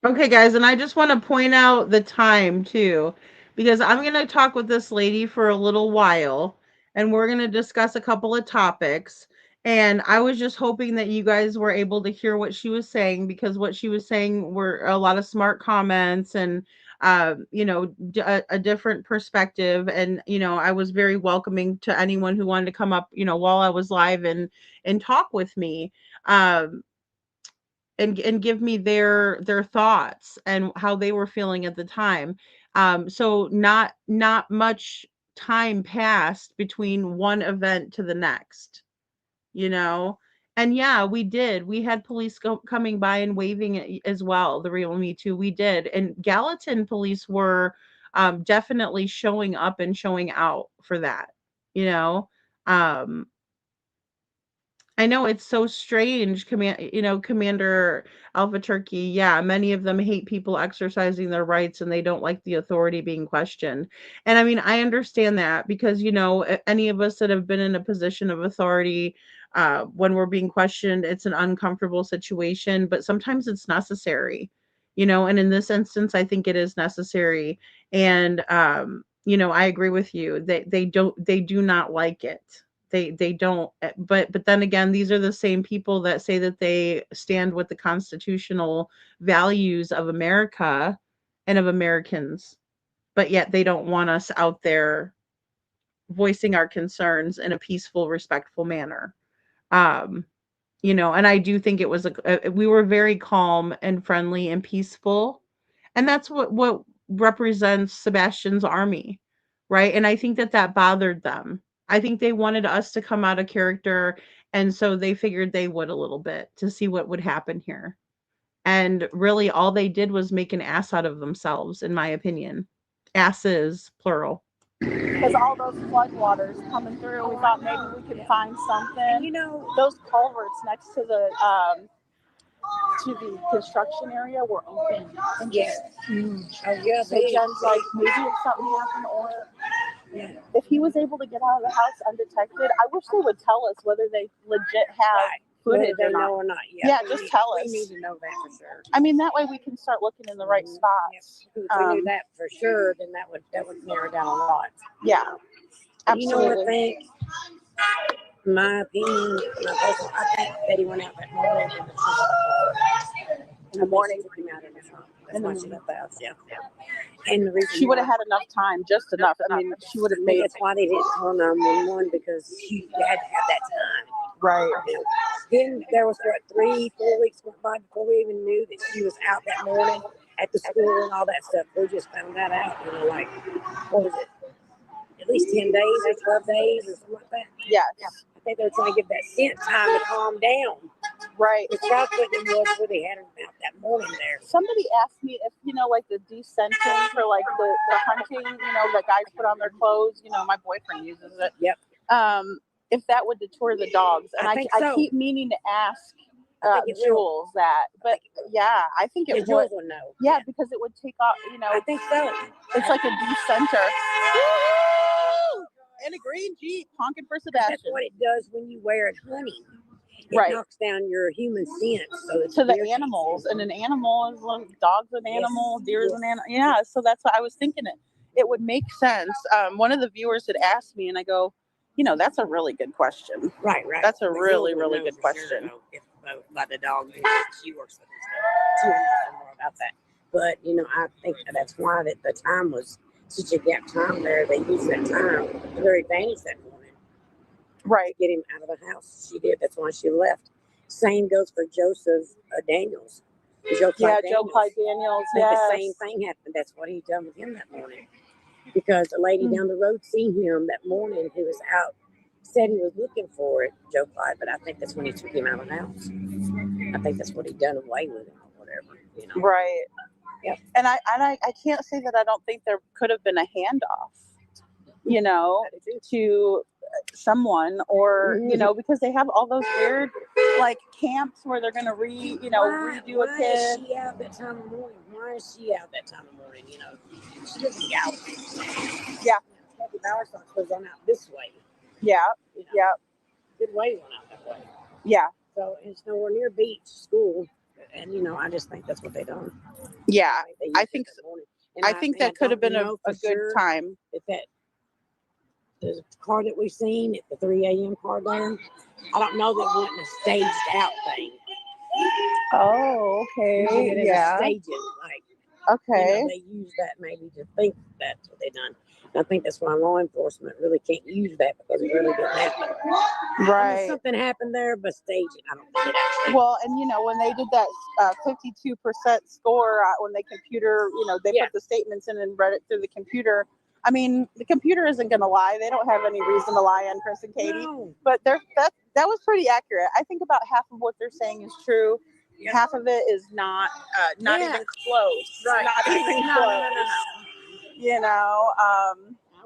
Speaker 7: Okay, guys, and I just want to point out the time too, because I'm going to talk with this lady for a little while, and we're going to discuss a couple of topics. And I was just hoping that you guys were able to hear what she was saying, because what she was saying were a lot of smart comments and, a different perspective. And, I was very welcoming to anyone who wanted to come up, while I was live and talk with me. And give me their thoughts and how they were feeling at the time. So not much time passed between one event to the next, and yeah, we had police coming by and waving it as well. The real Me Too, we did. And Gallatin police were definitely showing up and showing out for that. um I know it's so strange, Commander Alpha Turkey. Yeah, many of them hate people exercising their rights, and they don't like the authority being questioned. And I mean, I understand that, because, any of us that have been in a position of authority, when we're being questioned, it's an uncomfortable situation, but sometimes it's necessary, and in this instance, I think it is necessary. And, I agree with you. They do not like it. They don't. But then again, these are the same people that say that they stand with the constitutional values of America and of Americans, but yet they don't want us out there voicing our concerns in a peaceful, respectful manner. And I do think it was we were very calm and friendly and peaceful, and that's what represents Sebastian's army, right? And I think that bothered them. I think they wanted us to come out of character, and so they figured they would a little bit to see what would happen here. And really, all they did was make an ass out of themselves, in my opinion. Asses, plural.
Speaker 12: Because all those floodwaters coming through, we thought maybe we could find something. And, those culverts next to the construction area were open. And just huge.
Speaker 22: Oh yeah,
Speaker 12: so Jen's like, maybe if something happened, or if he was able to get out of the house undetected. I wish they would tell us whether they legit have footage
Speaker 22: they know or not.
Speaker 12: Yeah, just tell us.
Speaker 22: We need to know that for sure.
Speaker 12: I mean, that way we can start looking in the right spots.
Speaker 22: If we knew that for sure, then that would narrow down a lot.
Speaker 12: Yeah, absolutely.
Speaker 22: You know what I think? My opinion, I think Betty went out that morning in the morning. Came out in the trunk. That's why she left the house. Yeah. And the reason
Speaker 12: she would have had enough time, just enough. I mean, she would have made.
Speaker 22: That's why they didn't call 911, because she had to have that time.
Speaker 12: Right.
Speaker 22: Then there was 3-4 weeks went by before we even knew that she was out that morning at the school and all that stuff. We just found that out. Like, what was it? At least 10 days or 12 days or something like that.
Speaker 12: Yes.
Speaker 22: I think they were trying to give that scent time to calm down.
Speaker 12: Right.
Speaker 22: Which I couldn't was where they had her out that morning there.
Speaker 12: Somebody asked me if, like the descenting for like the hunting, that guys put on their clothes, my boyfriend uses it.
Speaker 22: Yep.
Speaker 12: If that would deter the dogs. And I keep meaning to ask Jules that. But yeah, I think it would.
Speaker 22: Jules will know.
Speaker 12: Yeah, because it would take off,
Speaker 22: I think so.
Speaker 12: It's like a decenter. In a green Jeep, honking for Sebastian.
Speaker 22: That's what it does when you wear it hunting. It knocks down your human sense. So
Speaker 12: to the animals. And an animal is dog's an animal, deer is an animal. Yeah, so that's what I was thinking. It would make sense. One of the viewers had asked me, and I go, that's a really good question.
Speaker 22: Right.
Speaker 12: That's a really, really good question.
Speaker 22: Sure, if by the dog she works with, she knows more about that. But I think that's why that the time was such a gap time there. They used that time to their advantage that morning.
Speaker 12: Right.
Speaker 22: To get him out of the house. She did. That's why she left. Same goes for Joseph Daniels. Joe Clyde
Speaker 12: Daniels.
Speaker 22: The same thing happened. That's what he done with him that morning. Because a lady down the road seen him that morning who was out, said he was looking for it, Joe Clyde, but I think that's when he took him out of the house. I think that's what he done away with him or whatever.
Speaker 12: Right.
Speaker 22: Yep.
Speaker 12: And I can't say that I don't think there could have been a handoff, to someone, or because they have all those weird like camps where they're gonna redo a kid.
Speaker 22: Why is she out that time of morning? Why is she out that time of morning? You know, she doesn't be out.
Speaker 12: Yeah.
Speaker 22: Kathy Bauer's not supposed on out this way.
Speaker 12: Yeah.
Speaker 22: You know,
Speaker 12: Yeah.
Speaker 22: Good way to run out that way.
Speaker 12: Yeah.
Speaker 22: So it's nowhere near beach school, and you know, I just think that's what they done.
Speaker 12: Yeah.
Speaker 22: I
Speaker 12: think
Speaker 22: so.
Speaker 12: I think that could have been a good time.
Speaker 22: If that the car that we've seen at the 3 a.m. car there, I don't know that wasn't a staged out thing.
Speaker 12: Oh, okay. Yeah.
Speaker 22: Staging, like,
Speaker 12: okay.
Speaker 22: You know, they use that maybe to think that's what they done. And I think that's why law enforcement really can't use that because it really didn't happen.
Speaker 12: Right.
Speaker 22: I mean, something happened there, but staging, I don't think it actually.
Speaker 12: Well, and you know, when they did that 52% score when they computer, you know, they put the statements in and read it through the computer. I mean, the computer isn't going to lie. They don't have any reason to lie on Chris and Katie. No. But that was pretty accurate. I think about half of what they're saying is true. Yep. Half of it is not even close.
Speaker 22: Right.
Speaker 12: Not even close.
Speaker 22: No.
Speaker 12: You know.
Speaker 22: I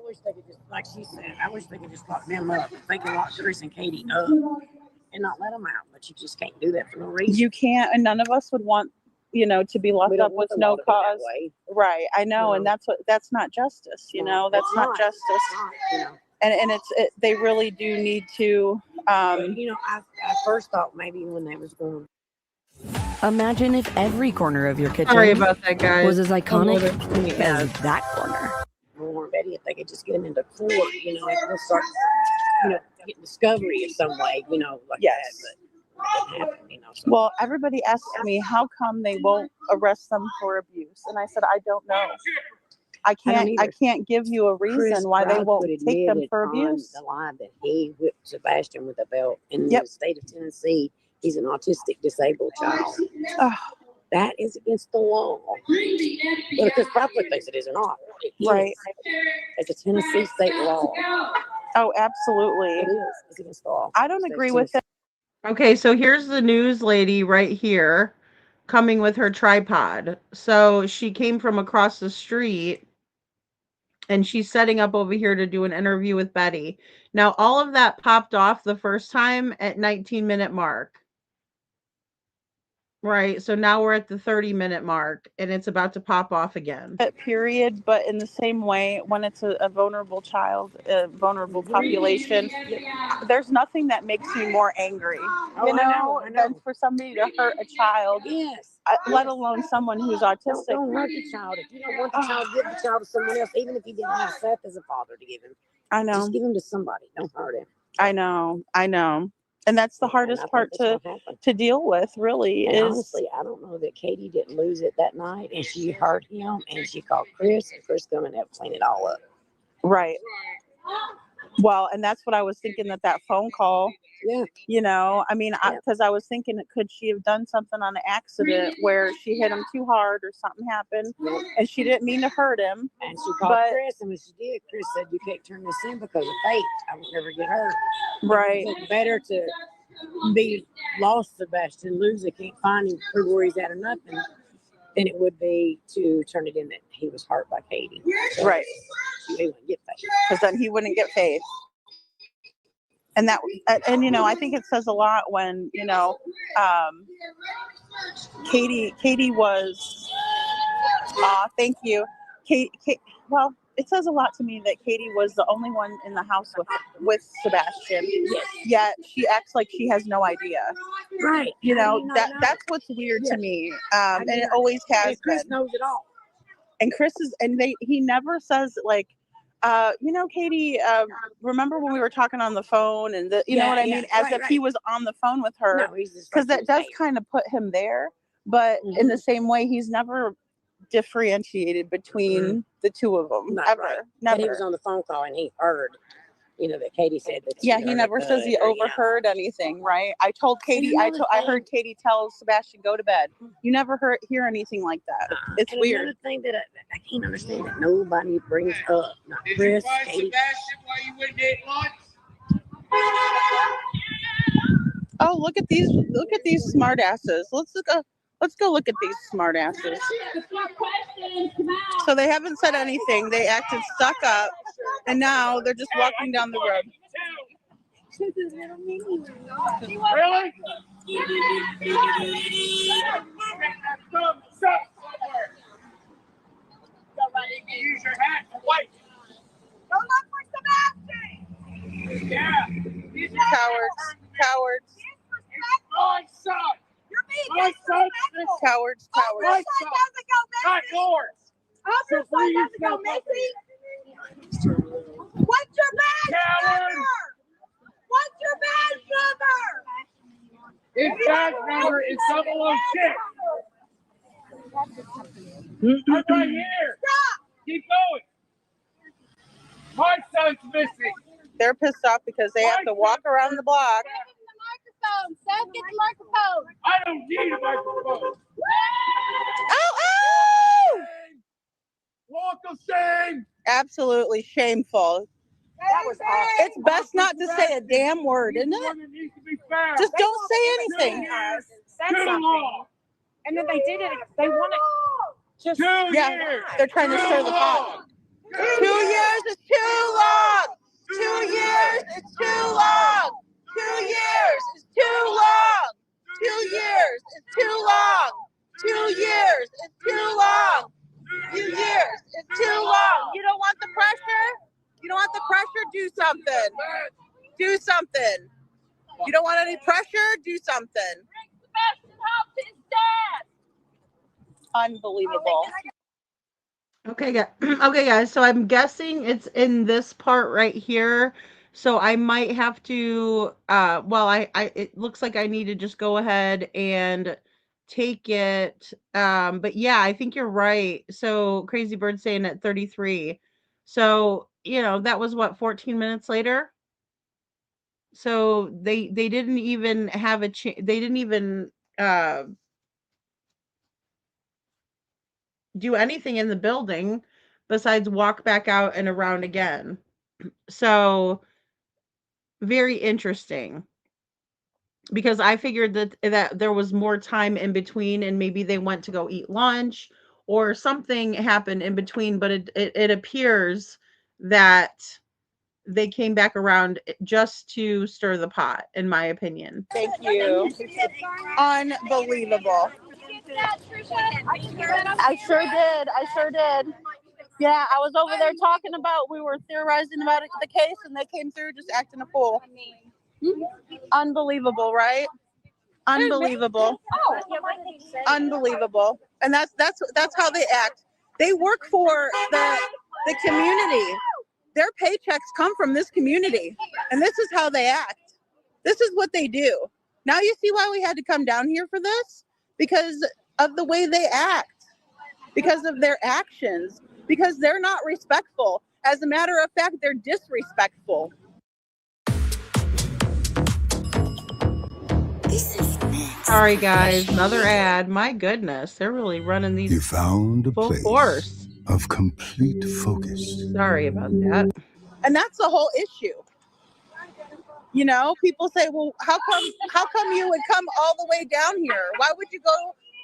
Speaker 22: wish they could just, like she said, I wish they could just lock them up. They could lock Chris and Katie up and not let them out. But you just can't do that for no reason.
Speaker 12: You can't, and none of us would want, you know, to be locked up with no cause. Right. I know, and that's not justice. You know, that's not justice.
Speaker 22: You know.
Speaker 12: And they really do need to.
Speaker 22: You know, I first thought maybe when they was going.
Speaker 2: Imagine if every corner of your kitchen
Speaker 7: Sorry about that, guys.
Speaker 2: was as iconic as that corner.
Speaker 22: More Betty, if they could just get them into court, you know, they'll start, you know, getting discovery in some way, you know, like that. But it didn't happen, you know. So.
Speaker 12: Well, everybody asks me how come they won't arrest them for abuse, and I said I don't know. I can't give you a reason
Speaker 22: Chris
Speaker 12: why they
Speaker 22: Brown
Speaker 12: won't take them for abuse.
Speaker 22: The lie that he whipped Sebastian with a belt in the state of Tennessee. He's an autistic disabled child. That is against the law. But Chris probably thinks it is or not. Right. It's a Tennessee state law.
Speaker 12: Oh, absolutely.
Speaker 22: It is. It's against the law.
Speaker 12: I don't agree with it.
Speaker 7: Okay, so here's the news lady right here coming with her tripod. So she came from across the street and she's setting up over here to do an interview with Betty. Now, all of that popped off the first time at 19-minute mark. Right. So now we're at the 30-minute mark and it's about to pop off again.
Speaker 12: Period. But in the same way, when it's a vulnerable child, a vulnerable population, there's nothing that makes me more angry,
Speaker 22: I know.
Speaker 12: than for somebody to hurt a child.
Speaker 22: Yes.
Speaker 12: Let alone someone who's autistic.
Speaker 22: Don't hurt the child. If you don't want the child, give the child to someone else, even if you didn't have Seth as a father to give him.
Speaker 12: I know.
Speaker 22: Just give him to somebody. Don't hurt him.
Speaker 12: I know. And that's the hardest part to deal with, really.
Speaker 22: And
Speaker 12: is
Speaker 22: honestly, I don't know that Katie didn't lose it that night, and she hurt him, and she called Chris, and Chris come and helped clean it all up.
Speaker 12: Right. Well, and that's what I was thinking that phone call.
Speaker 22: Yeah.
Speaker 12: You know, I mean, because I was thinking, could she have done something on an accident where she hit him too hard or something happened, and she didn't mean to hurt him.
Speaker 22: And she called Chris, and when she did, Chris said, "You can't turn this in because of fate. I would never get hurt."
Speaker 12: Right.
Speaker 22: It's better to be lost, Sebastian, lose it, can't find him, prove where he's at or nothing, than it would be to turn it in that he was hurt by Katie. So
Speaker 12: right.
Speaker 22: He wouldn't get faith.
Speaker 12: Because then he wouldn't get faith. And you know, I think it says a lot when, you know, Katie was, thank you. Well, it says a lot to me that Katie was the only one in the house with Sebastian. Yes. Yet she acts like she has no idea.
Speaker 22: Right.
Speaker 12: You know, that's what's weird to me. And it always has
Speaker 22: Chris
Speaker 12: been.
Speaker 22: knows it all.
Speaker 12: And Chris is, he never says like, you know, Katie, remember when we were talking on the phone and you know what I mean? As if he was on the phone with her. Because that does kind of put him there. But in the same way, he's never differentiated between the two of them. Never.
Speaker 22: But he was on the phone call and he heard, you know, that Katie said that.
Speaker 12: Yeah, he never says he overheard anything, right? I told Katie, I heard Katie tell Sebastian, go to bed. You never hear anything like that. It's weird.
Speaker 22: Another thing that I can't understand that nobody brings up, not Chris, Katie.
Speaker 16: Sebastian, why you wouldn't eat lunch?
Speaker 12: Oh, look at these smart asses. Let's go look at these smart asses. So they haven't said anything. They acted stuck up, and now they're just walking down the road.
Speaker 16: Really? Use your hat to wipe. Go look for Sebastian. Yeah.
Speaker 12: Cowards. Cowards.
Speaker 16: My son. You're being disrespectful.
Speaker 12: Cowards.
Speaker 16: My
Speaker 12: Cowards.
Speaker 16: son doesn't go missing. Not yours. Your son doesn't go missing. What's your badge number? What's your badge number? His badge number is 006. I'm right here. Stop. Keep going. My son's missing.
Speaker 12: They're pissed off because they have to walk around the block.
Speaker 13: Microphone. Seth, get the microphone.
Speaker 16: I don't need a microphone.
Speaker 12: Oh!
Speaker 16: Walk of shame.
Speaker 12: Absolutely shameful.
Speaker 13: That was awful.
Speaker 12: It's best not to say a damn word, isn't it? Just don't say anything.
Speaker 13: Too long. And then they did it. They wanted just
Speaker 16: 2 years.
Speaker 12: Yeah, they're trying to stir the pot. 2 years is too long. 2 years is too long. 2 years is too long. 2 years is too long. 2 years is too long. 2 years is too long. You don't want the pressure? You don't want the pressure? Do something. Do something. You don't want any pressure? Do something.
Speaker 13: Sebastian help his dad.
Speaker 12: Unbelievable.
Speaker 7: Okay, okay, guys. So I'm guessing it's in this part right here. So I might have to. Well, it looks like I need to just go ahead and take it. But yeah, I think you're right. So Crazy Bird saying at 33. So that was what 14 minutes later. So they didn't even have a they didn't even do anything in the building besides walk back out and around again. So very interesting, because I figured that there was more time in between and maybe they went to go eat lunch or something happened in between, but it appears that they came back around just to stir the pot, in my opinion.
Speaker 12: Thank you. Unbelievable. I sure did. I sure did. Yeah, I was over there talking about, we were theorizing about the case, and they came through just acting a fool. Unbelievable, right? Unbelievable. Unbelievable. And that's how they act. They work for the community. Their paychecks come from this community, and this is how they act. This is what they do. Now you see why we had to come down here for this? Because of the way they act, because of their actions, because they're not respectful. As a matter of fact, they're disrespectful.
Speaker 7: Sorry, guys. Another ad. My goodness, they're really running these
Speaker 3: You found a
Speaker 7: full
Speaker 3: place
Speaker 7: force.
Speaker 3: of complete focus.
Speaker 7: Sorry about that.
Speaker 12: And that's the whole issue. People say, well, how come you would come all the way down here? Why would you go?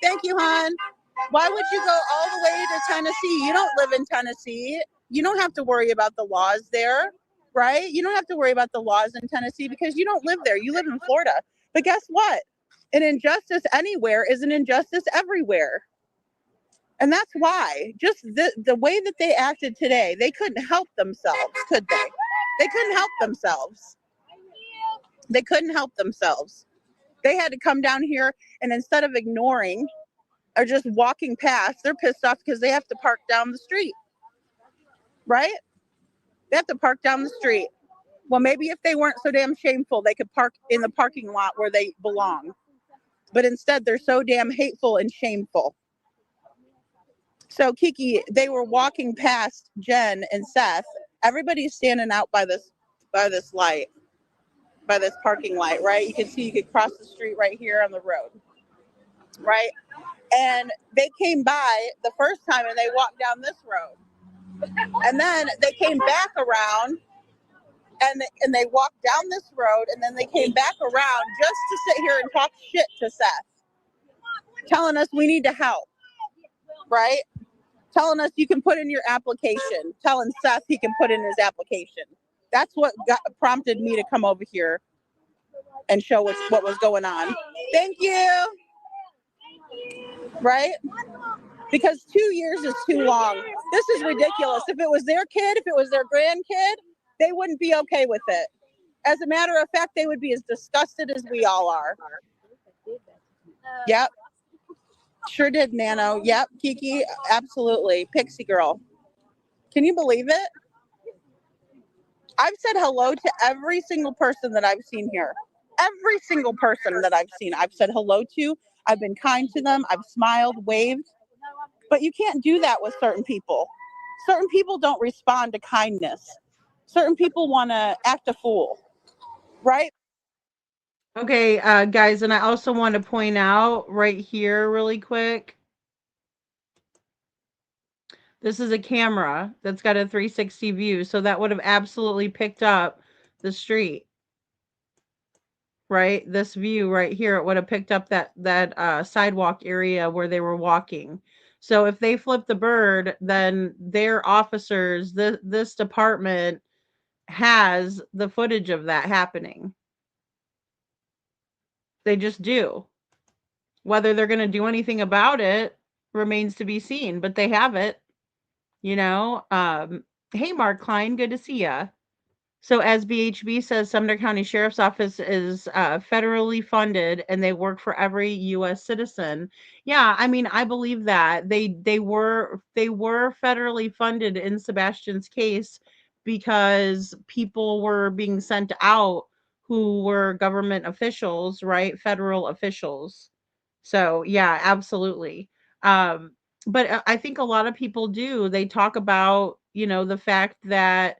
Speaker 12: Thank you, hon. Why would you go all the way to Tennessee? You don't live in Tennessee. You don't have to worry about the laws there, right? You don't have to worry about the laws in Tennessee because you don't live there. You live in Florida. But guess what? An injustice anywhere is an injustice everywhere. And that's why, just the way that they acted today, they couldn't help themselves, could they? They couldn't help themselves. They couldn't help themselves. They had to come down here, and instead of ignoring or just walking past, they're pissed off because they have to park down the street, right? They have to park down the street. Well, maybe if they weren't so damn shameful, they could park in the parking lot where they belong. But instead, they're so damn hateful and shameful. So, Kiki, they were walking past Jen and Seth. Everybody's standing out by this light, by this parking light, right? You could cross the street right here on the road, right? And they came by the first time and they walked down this road. And then they came back around and they walked down this road, and then they came back around just to sit here and talk shit to Seth, telling us we need to help, right? Telling us you can put in your application, telling Seth he can put in his application. That's what prompted me to come over here and show us what was going on. Thank you. Right? Because 2 years is too long. This is ridiculous. If it was their kid, if it was their grandkid, they wouldn't be okay with it. As a matter of fact, they would be as disgusted as we all are. Yep. Sure did, Nano. Yep, Kiki, absolutely. Pixie girl. Can you believe it? I've said hello to every single person that I've seen here. Every single person that I've seen, I've said hello to. I've been kind to them. I've smiled, waved. But you can't do that with certain people. Certain people don't respond to kindness. Certain people want to act a fool, right?
Speaker 7: Okay, guys, and I also want to point out right here really quick. This is a camera that's got a 360 view, so that would have absolutely picked up the street. Right? This view right here, it would have picked up that sidewalk area where they were walking. So if they flip the bird, then their officers, this department has the footage of that happening. They just do. Whether they're going to do anything about it remains to be seen, but they have it, you know. Hey, Mark Klein, good to see ya. So as BHB says, Sumner County Sheriff's Office is federally funded and they work for every U.S. citizen. Yeah, I mean, I believe that. They were federally funded in Sebastian's case because people were being sent out who were government officials, right? Federal officials. So, yeah, absolutely. But I think a lot of people do. They talk about, you know, the fact that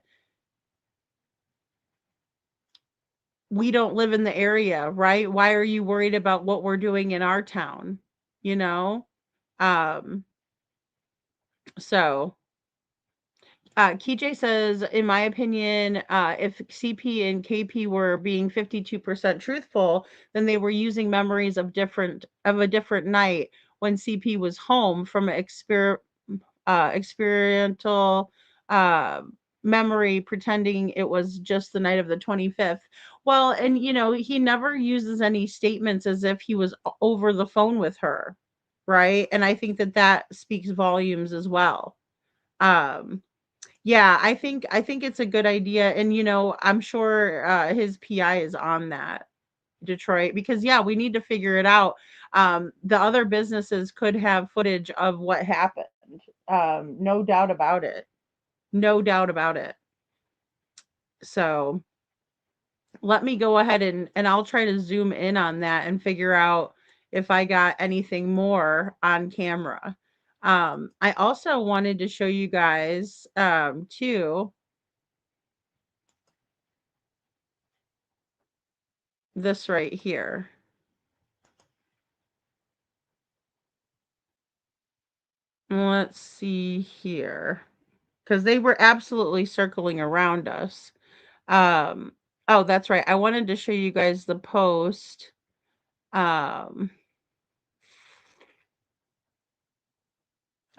Speaker 7: we don't live in the area, right? Why are you worried about what we're doing in our town? You know? Um, so KJ says, in my opinion, if CP and KP were being 52% truthful, then they were using memories of a different night when CP was home from an experiential memory, pretending it was just the night of the 25th. Well, and you know, he never uses any statements as if he was over the phone with her, right? And I think that speaks volumes as well. Yeah, I think it's a good idea, and you know, I'm sure his PI is on that, Detroit, because yeah, we need to figure it out. The other businesses could have footage of what happened. No doubt about it. No doubt about it. So let me go ahead and I'll try to zoom in on that and figure out if I got anything more on camera. I also wanted to show you guys too this right here. Let's see here, because they were absolutely circling around us. Oh, that's right. I wanted to show you guys the post.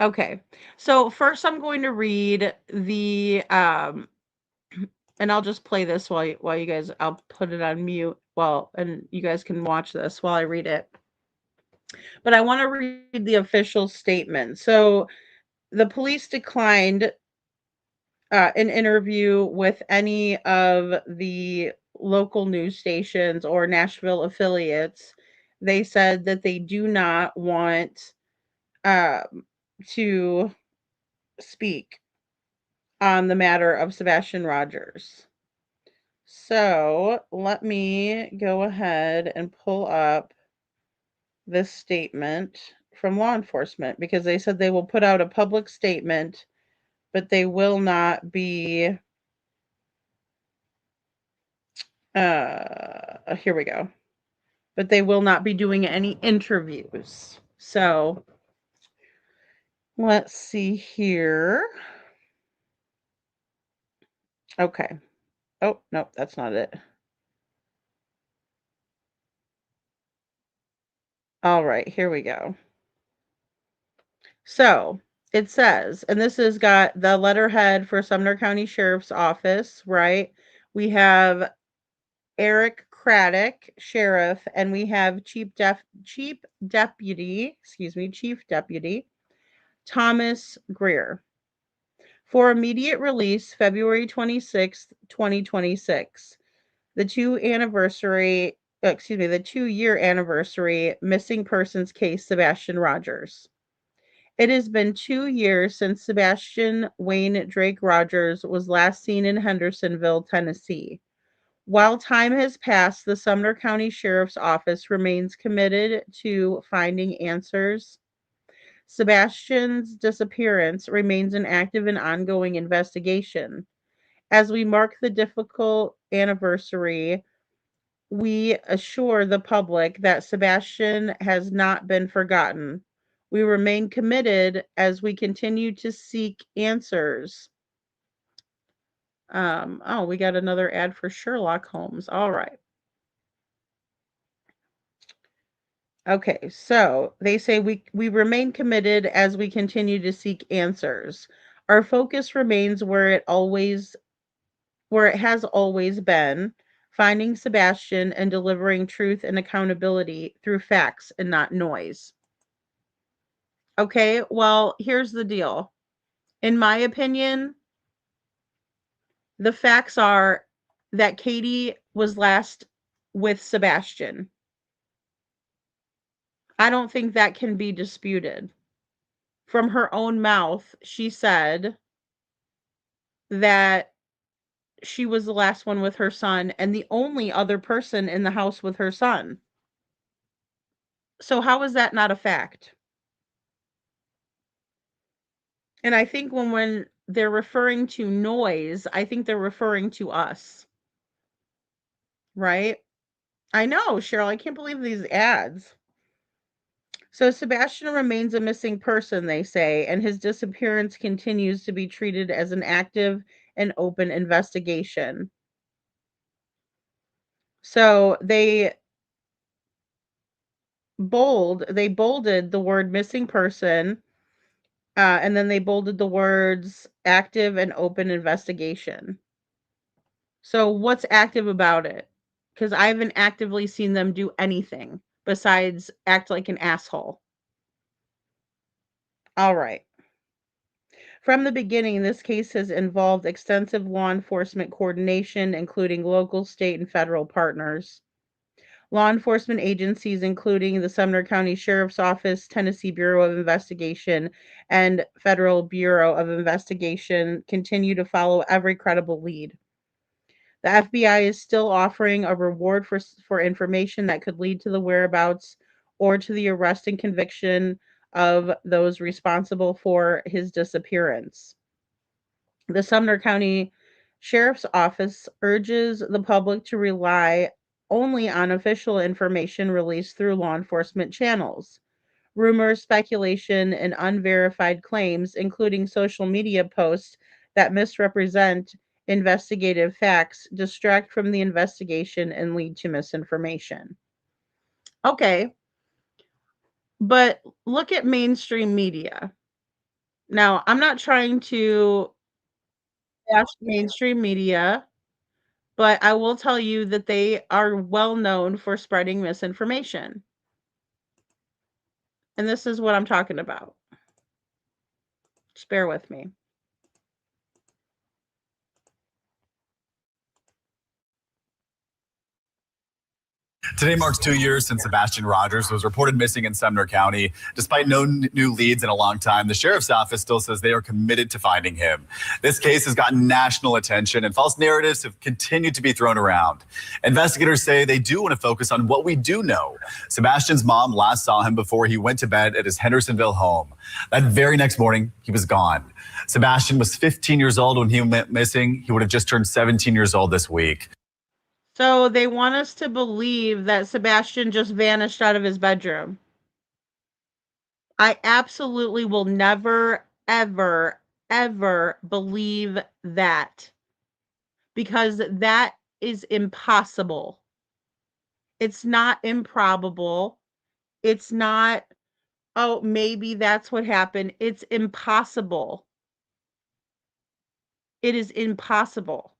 Speaker 7: Okay. So first I'm going to read the and I'll just play this while you guys, I'll put it on mute and you guys can watch this while I read it. But I want to read the official statement. So the police declined an interview with any of the local news stations or Nashville affiliates. They said that they do not want to speak on the matter of Sebastian Rogers. So let me go ahead and pull up this statement from law enforcement, because they said they will put out a public statement, but they will not be here we go. But they will not be doing any interviews. So let's see here. Okay. Oh, no, that's not it. All right, here we go. So it says, and this has got the letterhead for Sumner County Sheriff's Office, right? We have Eric Craddock, sheriff, and we have Chief Deputy Thomas Greer for immediate release February 26th, 2026. The 2-year anniversary missing persons case Sebastian Rogers. It has been 2 years since Sebastian Wayne Drake Rogers was last seen in Hendersonville, Tennessee. While time has passed, the Sumner County Sheriff's Office remains committed to finding answers. Sebastian's disappearance remains an active and ongoing investigation. As we mark the difficult anniversary, we assure the public that Sebastian has not been forgotten. We remain committed as we continue to seek answers. We got another ad for Sherlock Holmes. All right. Okay, so they say we remain committed as we continue to seek answers. Our focus remains where it has always been, finding Sebastian and delivering truth and accountability through facts and not noise. Okay, well, here's the deal. In my opinion, the facts are that Katie was last with Sebastian. I don't think that can be disputed. From her own mouth, she said that she was the last one with her son and the only other person in the house with her son. So how is that not a fact? And I think when they're referring to noise, I think they're referring to us. Right? I know, Cheryl, I can't believe these ads. So Sebastian remains a missing person, they say, and his disappearance continues to be treated as an active and open investigation. So they bolded the word missing person, and then they bolded the words active and open investigation. So what's active about it? Because I haven't actively seen them do anything besides act like an asshole. All right. From the beginning, this case has involved extensive law enforcement coordination, including local, state, and federal partners. Law enforcement agencies, including the Sumner County Sheriff's Office, Tennessee Bureau of Investigation, and Federal Bureau of Investigation, continue to follow every credible lead. The FBI is still offering a reward for information that could lead to the whereabouts or to the arrest and conviction of those responsible for his disappearance. The Sumner County Sheriff's Office urges the public to rely only on official information released through law enforcement channels. Rumors, speculation, and unverified claims, including social media posts that misrepresent investigative facts, distract from the investigation and lead to misinformation. Okay, but look at mainstream media. Now, I'm not trying to bash mainstream media, but I will tell you that they are well known for spreading misinformation. And this is what I'm talking about. Just bear with me.
Speaker 4: Today marks 2 years since Sebastian Rogers was reported missing in Sumner County. Despite no new leads in a long time, the sheriff's office still says they are committed to finding him. This case has gotten national attention and false narratives have continued to be thrown around. Investigators say they do want to focus on what we do know. Sebastian's mom last saw him before he went to bed at his Hendersonville home. That very next morning, he was gone. Sebastian was 15 years old when he went missing. He would have just turned 17 years old this week.
Speaker 7: So they want us to believe that Sebastian just vanished out of his bedroom. I absolutely will never, ever, ever believe that. Because that is impossible. It's not improbable. It's not, oh, maybe that's what happened. It's impossible. It is impossible.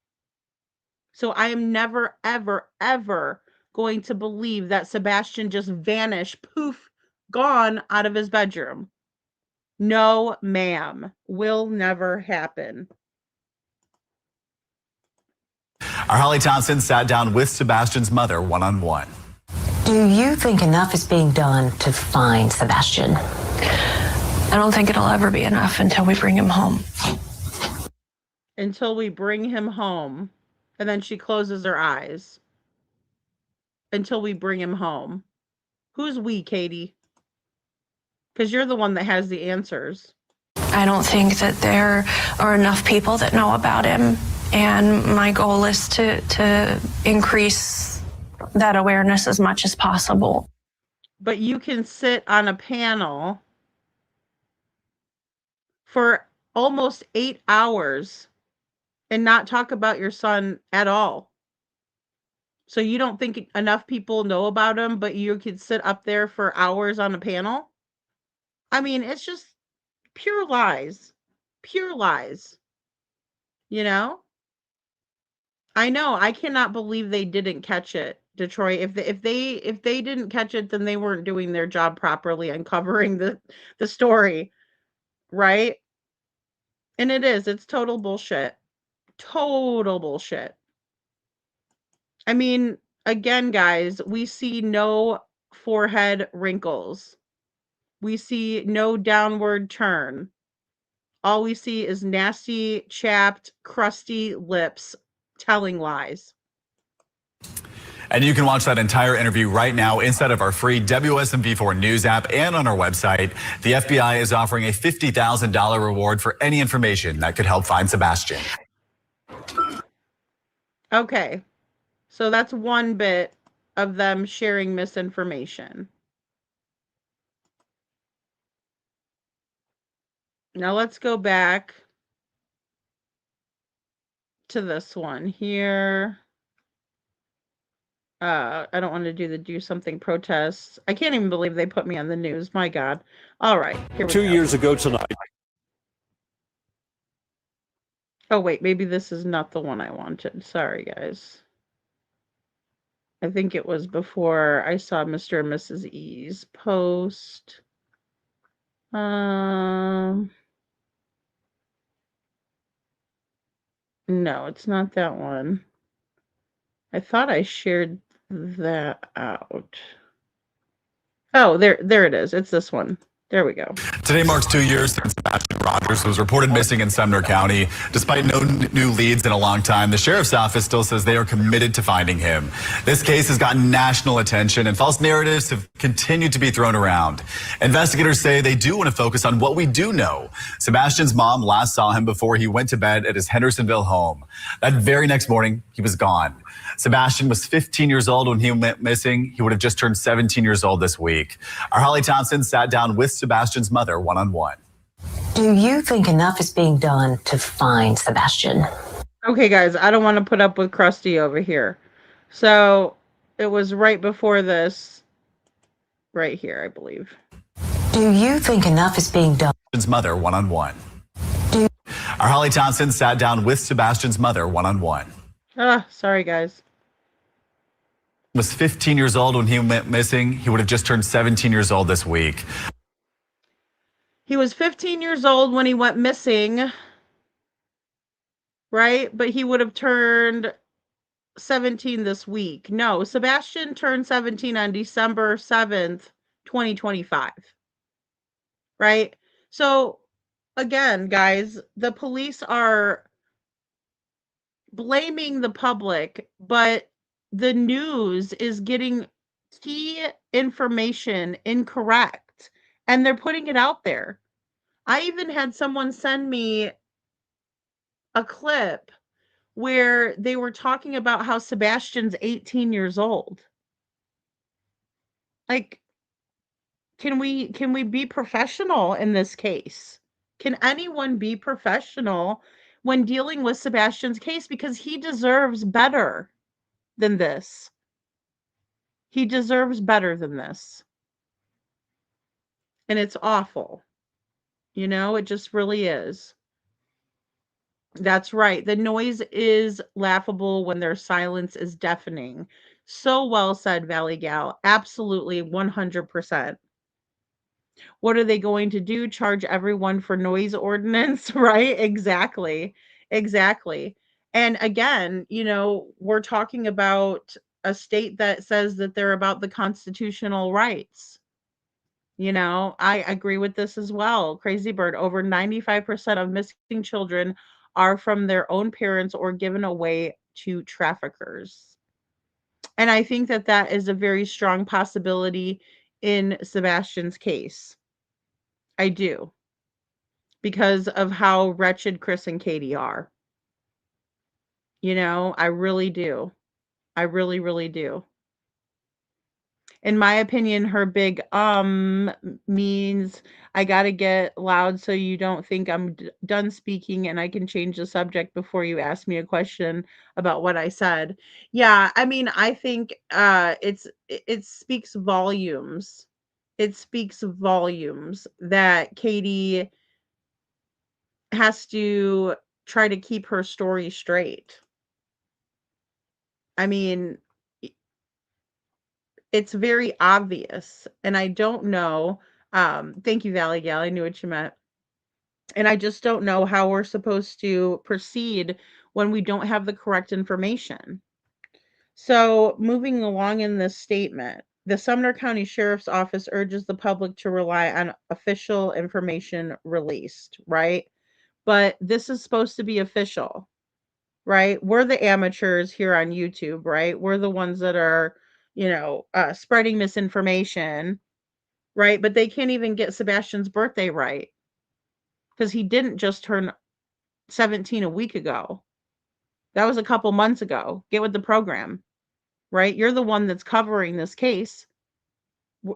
Speaker 7: So I am never, ever, ever going to believe that Sebastian just vanished, poof, gone out of his bedroom. No, ma'am. Will never happen.
Speaker 4: Our Holly Thompson sat down with Sebastian's mother one-on-one.
Speaker 10: Do you think enough is being done to find Sebastian?
Speaker 11: I don't think it'll ever be enough until we bring him home.
Speaker 7: Until we bring him home. And then she closes her eyes. Until we bring him home. Who's we, Katie? Because you're the one that has the answers.
Speaker 11: I don't think that there are enough people that know about him. And my goal is to increase that awareness as much as possible.
Speaker 7: But you can sit on a panel for almost 8 hours and not talk about your son at all. So you don't think enough people know about him, but you could sit up there for hours on a panel? I mean, it's just pure lies. Pure lies. You know? I know. I cannot believe they didn't catch it, Detroit. If they didn't catch it, then they weren't doing their job properly and covering the story, right? And it's total bullshit. Total bullshit. I mean, again, guys, we see no forehead wrinkles. We see no downward turn. All we see is nasty, chapped, crusty lips telling lies.
Speaker 4: And you can watch that entire interview right now inside of our free WSMV4 News app and on our website. The FBI is offering a $50,000 reward for any information that could help find Sebastian.
Speaker 7: Okay. So that's one bit of them sharing misinformation. Now let's go back to this one here. I don't want to do something protests. I can't even believe they put me on the news. My God. All right. Here we go.
Speaker 5: 2 years ago tonight.
Speaker 7: Oh, wait. Maybe this is not the one I wanted. Sorry, guys. I think it was before I saw Mr. and Mrs. E's post. No, it's not that one. I thought I shared that out. Oh, there it is. It's this one. There we go.
Speaker 4: Today marks 2 years since Sebastian Rogers was reported missing in Sumner County. Despite no new leads in a long time, the sheriff's office still says they are committed to finding him. This case has gotten national attention and false narratives have continued to be thrown around. Investigators say they do want to focus on what we do know. Sebastian's mom last saw him before he went to bed at his Hendersonville home. That very next morning, he was gone. Sebastian was 15 years old when he went missing. He would have just turned 17 years old this week. Our Holly Thompson sat down with Sebastian's mother one-on-one.
Speaker 10: Do you think enough is being done to find Sebastian?
Speaker 7: Okay, guys, I don't want to put up with Krusty over here. So it was right before this, right here, I believe.
Speaker 10: Do you think enough is being done?
Speaker 4: Sebastian's mother one-on-one. Our Holly Thompson sat down with Sebastian's mother one-on-one.
Speaker 7: Sorry, guys.
Speaker 4: Was 15 years old when he went missing. He would have just turned 17 years old this week.
Speaker 7: He was 15 years old when he went missing, right? But he would have turned 17 this week. No, Sebastian turned 17 on December 7th, 2025. Right? So, again, guys, the police are blaming the public, but the news is getting key information incorrect and they're putting it out there. I even had someone send me a clip where they were talking about how Sebastian's 18 years old. Like, can we be professional in this case? Can anyone be professional when dealing with Sebastian's case? Because he deserves better than this. He deserves better than this. And it's awful. You know, it just really is. That's right. The noise is laughable when their silence is deafening. So well said, Valley Gal. Absolutely, 100%. What are they going to do? Charge everyone for noise ordinance, right? Exactly. Exactly. And again, we're talking about a state that says that they're about the constitutional rights. I agree with this as well. Crazy Bird, over 95% of missing children are from their own parents or given away to traffickers. And I think that that is a very strong possibility in Sebastian's case. I do. Because of how wretched Chris and Katie are. I really do. I really, really do. In my opinion, her big means I got to get loud so you don't think I'm done speaking and I can change the subject before you ask me a question about what I said. Yeah, I mean, I think it speaks volumes. It speaks volumes that Katie has to try to keep her story straight. I mean, it's very obvious, and I don't know. Thank you, Valley Gal. I knew what you meant. And I just don't know how we're supposed to proceed when we don't have the correct information. So, moving along in this statement, the Sumner County Sheriff's Office urges the public to rely on official information released, right? But this is supposed to be official, right? We're the amateurs here on YouTube, right? We're the ones that are, spreading misinformation, right? But they can't even get Sebastian's birthday right because he didn't just turn 17 a week ago. That was a couple months ago. Get with the program, right? You're the one that's covering this case.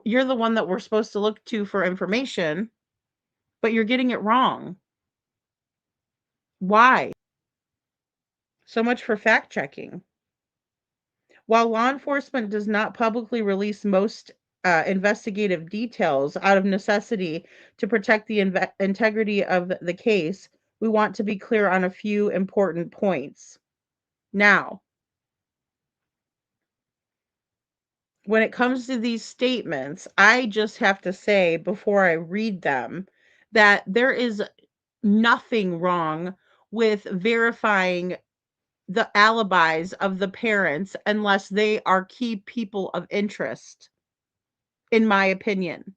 Speaker 7: You're the one that we're supposed to look to for information, but you're getting it wrong. Why? So much for fact checking. While law enforcement does not publicly release most investigative details out of necessity to protect the integrity of the case, we want to be clear on a few important points. Now, when it comes to these statements, I just have to say before I read them that there is nothing wrong with verifying the alibis of the parents unless they are key people of interest, in my opinion.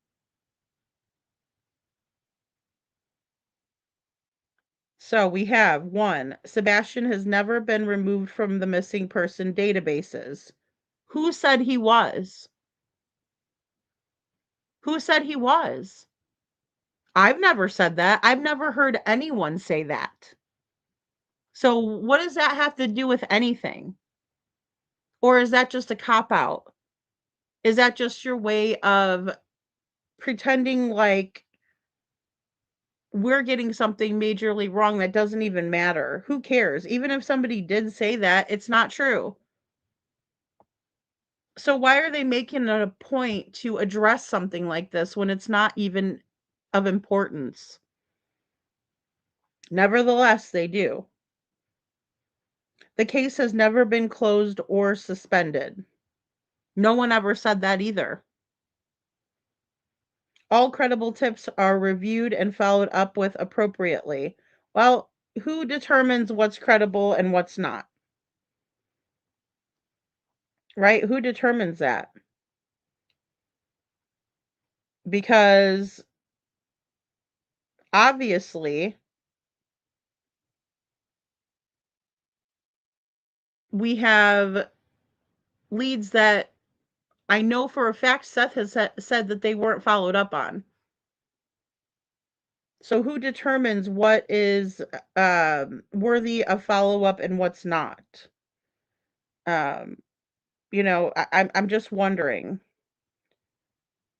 Speaker 7: So we have 1, Sebastian has never been removed from the missing person databases. Who said he was? Who said he was? I've never said that. I've never heard anyone say that. So what does that have to do with anything? Or is that just a cop-out? Is that just your way of pretending like we're getting something majorly wrong that doesn't even matter? Who cares? Even if somebody did say that, it's not true. So why are they making it a point to address something like this when it's not even of importance? Nevertheless, they do. The case has never been closed or suspended. No one ever said that either. All credible tips are reviewed and followed up with appropriately. Well, who determines what's credible and what's not? Right? Who determines that? Because obviously we have leads that I know for a fact Seth has said that they weren't followed up on. So who determines what is worthy of follow-up and what's not? I'm just wondering.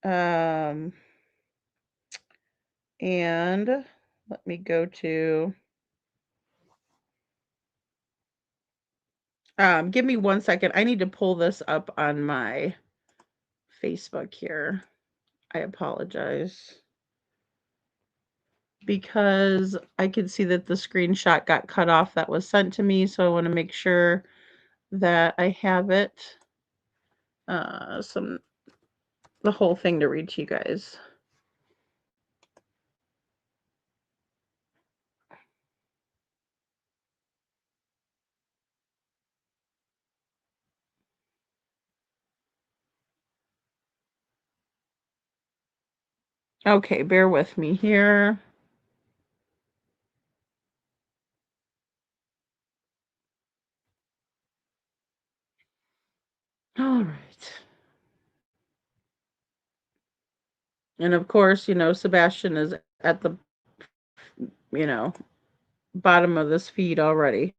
Speaker 7: And let me go to give me 1 second. I need to pull this up on my Facebook here. I apologize. Because I could see that the screenshot got cut off that was sent to me, so I want to make sure that I have it. the whole thing to read to you guys. Okay, bear with me here. All right. And of course, Sebastian is at the, bottom of this feed already.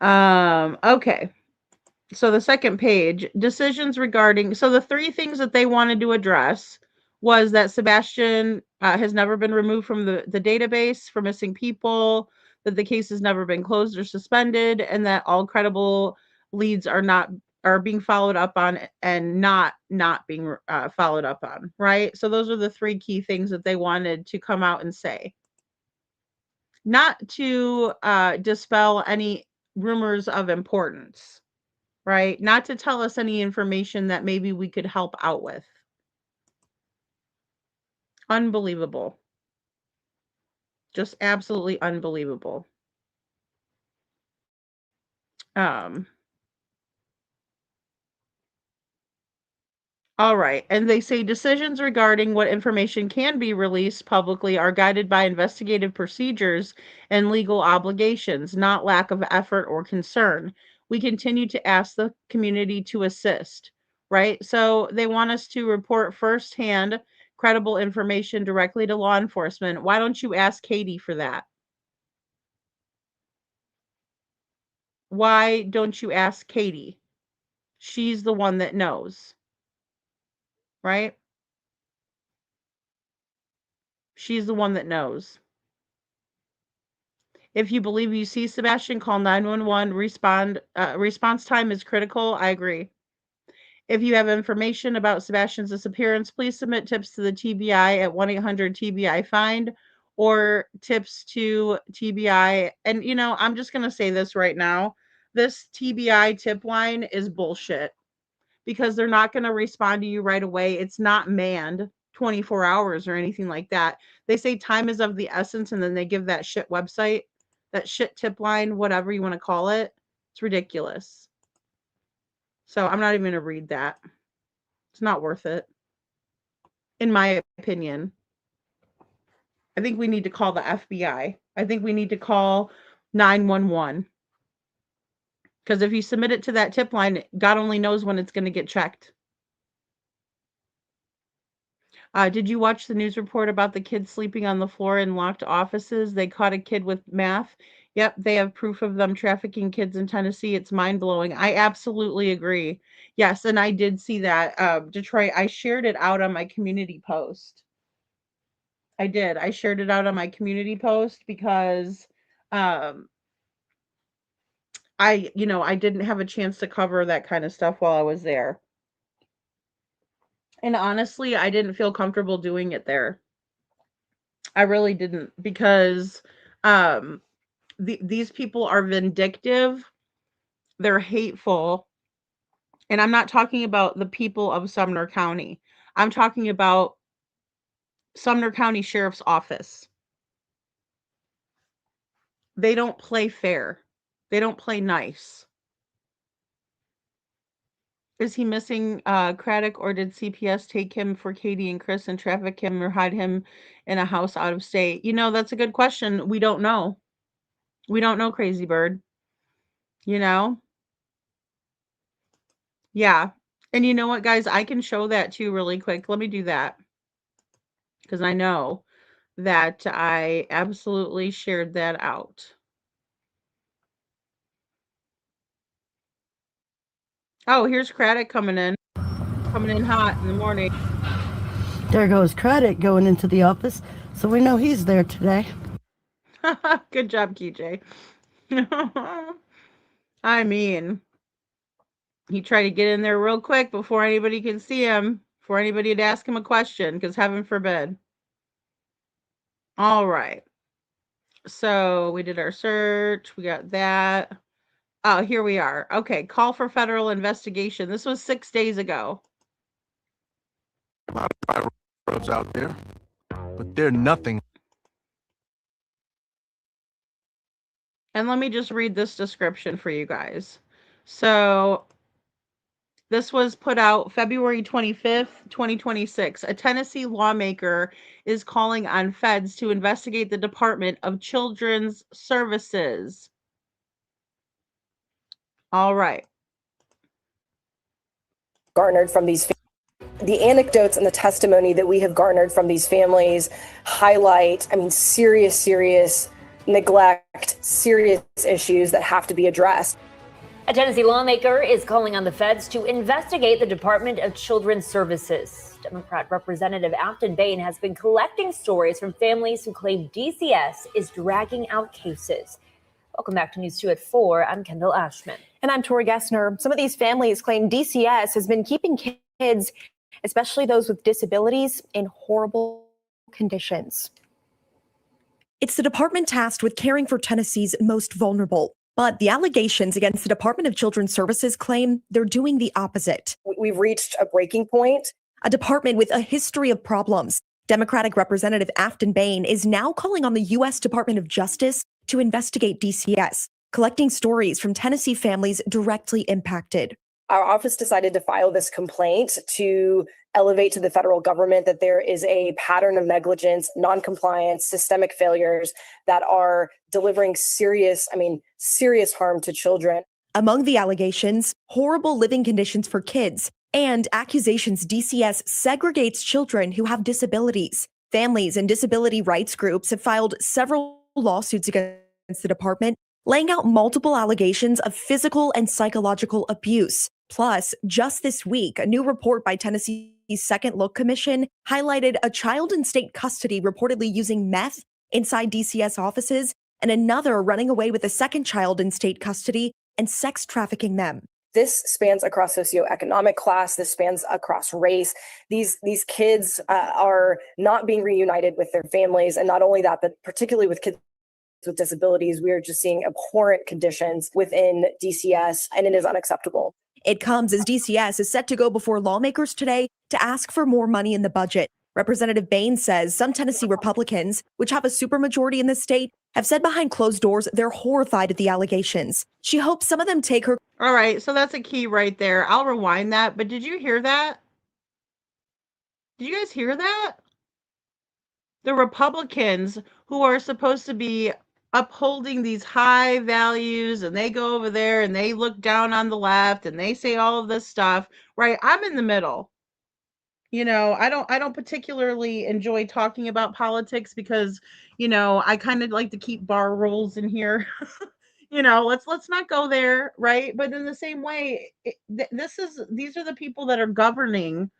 Speaker 7: Okay. So the second page, decisions regarding, so the three things that they wanted to address was that Sebastian has never been removed from the database for missing people, that the case has never been closed or suspended, and that all credible leads are being followed up on and not being followed up on, right? So those are the three key things that they wanted to come out and say. Not to dispel any rumors of importance, right? Not to tell us any information that maybe we could help out with. Unbelievable. Just absolutely unbelievable. All right. And they say decisions regarding what information can be released publicly are guided by investigative procedures and legal obligations, not lack of effort or concern. We continue to ask the community to assist, right? So they want us to report firsthand credible information directly to law enforcement. Why don't you ask Katie for that? Why don't you ask Katie? She's the one that knows, right? She's the one that knows. If you believe you see Sebastian, call 911. Response time is critical. I agree. If you have information about Sebastian's disappearance, please submit tips to the TBI at 1-800-TBI-FIND or tips to TBI. And, I'm just going to say this right now. This TBI tip line is bullshit because they're not going to respond to you right away. It's not manned 24 hours or anything like that. They say time is of the essence, and then they give that shit website, that shit tip line, whatever you want to call it. It's ridiculous. So I'm not even going to read that. It's not worth it, in my opinion. I think we need to call the FBI. I think we need to call 911. Because if you submit it to that tip line, God only knows when it's going to get checked. Did you watch the news report about the kids sleeping on the floor in locked offices? They caught a kid with meth. Yep, they have proof of them trafficking kids in Tennessee. It's mind-blowing. I absolutely agree. Yes, and I did see that. Detroit, I shared it out on my community post. I did. I shared it out on my community post because I didn't have a chance to cover that kind of stuff while I was there. And honestly, I didn't feel comfortable doing it there. I really didn't, because these people are vindictive. They're hateful. And I'm not talking about the people of Sumner County. I'm talking about Sumner County Sheriff's Office. They don't play fair. They don't play nice. Is he missing Craddock, or did CPS take him for Katie and Chris and traffic him or hide him in a house out of state? That's a good question. We don't know. We don't know, Crazy Bird. Yeah. And you know what, guys? I can show that too really quick. Let me do that. Because I know that I absolutely shared that out. Oh, here's Craddock coming in hot in the morning.
Speaker 5: There goes Craddock going into the office, so we know he's there today.
Speaker 7: Good job, KJ. I mean, he tried to get in there real quick before anybody could see him, before anybody would ask him a question, because heaven forbid. All right. So we did our search. We got that. Oh, here we are. Okay, call for federal investigation. This was 6 days ago.
Speaker 6: Roads out there, but they're nothing.
Speaker 7: And let me just read this description for you guys. So this was put out February 25th, 2026. A Tennessee lawmaker is calling on feds to investigate the Department of Children's Services. All right.
Speaker 9: Garnered from these the anecdotes and the testimony that we have garnered from these families highlight, serious neglect, serious issues that have to be addressed.
Speaker 23: A Tennessee lawmaker is calling on the feds to investigate the Department of Children's Services. Democrat Representative Afton Bain has been collecting stories from families who claim DCS is dragging out cases. Welcome back to News 2 at 4. I'm Kendall Ashman.
Speaker 24: And I'm Tori Gessner. Some of these families claim DCS has been keeping kids, especially those with disabilities, in horrible conditions.
Speaker 25: It's the department tasked with caring for Tennessee's most vulnerable. But the allegations against the Department of Children's Services claim they're doing the opposite.
Speaker 9: We've reached a breaking point.
Speaker 25: A department with a history of problems. Democratic Representative Afton Bain is now calling on the U.S. Department of Justice to investigate DCS, collecting stories from Tennessee families directly impacted.
Speaker 9: Our office decided to file this complaint to elevate to the federal government that there is a pattern of negligence, noncompliance, systemic failures that are delivering serious harm to children.
Speaker 25: Among the allegations, horrible living conditions for kids and accusations DCS segregates children who have disabilities. Families and disability rights groups have filed several lawsuits against the department, laying out multiple allegations of physical and psychological abuse. Plus, just this week, a new report by Tennessee's Second Look Commission highlighted a child in state custody reportedly using meth inside DCS offices, and another running away with a second child in state custody and sex trafficking them.
Speaker 9: This spans across socioeconomic class. This spans across race. These kids are not being reunited with their families. And not only that, but particularly with kids with disabilities, we are just seeing abhorrent conditions within DCS, and it is unacceptable.
Speaker 25: It comes as DCS is set to go before lawmakers today to ask for more money in the budget. Representative Bain says some Tennessee Republicans, which have a supermajority in the state, have said behind closed doors they're horrified at the allegations. She hopes some of them take her.
Speaker 7: All right, so that's a key right there. I'll rewind that, but did you hear that? Did you guys hear that? The Republicans who are supposed to be upholding these high values, and they go over there and they look down on the left and they say all of this stuff, right? I'm in the middle. I don't particularly enjoy talking about politics because, I kind of like to keep bar rules in here. Let's not go there, right? But in the same way, these are the people that are governing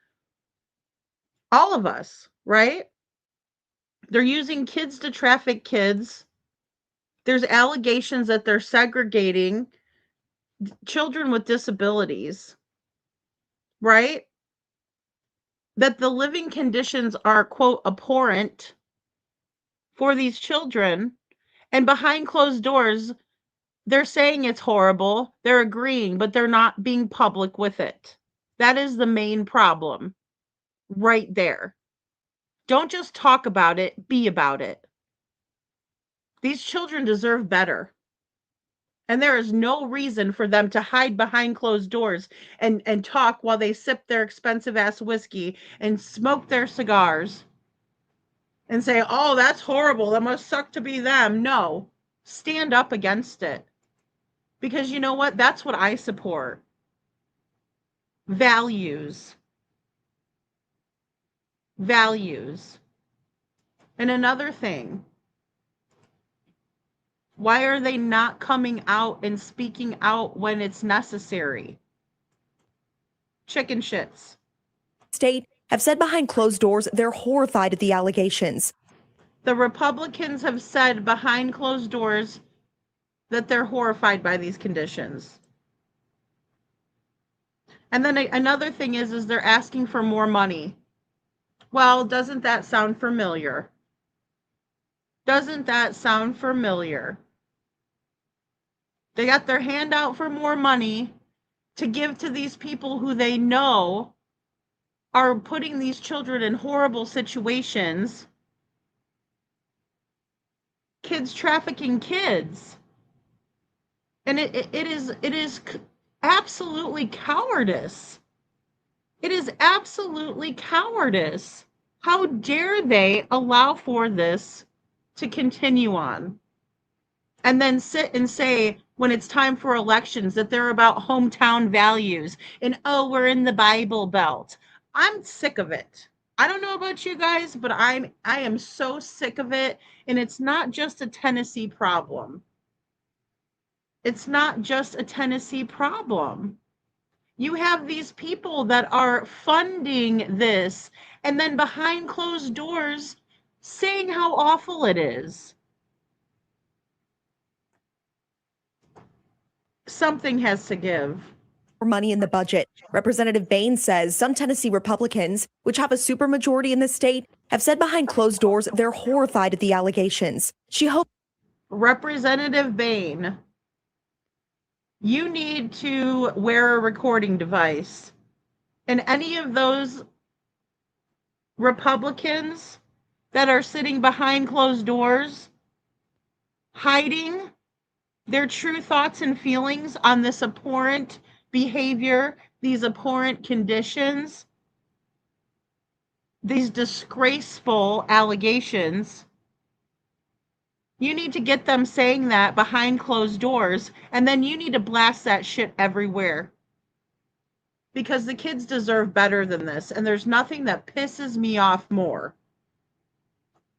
Speaker 7: all of us, right? They're using kids to traffic kids. There's allegations that they're segregating children with disabilities, right? That the living conditions are, quote, abhorrent for these children. And behind closed doors, they're saying it's horrible. They're agreeing, but they're not being public with it. That is the main problem right there. Don't just talk about it, be about it. These children deserve better. And there is no reason for them to hide behind closed doors and talk while they sip their expensive ass whiskey and smoke their cigars and say, oh, that's horrible. That must suck to be them. No, stand up against it. Because you know what? That's what I support. Values. Values. And another thing, why are they not coming out and speaking out when it's necessary? Chicken shits.
Speaker 25: State have said behind closed doors they're horrified at the allegations.
Speaker 7: The Republicans have said behind closed doors that they're horrified by these conditions. And then another thing is they're asking for more money. Well, doesn't that sound familiar? Doesn't that sound familiar? They got their hand out for more money to give to these people who they know are putting these children in horrible situations. Kids trafficking kids. And it is absolutely cowardice. It is absolutely cowardice. How dare they allow for this to continue on? And then sit and say when it's time for elections that they're about hometown values and, oh, we're in the Bible Belt. I'm sick of it. I don't know about you guys, but I am so sick of it. And it's not just a Tennessee problem. It's not just a Tennessee problem. You have these people that are funding this and then behind closed doors saying how awful it is. Something has to give.
Speaker 25: Money in the budget. Representative Bain says some Tennessee Republicans, which have a supermajority in the state, have said behind closed doors they're horrified at the allegations. She hopes
Speaker 7: Representative Bain, you need to wear a recording device. And any of those Republicans that are sitting behind closed doors, hiding their true thoughts and feelings on this abhorrent behavior, these abhorrent conditions, these disgraceful allegations, you need to get them saying that behind closed doors, and then you need to blast that shit everywhere. Because the kids deserve better than this, and there's nothing that pisses me off more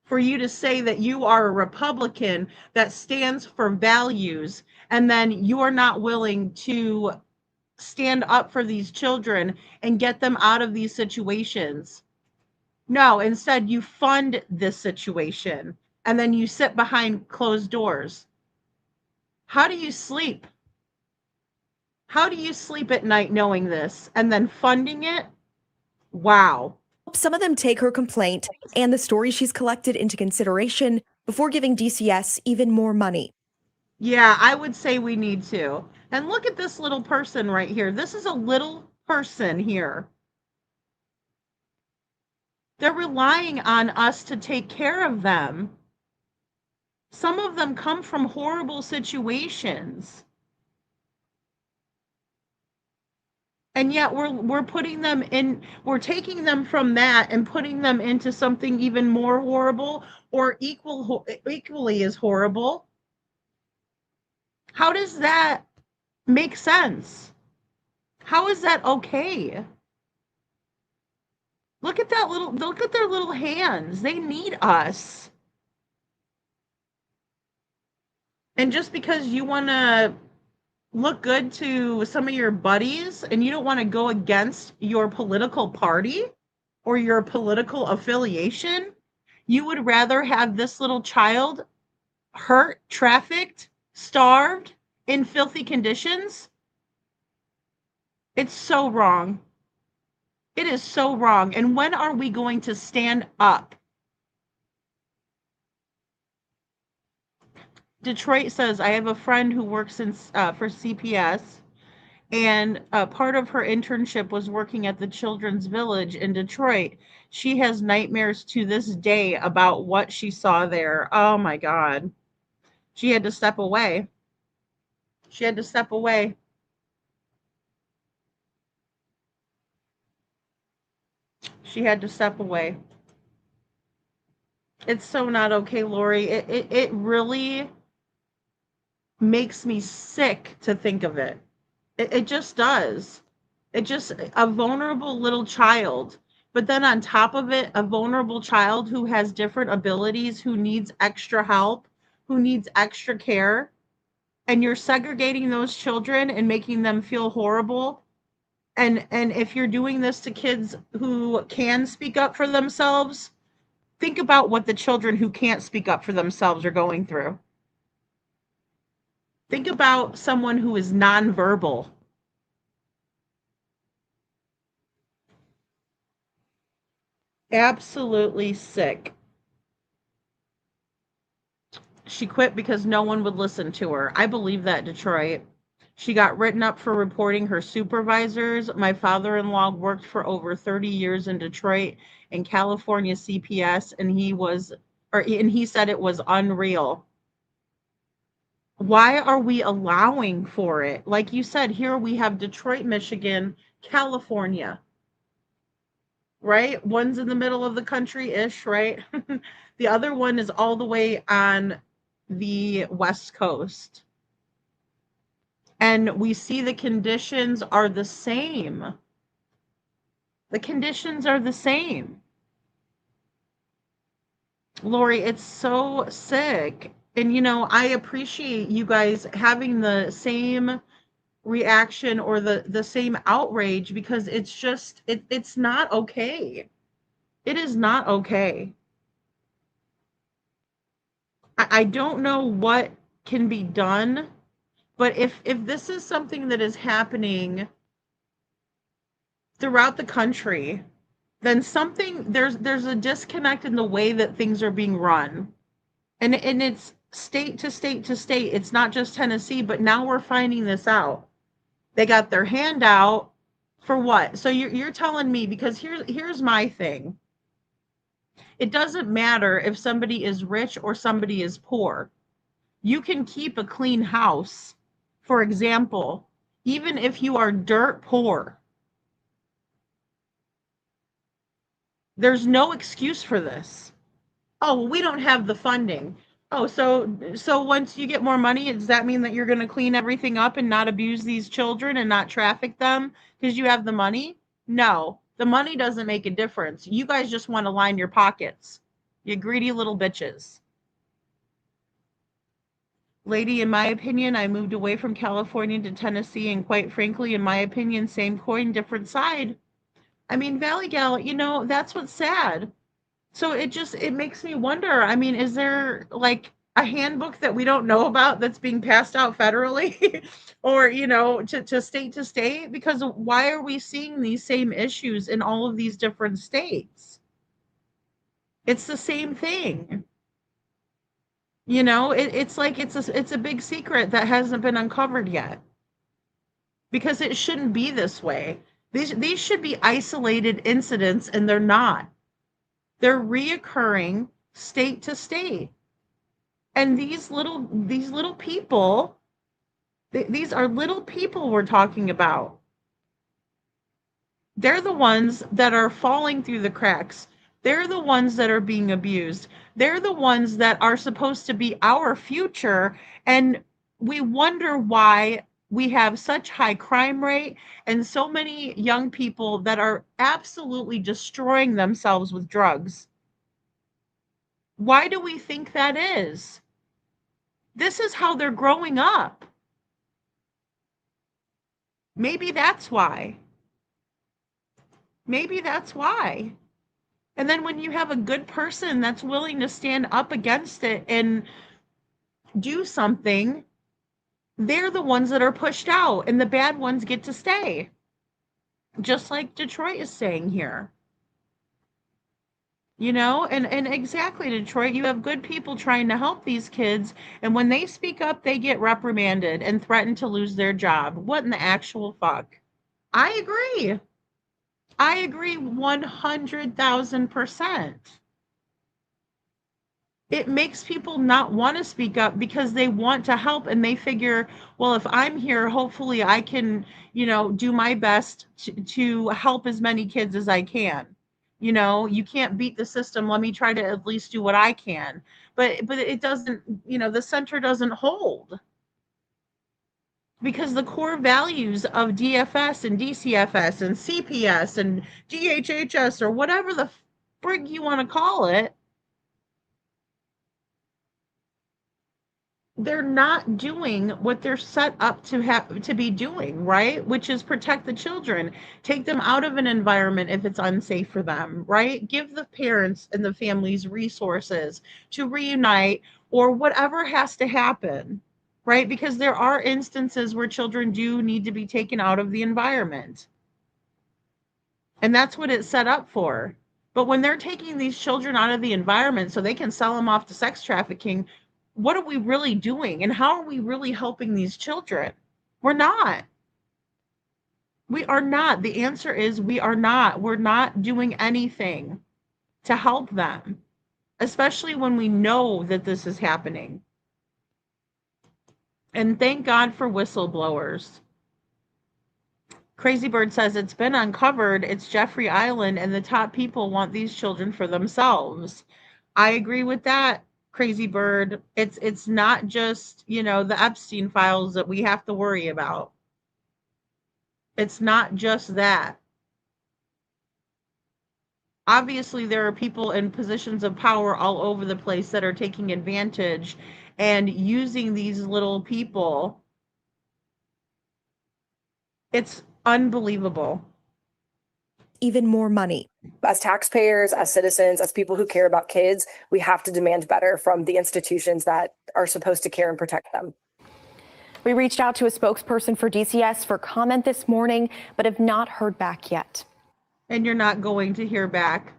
Speaker 7: for you to say that you are a Republican that stands for values, and then you're not willing to stand up for these children and get them out of these situations. No, instead you fund this situation, and then you sit behind closed doors. How do you sleep? How do you sleep at night knowing this and then funding it? Wow.
Speaker 25: some of them take her complaint and the story she's collected into consideration before giving DCS even more money.
Speaker 7: Yeah, I would say we need to. And look at this little person right here. This is a little person here. They're relying on us to take care of them. Some of them come from horrible situations. And yet we're putting them in, we're taking them from that and putting them into something even more horrible or equally as horrible. How does that make sense? How is that okay? Look at their little hands. They need us. And just because you want to look good to some of your buddies and you don't want to go against your political party or your political affiliation, you would rather have this little child hurt, trafficked, starved, in filthy conditions? It's so wrong. It is so wrong. And when are we going to stand up? Detroit says, I have a friend who works for CPS, and part of her internship was working at the Children's Village in Detroit. She has nightmares to this day about what she saw there. Oh my God. She had to step away. She had to step away. She had to step away. It's so not okay, Lori. It really makes me sick to think of it. It just does. It just, a vulnerable little child, but then on top of it, a vulnerable child who has different abilities, who needs extra help, who needs extra care, and you're segregating those children and making them feel horrible. And if you're doing this to kids who can speak up for themselves, think about what the children who can't speak up for themselves are going through. Think about someone who is nonverbal. Absolutely sick. She quit because no one would listen to her. I believe that, Detroit. She got written up for reporting her supervisors. My father-in-law worked for over 30 years in Detroit and California CPS, and he said it was unreal. Why are we allowing for it? Like you said, here we have Detroit, Michigan, California, right? One's in the middle of the country-ish, right? The other one is all the way on the West Coast. And we see the conditions are the same. The conditions are the same. Lori, it's so sick. And, I appreciate you guys having the same reaction or the same outrage, because it's just, it's not okay. It is not okay. I don't know what can be done, but if this is something that is happening throughout the country, then there's a disconnect in the way that things are being run. And it's state to state to state. It's not just Tennessee, but now we're finding this out. They got their hand out for what? So you're telling me, because here's my thing. It doesn't matter if somebody is rich or somebody is poor. You can keep a clean house, for example, even if you are dirt poor. There's no excuse for this. Oh, we don't have the funding. Oh, so once you get more money, does that mean that you're going to clean everything up and not abuse these children and not traffic them because you have the money? No, the money doesn't make a difference. You guys just want to line your pockets. You greedy little bitches. Lady, in my opinion, I moved away from California to Tennessee, and quite frankly, in my opinion, same coin, different side. I mean, Valley Gal, that's what's sad. So it makes me wonder, I mean, is there like a handbook that we don't know about that's being passed out federally or, to state? Because why are we seeing these same issues in all of these different states? It's the same thing. It's like it's a big secret that hasn't been uncovered yet. Because it shouldn't be this way. These should be isolated incidents, and they're not. They're reoccurring state to state. And these little people, these are little people we're talking about. They're the ones that are falling through the cracks. They're the ones that are being abused. They're the ones that are supposed to be our future. And we wonder why we have such high crime rate and so many young people that are absolutely destroying themselves with drugs. Why do we think that is? This is how they're growing up. Maybe that's why. Maybe that's why. And then when you have a good person that's willing to stand up against it and do something, they're the ones that are pushed out and the bad ones get to stay. Just like Detroit is saying here. And exactly, Detroit, you have good people trying to help these kids, and when they speak up, they get reprimanded and threaten to lose their job. What in the actual fuck? I agree 100,000%. It makes people not want to speak up because they want to help, and they figure, well, if I'm here, hopefully I can, do my best to help as many kids as I can. You can't beat the system. Let me try to at least do what I can. But it doesn't, the center doesn't hold. Because the core values of DFS and DCFS and CPS and DHHS or whatever the frig you want to call it, they're not doing what they're set up to be doing, right? Which is protect the children, take them out of an environment if it's unsafe for them, right? Give the parents and the families resources to reunite or whatever has to happen, right? Because there are instances where children do need to be taken out of the environment. And that's what it's set up for. But when they're taking these children out of the environment so they can sell them off to sex trafficking, what are we really doing? And how are we really helping these children? We're not. We are not. The answer is we are not. We're not doing anything to help them, especially when we know that this is happening. And thank God for whistleblowers. Crazy Bird says it's been uncovered. It's Jeffrey Island, and the top people want these children for themselves. I agree with that, Crazy Bird. It's not just, you know, the Epstein files that we have to worry about. It's not just that. Obviously, there are people in positions of power all over the place that are taking advantage and using these little people. It's unbelievable.
Speaker 24: Even more money.
Speaker 9: As taxpayers, as citizens, as people who care about kids, we have to demand better from the institutions that are supposed to care and protect them.
Speaker 24: We reached out to a spokesperson for DCS for comment this morning, but have not heard back yet.
Speaker 7: And you're not going to hear back.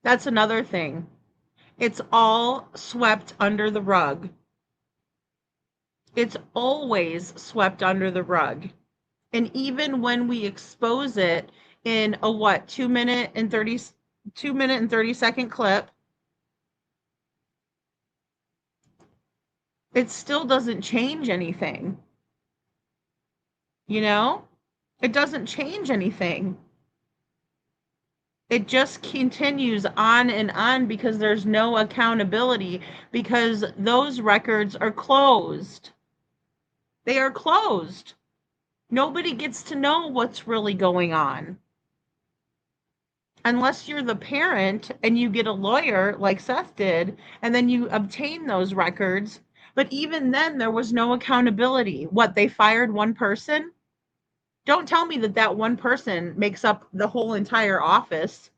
Speaker 7: That's another thing. It's all swept under the rug. It's always swept under the rug. And even when we expose it in a 2 minute and 30 second clip, it still doesn't change anything. You know? It doesn't change anything. It just continues on and on because there's no accountability, because those records are closed. They are closed. Nobody gets to know what's really going on. Unless you're the parent and you get a lawyer like Seth did, and then you obtain those records. But even then, there was no accountability. What, they fired one person? Don't tell me that that one person makes up the whole entire office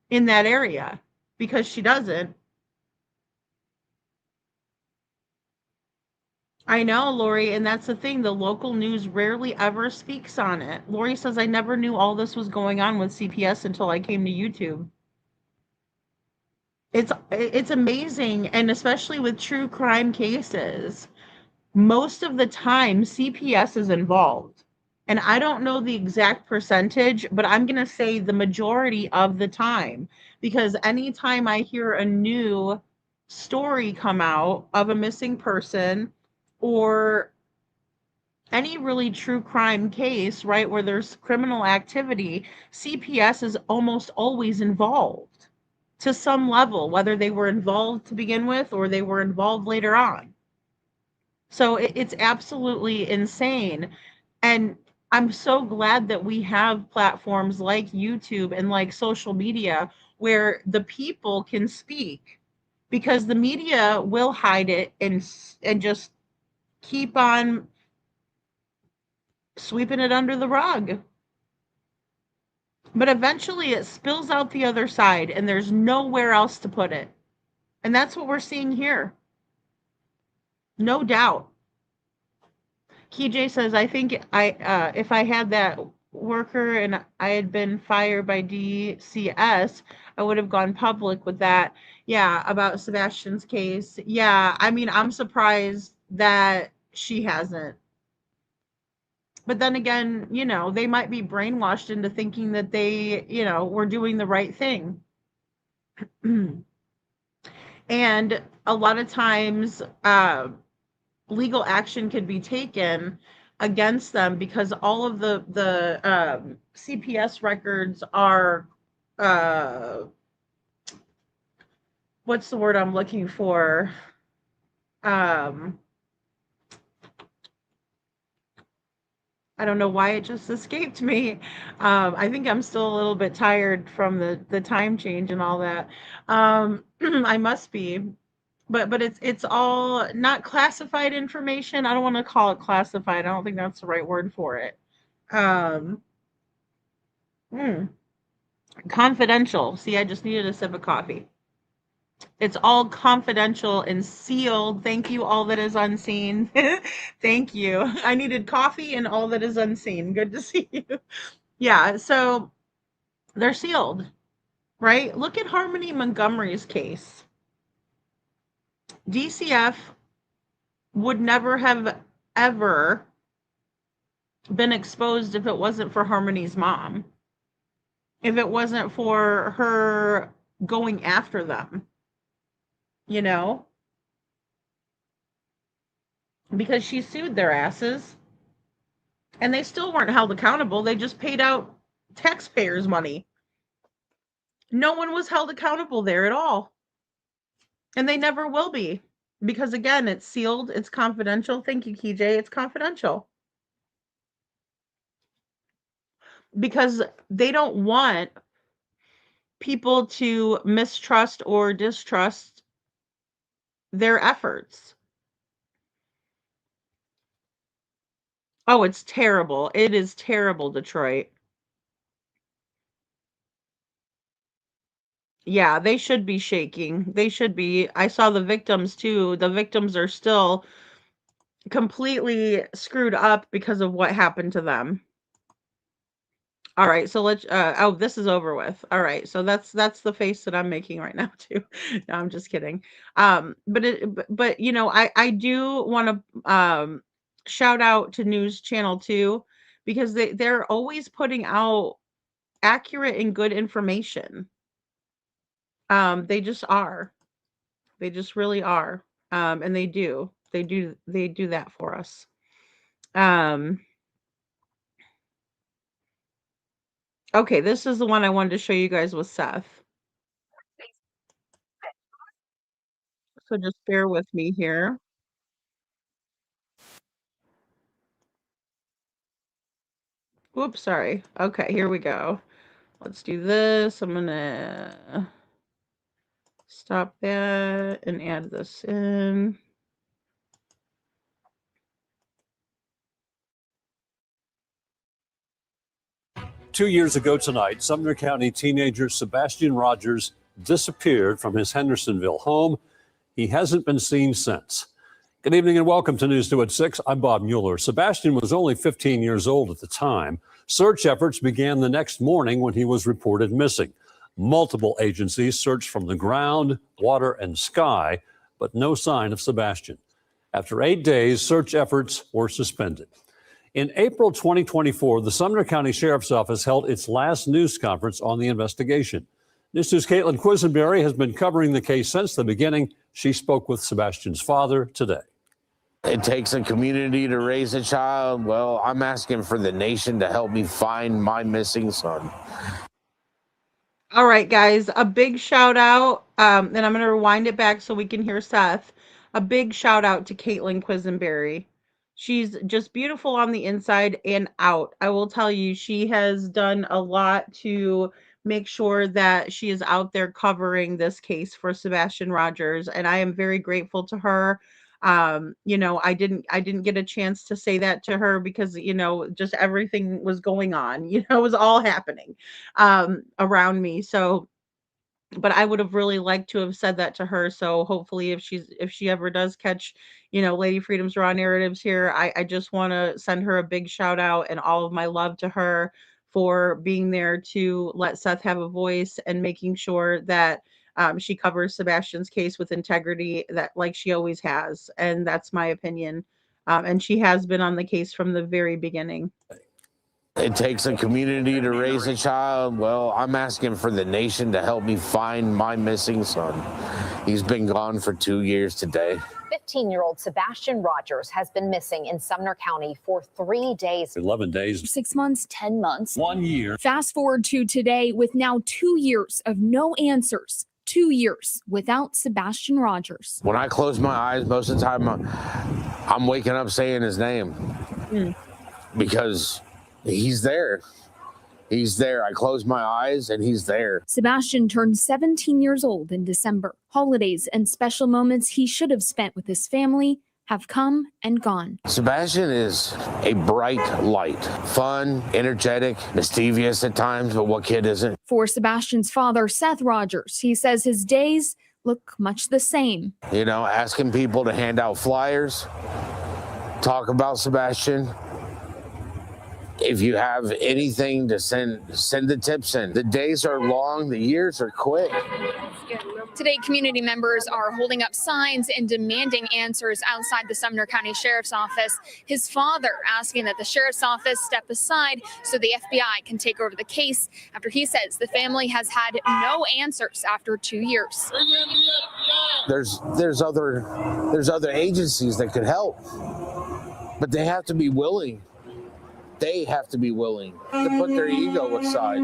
Speaker 7: in that area, because she doesn't. I know, Lori, and that's the thing. The local news rarely ever speaks on it. Lori says, I never knew all this was going on with CPS until I came to YouTube. It's amazing, and especially with true crime cases, most of the time CPS is involved. And I don't know the exact percentage, but I'm going to say the majority of the time, because anytime I hear a new story come out of a missing person or any really true crime case, right, where there's criminal activity, CPS is almost always involved to some level, whether they were involved to begin with or they were involved later on. So it's absolutely insane. And I'm so glad that we have platforms like YouTube and like social media where the people can speak, because the media will hide it and just keep on sweeping it under the rug. But eventually it spills out the other side and there's nowhere else to put it. And that's what we're seeing here. No doubt. KJ says, I think if I had that worker and I had been fired by DCS, I would have gone public with that. Yeah, about Sebastian's case. Yeah, I mean, I'm surprised that she hasn't. But then again, you know, they might be brainwashed into thinking that they, you know, were doing the right thing. And a lot of times, legal action could be taken against them because all of the CPS records are, what's the word I'm looking for? I don't know why it just escaped me. I think I'm still a little bit tired from the time change and all that. I must be. But it's all not classified information. I don't want to call it classified. I don't think that's the right word for it. Confidential. See, I just needed a sip of coffee. It's all confidential and sealed. Thank you, all that is unseen. Thank you. I needed coffee and all that is unseen. Good to see you. Yeah, so they're sealed, right? Look at Harmony Montgomery's case. DCF would never have ever been exposed if it wasn't for Harmony's mom. If it wasn't for her going after them, you know? Because she sued their asses. And they still weren't held accountable. They just paid out taxpayers' money. No one was held accountable there at all. And they never will be. Because again, it's sealed, it's confidential. Thank you, KJ. It's confidential. Because they don't want people to mistrust or distrust their efforts. Oh, it's terrible. It is terrible, Detroit. Yeah, they should be shaking. They should be. I saw the victims too. The victims are still completely screwed up because of what happened to them. All right, so let's oh, this is over with. All right, so that's the face that I'm making right now too. No, I'm just kidding. But you know, I do want to shout out to News Channel 2 because they're always putting out accurate and good information. They just are. They just really are. And they do that for us. Okay, this is the one I wanted to show you guys with Seth. So just bear with me here. Whoops, sorry. Okay, here we go. Let's do this. I'm gonna stop that and add this in.
Speaker 1: Two years ago tonight, Sumner County teenager Sebastian Rogers disappeared from his Hendersonville home. He hasn't been seen since. Good evening and welcome to News 2 at 6. I'm Bob Mueller. Sebastian was only 15 years old at the time. Search efforts began the next morning when he was reported missing. Multiple agencies searched from the ground, water, and sky, but no sign of Sebastian. After 8 days, search efforts were suspended. In April 2024, the Sumner County Sheriff's Office held its last news conference on the investigation. News 2's Caitlin Quisenberry has been covering the case since the beginning. She spoke with Sebastian's father today.
Speaker 8: It takes a community to raise a child. Well, I'm asking for the nation to help me find my missing son.
Speaker 7: All right, guys, a big shout out. And I'm going to rewind it back so we can hear Seth. A big shout out to Caitlin Quisenberry. She's just beautiful on the inside and out. I will tell you, she has done a lot to make sure that she is out there covering this case for Sebastian Rogers. And I am very grateful to her. You know, I didn't get a chance to say that to her because, you know, just everything was going on, you know, it was all happening around me. So, but I would have really liked to have said that to her. So hopefully if she ever does catch, you know, Lady Freedom's Raw Narratives here, I just want to send her a big shout out and all of my love to her for being there to let Seth have a voice and making sure that she covers Sebastian's case with integrity, that like she always has. And that's my opinion. And she has been on the case from the very beginning.
Speaker 8: It takes a community to raise a child. Well, I'm asking for the nation to help me find my missing son. He's been gone for 2 years today.
Speaker 15: 15-year-old Sebastian Rogers has been missing in Sumner County for 3 days.
Speaker 1: 11 days.
Speaker 17: 6 months, 10 months.
Speaker 1: 1 year.
Speaker 17: Fast forward to today with now 2 years of no answers. 2 years without Sebastian Rogers.
Speaker 8: When I close my eyes, most of the time, I'm waking up saying his name because he's there. He's there. I close my eyes and he's there.
Speaker 17: Sebastian turned 17 years old in December. Holidays and special moments he should have spent with his family have come and gone.
Speaker 8: Sebastian is a bright light, fun, energetic, mischievous at times, but what kid isn't?
Speaker 17: For Sebastian's father, Seth Rogers, he says his days look much the same.
Speaker 8: You know, asking people to hand out flyers, talk about Sebastian. If you have anything to send the tips in. The days are long, the years are quick.
Speaker 17: Today, community members are holding up signs and demanding answers outside the Sumner County Sheriff's Office. His father asking that the Sheriff's Office step aside so the FBI can take over the case after he says the family has had no answers after 2 years.
Speaker 8: There's other agencies that could help, but they have to be willing. They have to be willing to put their ego aside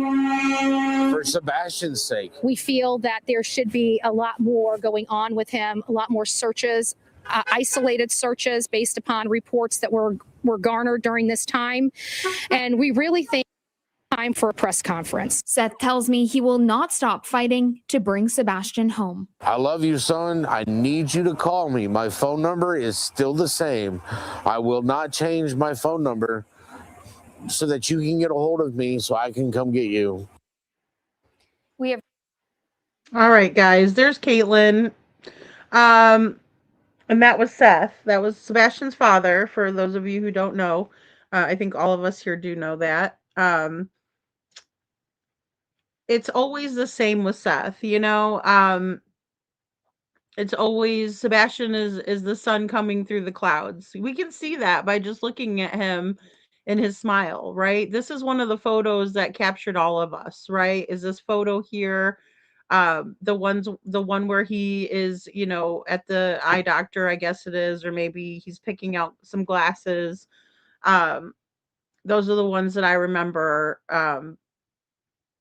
Speaker 8: for Sebastian's sake.
Speaker 17: We feel that there should be a lot more going on with him, a lot more searches, isolated searches based upon reports that were garnered during this time. And we really think time for a press conference. Seth tells me he will not stop fighting to bring Sebastian home.
Speaker 8: I love you, son. I need you to call me. My phone number is still the same. I will not change my phone number so that you can get a hold of me so I can come get you.
Speaker 17: We have.
Speaker 7: All right, guys, there's Caitlin. And that was Seth. That was Sebastian's father, for those of you who don't know. I think all of us here do know that. It's always the same with Seth, you know. It's always Sebastian is the sun coming through the clouds. We can see that by just looking at him and his smile, right? This is one of the photos that captured all of us, right? Is this photo here? The one where he is, you know, at the eye doctor, I guess it is, or maybe he's picking out some glasses. Those are the ones that I remember.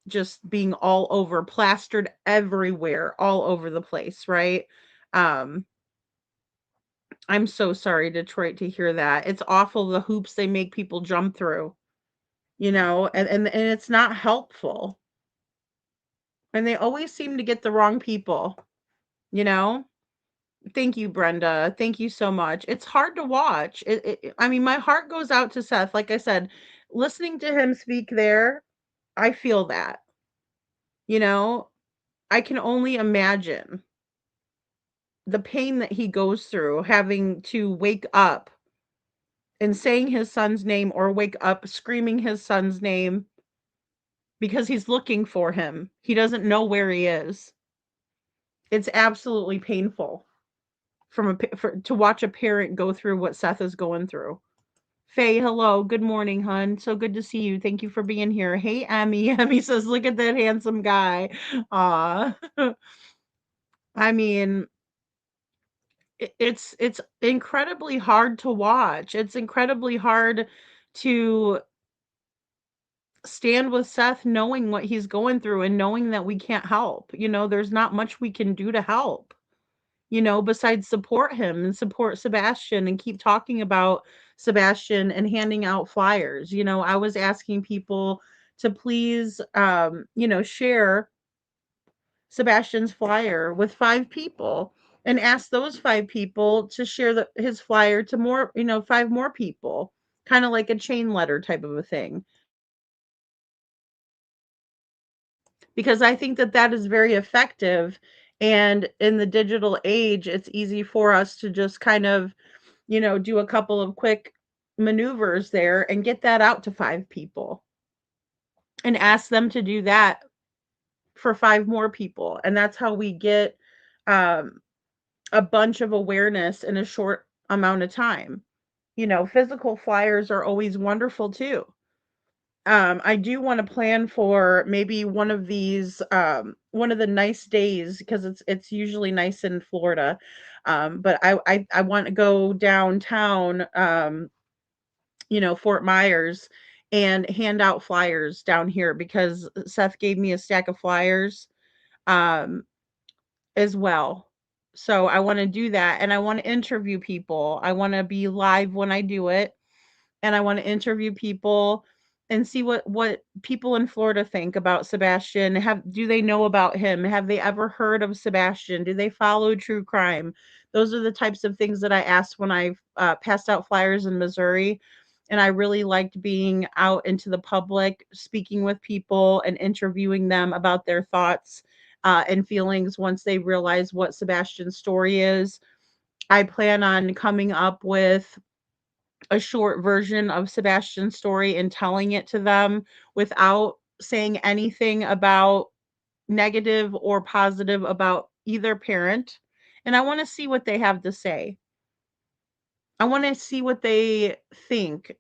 Speaker 7: Just being all over, plastered everywhere, all over the place, right? I'm so sorry, Detroit, to hear that. It's awful, the hoops they make people jump through, you know, and it's not helpful. And they always seem to get the wrong people, you know? Thank you, Brenda. Thank you so much. It's hard to watch. I mean, my heart goes out to Seth. Like I said, listening to him speak there, I feel that. You know, I can only imagine the pain that he goes through having to wake up and saying his son's name, or wake up screaming his son's name because he's looking for him. He doesn't know where he is. It's absolutely painful to watch a parent go through what Seth is going through. Faye, hello. Good morning, hun. So good to see you. Thank you for being here. Hey, Emmy. Emmy says, look at that handsome guy. Aw. I mean, it's incredibly hard to watch. It's incredibly hard to stand with Seth knowing what he's going through and knowing that we can't help. You know, there's not much we can do to help, you know, besides support him and support Sebastian and keep talking about Sebastian and handing out flyers. You know, I was asking people to please, you know, share Sebastian's flyer with 5 people and ask those 5 people to share his flyer to more, you know, 5 more people, kind of like a chain letter type of a thing. Because I think that that is very effective. And in the digital age, it's easy for us to just kind of, you know, do a couple of quick maneuvers there and get that out to 5 people and ask them to do that for 5 more people. And that's how we get a bunch of awareness in a short amount of time. You know, physical flyers are always wonderful too. I do want to plan for maybe one of these, one of the nice days, because it's usually nice in Florida. But I want to go downtown, you know, Fort Myers, and hand out flyers down here, because Seth gave me a stack of flyers as well. So I want to do that, and I want to interview people. I want to be live when I do it, and I want to interview people and see what people in Florida think about Sebastian. Do they know about him? Have they ever heard of Sebastian? Do they follow true crime? Those are the types of things that I asked when I passed out flyers in Missouri. And I really liked being out into the public, speaking with people and interviewing them about their thoughts and feelings once they realize what Sebastian's story is. I plan on coming up with a short version of Sebastian's story and telling it to them without saying anything about negative or positive about either parent. And I want to see what they have to say. I want to see what they think.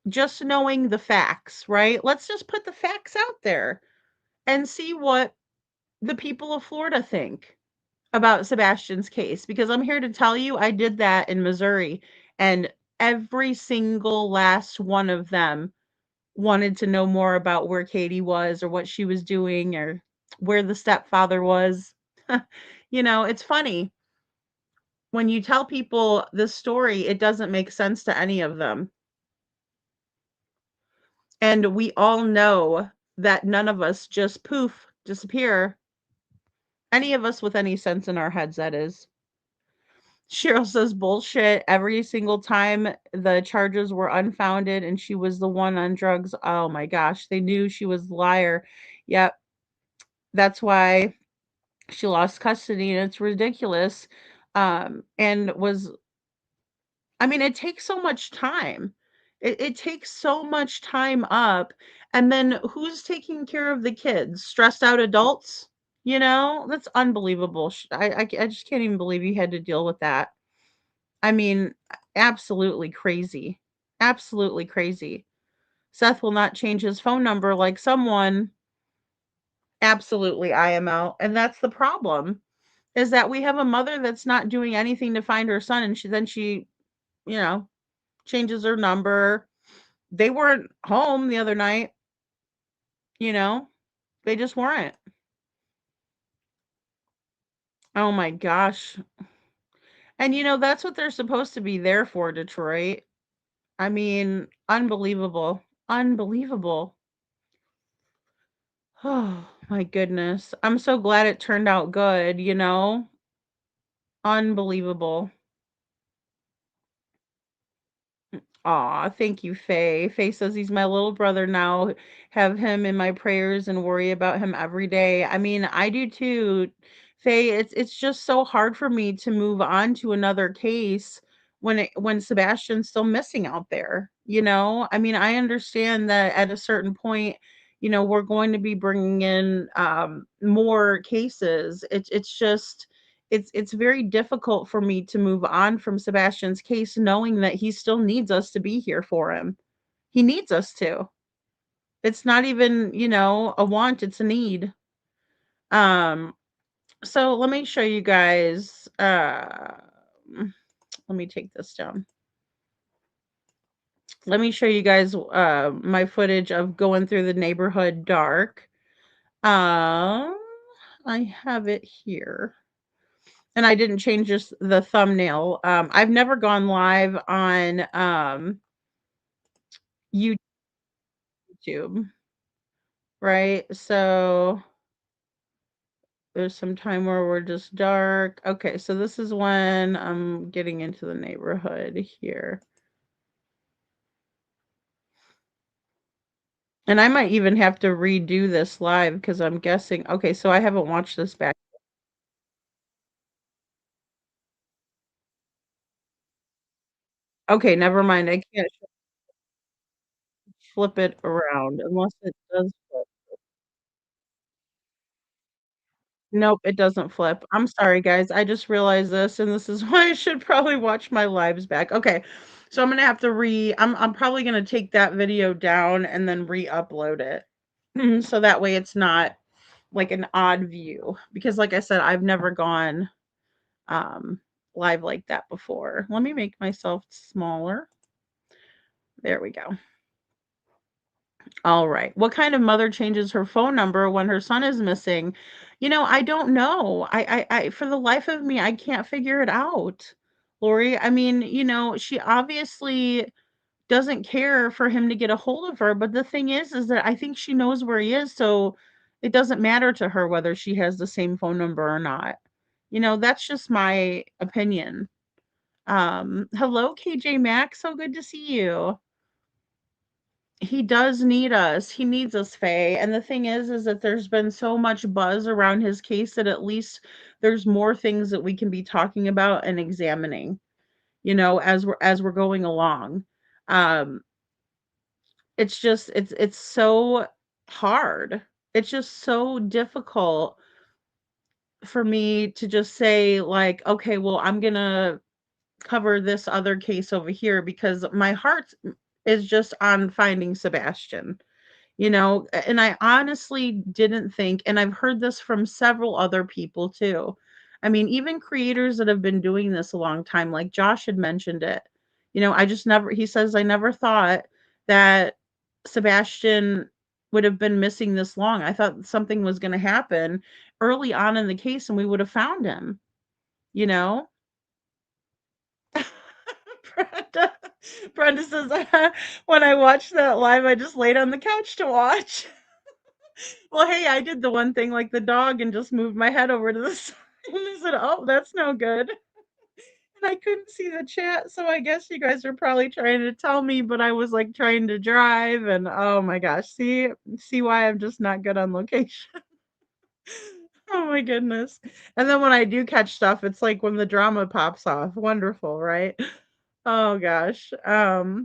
Speaker 7: Just knowing the facts, right? Let's just put the facts out there and see what the people of Florida think about Sebastian's case, because I'm here to tell you I did that in Missouri, and every single last one of them wanted to know more about where Katie was or what she was doing or where the stepfather was. It's funny. When you tell people this story, it doesn't make sense to any of them. And we all know that none of us just poof, disappear. Any of us with any sense in our heads, that is. Cheryl says bullshit. Every single time the charges were unfounded and she was the one on drugs. Oh my gosh, they knew she was the liar. Yep. That's why she lost custody, and it's ridiculous. And was I mean, it takes so much time. It takes so much time up. And then who's taking care of the kids? Stressed out adults? That's unbelievable. I just can't even believe you had to deal with that. I mean, absolutely crazy. Absolutely crazy. Seth will not change his phone number like someone. Absolutely IMO. And that's the problem, is that we have a mother that's not doing anything to find her son, and she, you know, changes her number. They weren't home the other night, you know? They just weren't. Oh my gosh. And that's what they're supposed to be there for, Detroit. I mean, unbelievable. Unbelievable. Oh my goodness. I'm so glad it turned out good. Unbelievable. Aw, thank you, Faye. Faye says he's my little brother now. Have him in my prayers and worry about him every day. I mean, I do too, Faye. It's just so hard for me to move on to another case when Sebastian's still missing out there. I mean, I understand that at a certain point, we're going to be bringing in more cases. It's just it's very difficult for me to move on from Sebastian's case knowing that he still needs us to be here for him. He needs us to. It's not even a want, it's a need. Um so let me show you guys let me take this down. Let me show you guys my footage of going through the neighborhood dark. Um I have it here. And I didn't change just the thumbnail. I've never gone live on YouTube, right? So there's some time where we're just dark. Okay, so this is when I'm getting into the neighborhood here. And I might even have to redo this live because I'm guessing. Okay, so I haven't watched this back. Okay, never mind. I can't flip it around unless it does flip. Nope, it doesn't flip. I'm sorry, guys. I just realized this, and this is why I should probably watch my lives back. Okay, so I'm gonna have to I'm probably gonna take that video down and then re-upload it. So that way it's not like an odd view. Because like I said, I've never gone live like that before. Let me make myself smaller. There we go. All right. What kind of mother changes her phone number when her son is missing? I don't know. I for the life of me, I can't figure it out. Lori, I mean, she obviously doesn't care for him to get a hold of her, but the thing is that I think she knows where he is, so it doesn't matter to her whether she has the same phone number or not. That's just my opinion. Hello, KJ Maxx. So good to see you. He does need us. He needs us, Faye. And the thing is that there's been so much buzz around his case that at least there's more things that we can be talking about and examining, as we're going along. Um, it's so hard. It's just so difficult for me to just say like, okay, well, I'm gonna cover this other case over here because my heart is just on finding Sebastian. And I honestly didn't think, and I've heard this from several other people too. I mean, even creators that have been doing this a long time, like Josh had mentioned it. I just never, he says, I never thought that Sebastian would have been missing this long. I thought something was going to happen early on in the case and we would have found him, you know? Brenda, Brenda says, when I watched that live, I just laid on the couch to watch. Well, hey, I did the one thing like the dog and just moved my head over to the side. And I said, oh, that's no good. And I couldn't see the chat. So I guess you guys are probably trying to tell me, but I was like trying to drive. And oh my gosh, see why I'm just not good on location. Oh my goodness. And then when I do catch stuff, it's like when the drama pops off. Wonderful, right? Oh gosh. Oh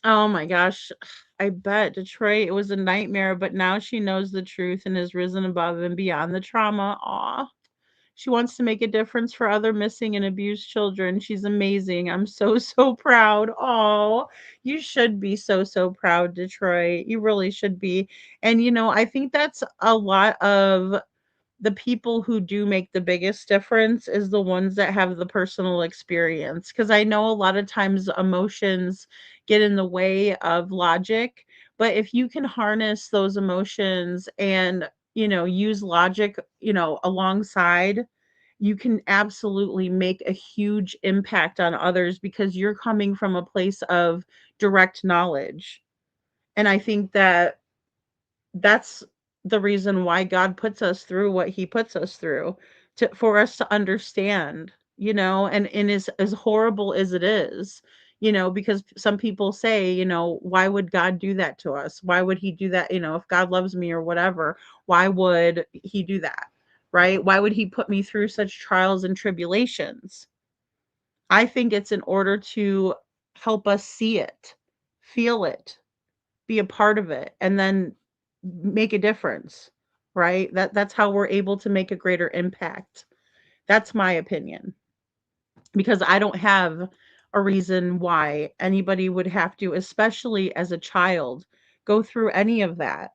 Speaker 7: my gosh. I bet Detroit, it was a nightmare, but now she knows the truth and has risen above and beyond the trauma. Aw. She wants to make a difference for other missing and abused children. She's amazing. I'm so, so proud. Oh, you should be so, so proud, Detroit. You really should be. And, I think that's a lot of the people who do make the biggest difference is the ones that have the personal experience, because I know a lot of times emotions get in the way of logic, but if you can harness those emotions and use logic alongside, you can absolutely make a huge impact on others because you're coming from a place of direct knowledge. And I think that that's the reason why God puts us through what he puts us through, for us to understand, and as horrible as it is, because some people say, why would God do that to us? Why would he do that? If God loves me or whatever, why would he do that? Right? Why would he put me through such trials and tribulations? I think it's in order to help us see it, feel it, be a part of it, and then make a difference, right? That's how we're able to make a greater impact. That's my opinion. Because I don't have a reason why anybody would have to, especially as a child, go through any of that.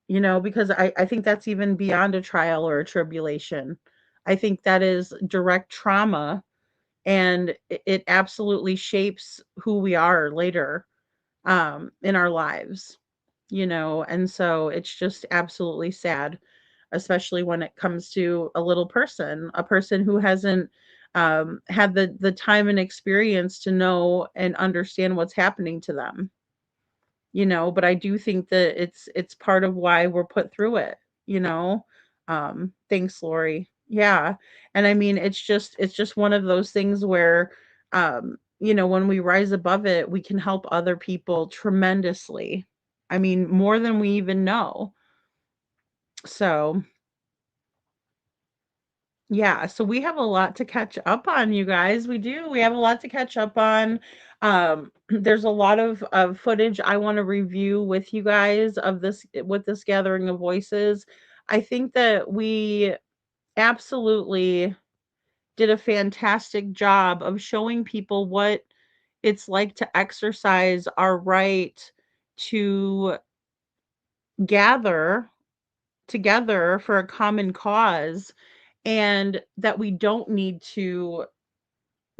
Speaker 7: Because I think that's even beyond a trial or a tribulation. I think that is direct trauma, and it absolutely shapes who we are later in our lives, and so it's just absolutely sad, especially when it comes to a person who hasn't had the time and experience to know and understand what's happening to them. But I do think that it's part of why we're put through it, you know. Thanks, Lori. Yeah. And I mean, it's just one of those things where when we rise above it, we can help other people tremendously. I mean, more than we even know. So, yeah, so we have a lot to catch up on, you guys. We do. We have a lot to catch up on. There's a lot of footage I want to review with you guys of this with this gathering of voices. I think that we absolutely did a fantastic job of showing people what it's like to exercise our right to gather together for a common cause, and that we don't need to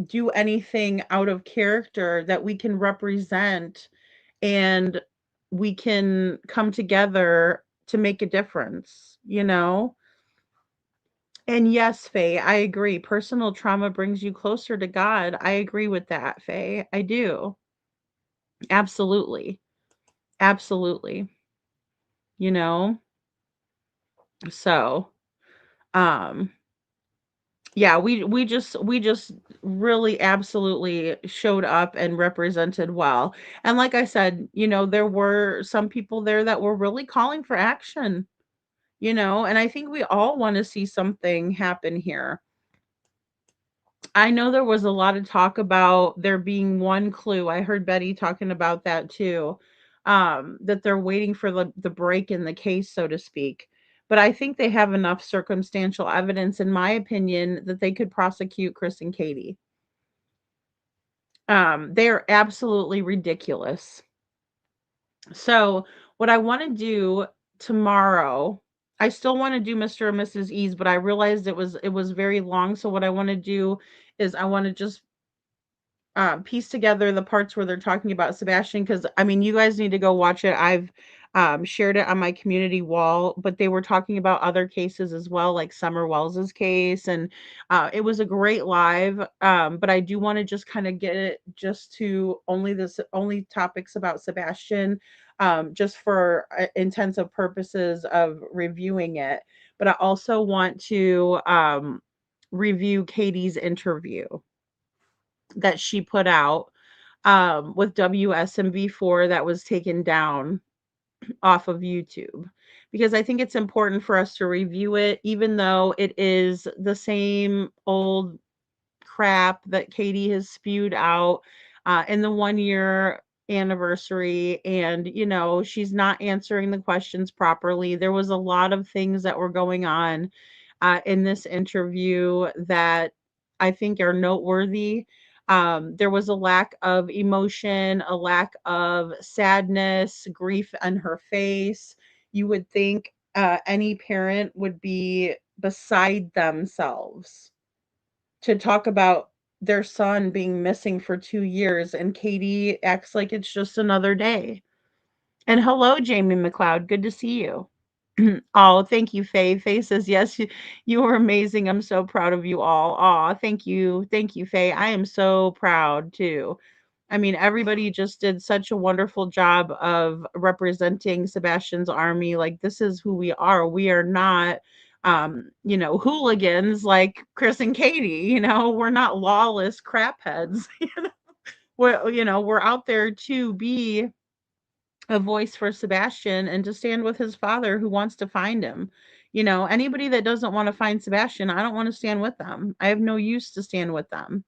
Speaker 7: do anything out of character, that we can represent, and we can come together to make a difference. And yes, Faye, I agree. Personal trauma brings you closer to God. I agree with that, Faye. I do. Absolutely. Absolutely. You know? So, um yeah, we just really absolutely showed up and represented well. And like I said, there were some people there that were really calling for action, and I think we all want to see something happen here. I know there was a lot of talk about there being one clue. I heard Betty talking about that too. That they're waiting for the break in the case, so to speak. But I think they have enough circumstantial evidence, in my opinion, that they could prosecute Chris and Katie. They are absolutely ridiculous. So, what I want to do tomorrow, I still want to do Mr. and Mrs. E's, but I realized it was very long. So what I want to do is I want to just piece together the parts where they're talking about Sebastian, because I mean, you guys need to go watch it. I've shared it on my community wall, but they were talking about other cases as well, like Summer Wells's case, and it was a great live. But I do want to just kind of get it just to only topics about Sebastian, just for intensive purposes of reviewing it. But I also want to review Katie's interview that she put out with WSMV4 that was taken down off of YouTube, because I think it's important for us to review it, even though it is the same old crap that Katie has spewed out in the 1 year anniversary. And, she's not answering the questions properly. There was a lot of things that were going on in this interview that I think are noteworthy. There was a lack of emotion, a lack of sadness, grief on her face. You would think any parent would be beside themselves to talk about their son being missing for 2 years, and Katie acts like it's just another day. And hello, Jamie McLeod, good to see you. Oh, thank you, Faye. Faye says, yes, you were amazing. I'm so proud of you all. Aw, thank you. Thank you, Faye. I am so proud too. I mean, everybody just did such a wonderful job of representing Sebastian's army. Like, this is who we are. We are not, hooligans like Chris and Katie. We're not lawless crapheads. We're out there to be a voice for Sebastian and to stand with his father who wants to find him. Anybody that doesn't want to find Sebastian, I don't want to stand with them. I have no use to stand with them.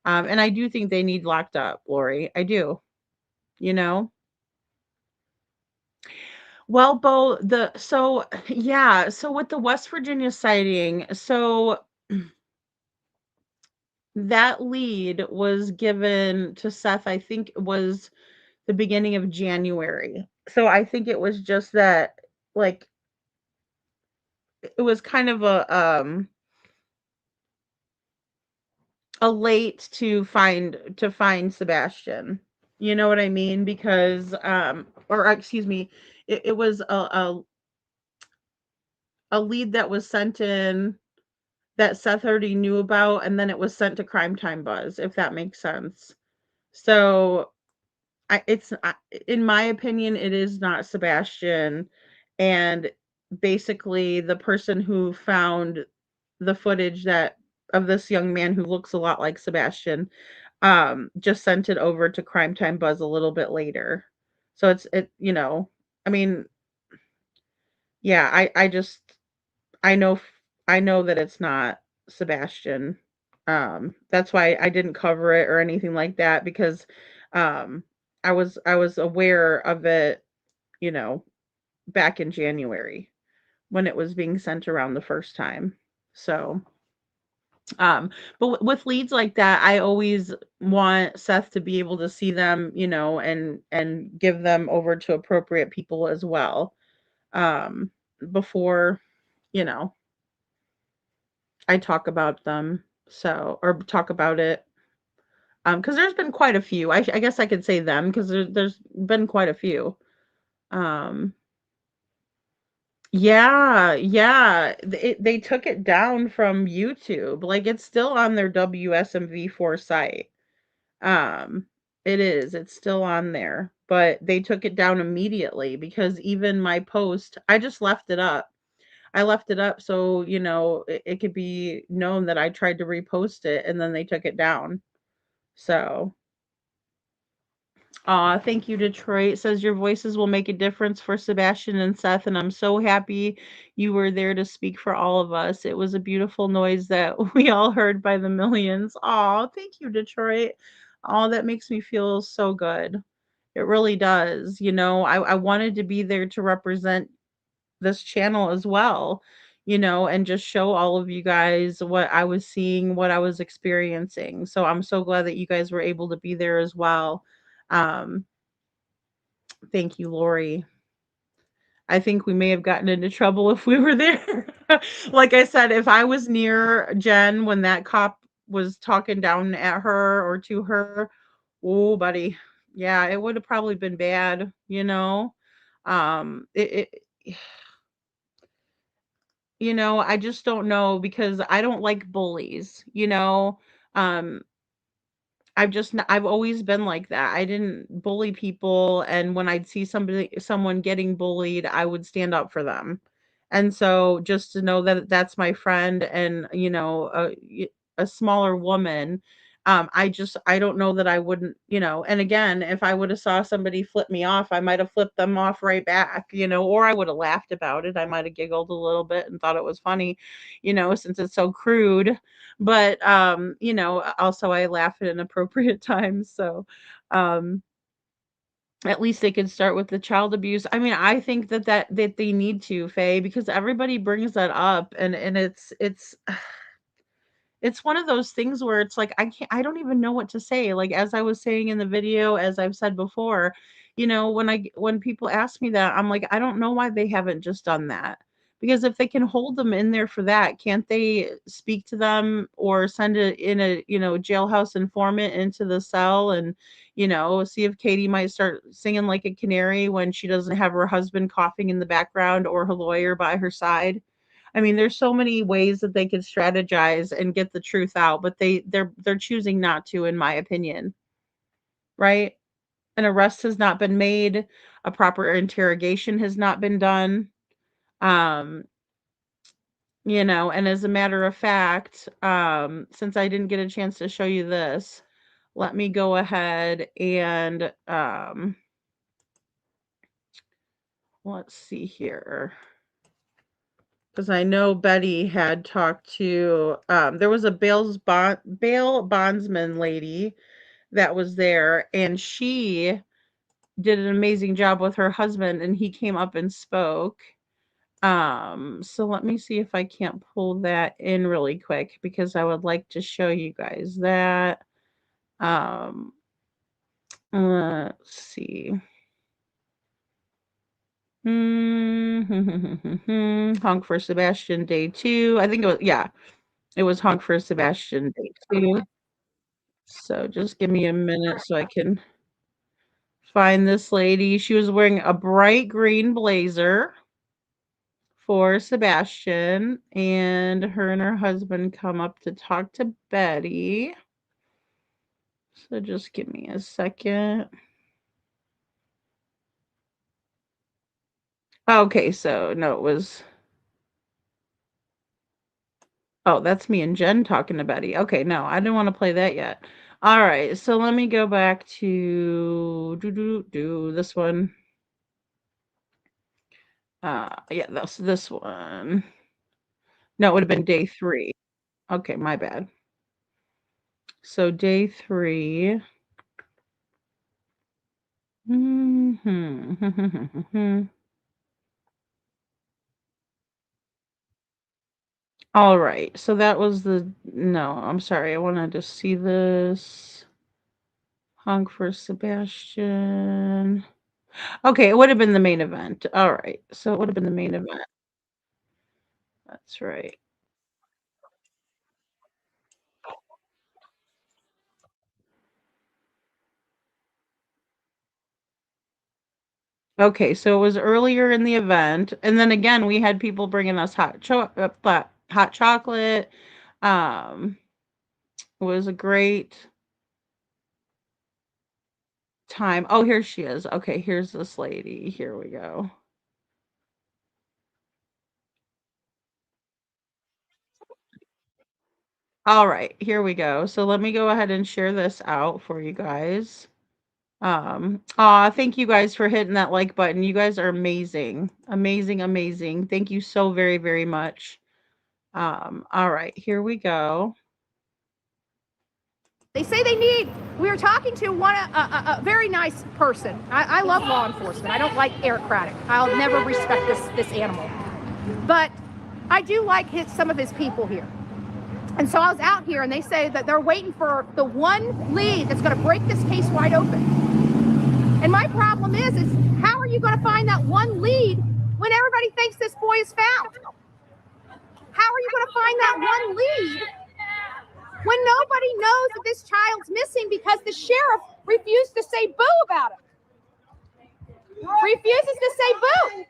Speaker 7: And I do think they need locked up, Lori. I do. You know? Well, Bo, yeah, so with the West Virginia sighting, so that lead was given to Seth, I think it was the beginning of January. So I think it was just that, like, it was kind of a late to find Sebastian. You know what I mean? Because or excuse me, it was a lead that was sent in that Seth already knew about, and then it was sent to Crime Time Buzz, if that makes sense. So in my opinion, it is not Sebastian, and basically the person who found the footage that of this young man who looks a lot like Sebastian just sent it over to Crime Time Buzz a little bit later. So I mean, yeah, I know that it's not Sebastian. That's why I didn't cover it or anything like that, because um I was aware of it, you know, back in January when it was being sent around the first time. So but with leads like that, I always want Seth to be able to see them, and give them over to appropriate people as well. Before, you know, I talk about them, or talk about it. Because there's been quite a few. I guess I could say them, because there's been quite a few. Um, yeah, yeah. They took it down from YouTube. Like, it's still on their WSMV4 site. Um, it is. It's still on there, but they took it down immediately, because even my post, I just left it up. I left it up so, it could be known that I tried to repost it, and then they took it down. So, Aw, thank you, Detroit. It says your voices will make a difference for Sebastian and Seth, and I'm so happy you were there to speak for all of us. It was a beautiful noise that we all heard by the millions. Aw, thank you, Detroit. Oh, that makes me feel so good. It really does. I wanted to be there to represent this channel as well, and just show all of you guys what I was seeing, what I was experiencing. So I'm so glad that you guys were able to be there as well. Um, Thank you, Lori. I think we may have gotten into trouble if we were there. Like I said, if I was near Jen when that cop was talking down at her or to her, oh, buddy. Yeah, it would have probably been bad. It I just don't know because I don't like bullies. Um, I've always been like that. I didn't bully people, and when I'd see someone getting bullied, I would stand up for them. And so just to know that that's my friend and, a smaller woman, I don't know that I wouldn't. And again, if I would have saw somebody flip me off, I might have flipped them off right back, or I would have laughed about it. I might have giggled a little bit and thought it was funny, since it's so crude. But, also I laugh at inappropriate times, so, um, at least they could start with the child abuse. I mean, I think that they need to, Faye, because everybody brings that up, and it's one of those things where it's like I don't even know what to say. Like, as I was saying in the video, as I've said before, when people ask me that, I'm like, I don't know why they haven't just done that. Because if they can hold them in there for that, can't they speak to them or send it in a jailhouse informant into the cell and, see if Katie might start singing like a canary when she doesn't have her husband coughing in the background or her lawyer by her side. I mean, there's so many ways that they could strategize and get the truth out, but they're choosing not to, in my opinion, right? An arrest has not been made, a proper interrogation has not been done. Um, and as a matter of fact, since I didn't get a chance to show you this, let me go ahead and let's see here. Because I know Betty had talked to there was a bail bondsman lady that was there, and she did an amazing job with her husband, and he came up and spoke. So let me see if I can't pull that in really quick because I would like to show you guys that. Um, let's see. Honk for Sebastian day 2. I think it was, yeah, it was Honk for Sebastian day 2. So just give me a minute so I can find this lady. She was wearing a bright green blazer for Sebastian, and her husband come up to talk to Betty. So just give me a second. Okay, so no, it was. Oh, that's me and Jen talking to Betty. Okay, no, I didn't want to play that yet. All right, so let me go back to do this one. Yeah, that's this one. No, it would have been day 3. Okay, my bad. So day 3. All right. So that was no, I'm sorry. I wanted to see this. Honk for Sebastian. Okay, it would have been the main event. All right. So it would have been the main event. That's right. Okay, so it was earlier in the event, and then again we had people bringing us hot chocolate. Um, it was a great time. Oh, here she is. Okay, here's this lady. Here we go. All right, here we go. So let me go ahead and share this out for you guys. Thank you guys for hitting that like button. You guys are amazing. Amazing, amazing. Thank you so very, very much. All right, here we go.
Speaker 17: They say we were talking to a very nice person. I love law enforcement. I don't like Eric Craddock. I'll never respect this animal. But I do like some of his people here. And so I was out here and they say that they're waiting for the one lead that's going to break this case wide open. And my problem is how are you going to find that one lead when everybody thinks this boy is found? How are you going to find that one lead when nobody knows that this child's missing because the sheriff refused to say boo about it? Refuses to say boo.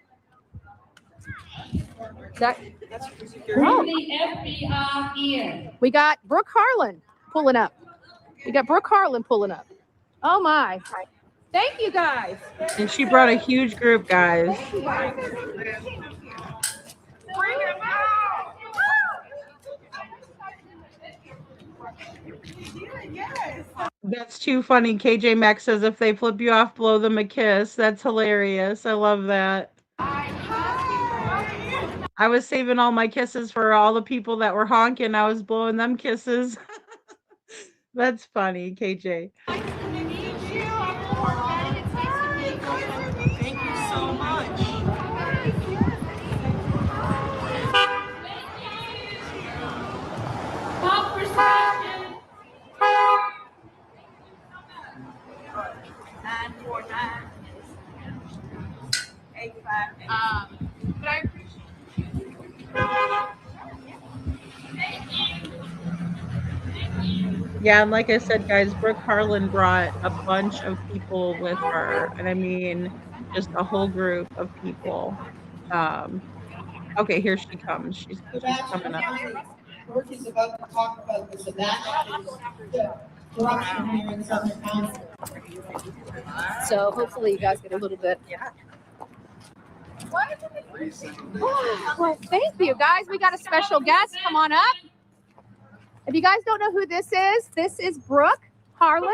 Speaker 17: Bring the FBI in. We got Brooke Harlan pulling up. Oh my. Thank you guys.
Speaker 7: And she brought a huge group, guys.
Speaker 17: Bring him out.
Speaker 7: That's too funny. KJ Max says if they flip you off, blow them a kiss. That's hilarious. I love that. I was saving all my kisses for all the people that were honking. I was blowing them kisses. That's funny, KJ.
Speaker 16: Thank you so much. Pop for Sebastian. 949 85. But I appreciate
Speaker 7: Yeah, and like I said, guys, Brooke Harlan brought a bunch of people with her. And I mean, just a whole group of people. Okay, here she comes. She's coming up.
Speaker 14: Brooke is about to talk about the Sebastian corruption here in Southern County.
Speaker 17: So hopefully you guys get a little bit. Well, thank you guys. We got a special guest. Come on up. If you guys don't know who this is Brooke Harlan,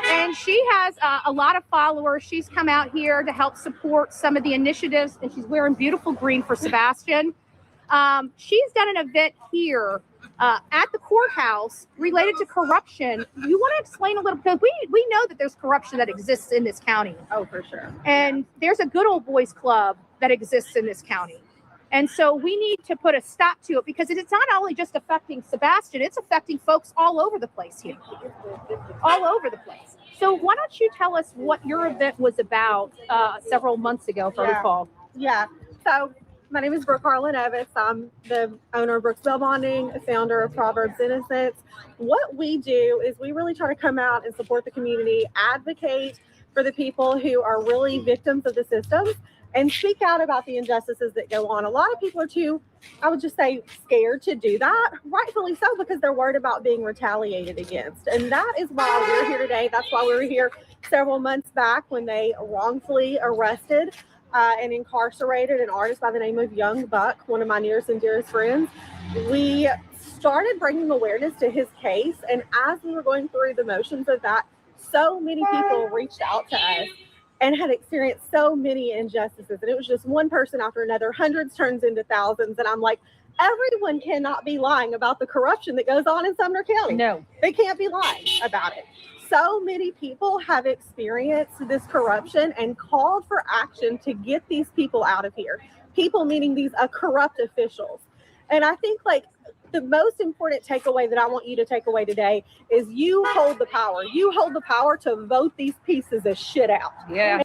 Speaker 17: and she has a lot of followers. She's come out here to help support some of the initiatives, and she's wearing beautiful green for Sebastian. She's done an event here at the courthouse related to corruption. You want to explain a little, because we know that there's corruption that exists in this county.
Speaker 7: Oh, for sure.
Speaker 17: And there's a good old boys club that exists in this county. And so we need to put a stop to it, because it's not only just affecting Sebastian, it's affecting folks all over the place here. All over the place. So why don't you tell us what your event was about several months ago, if I recall?
Speaker 18: Yeah. So my name is Brooke Harlan Evans. I'm the owner of Brooks Bail Bonding, founder of Proverbs Innocence. What we do is we really try to come out and support the community, advocate for the people who are really victims of the system, and speak out about the injustices that go on. A lot of people are too, I would just say, scared to do that, rightfully so, because they're worried about being retaliated against. And that is why we're here today. That's why we were here several months back when they wrongfully arrested and incarcerated an artist by the name of Young Buck, one of my nearest and dearest friends. We started bringing awareness to his case, and as we were going through the motions of that, so many people reached out to us and had experienced so many injustices. And it was just one person after another. Hundreds turns into thousands. And I'm like, everyone cannot be lying about the corruption that goes on in Sumner County.
Speaker 17: No.
Speaker 18: They can't be lying about it. So many people have experienced this corruption and called for action to get these people out of here. People meaning these corrupt officials. And I think the most important takeaway that I want you to take away today is you hold the power. You hold the power to vote these pieces of shit out.
Speaker 17: Yeah.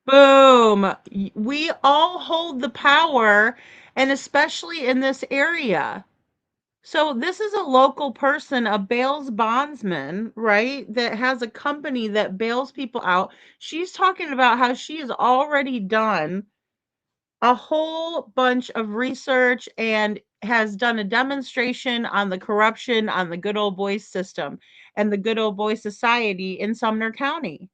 Speaker 7: Boom. We all hold the power, and especially in this area. So this is a local person, a bails bondsman, right? That has a company that bails people out. She's talking about how she has already done a whole bunch of research and has done a demonstration on the corruption on the good old boys system and the good old boy society in Sumner County.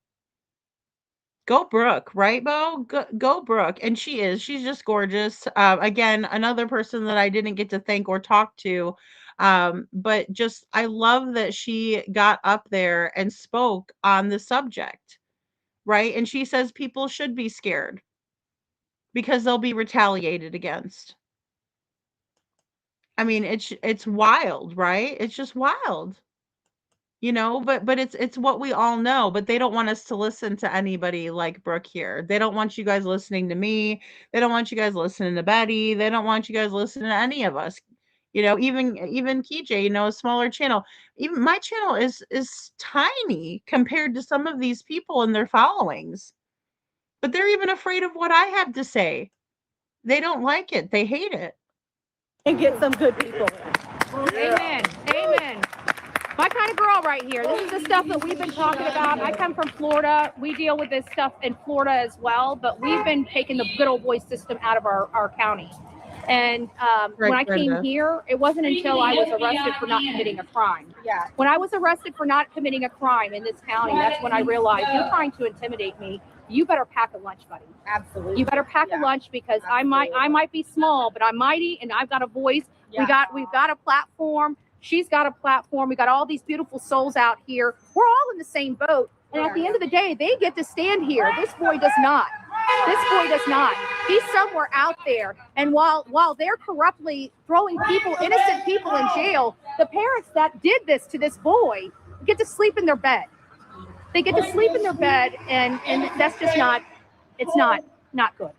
Speaker 7: Go Brooke, right, Bo? Go Brooke. And she's just gorgeous. Again, another person that I didn't get to thank or talk to. But just, I love that she got up there and spoke on the subject. right? And she says people should be scared because they'll be retaliated against. I mean, it's wild, right? It's just wild. But it's what we all know, but they don't want us to listen to anybody like Brooke here. They don't want you guys listening to me. They don't want you guys listening to Betty. They don't want you guys listening to any of us. Even KJ, a smaller channel. Even my channel is tiny compared to some of these people and their followings. But they're even afraid of what I have to say. They don't like it. They hate it.
Speaker 18: And get some good people.
Speaker 17: Amen. Amen. My kind of girl right here. This is the stuff that we've been talking about. I come from Florida. We deal with this stuff in Florida as well, but we've been taking the good old boy system out of our county. And when I came here, it wasn't until I was arrested for not committing a crime.
Speaker 18: Yeah.
Speaker 17: When I was arrested for not committing a crime in this county, that's when I realized you're trying to intimidate me. You better pack a lunch, buddy.
Speaker 18: Absolutely.
Speaker 17: You better pack a lunch because I might be small, but I'm mighty and I've got a voice.
Speaker 18: Yeah.
Speaker 17: We've got a platform. She's got a platform. We got all these beautiful souls out here. We're all in the same boat. And at the end of the day, they get to stand here. This boy does not. This boy does not. He's somewhere out there. And while they're corruptly throwing innocent people in jail, the parents that did this to this boy get to sleep in their bed. They get to sleep in their bed, and that's just not good.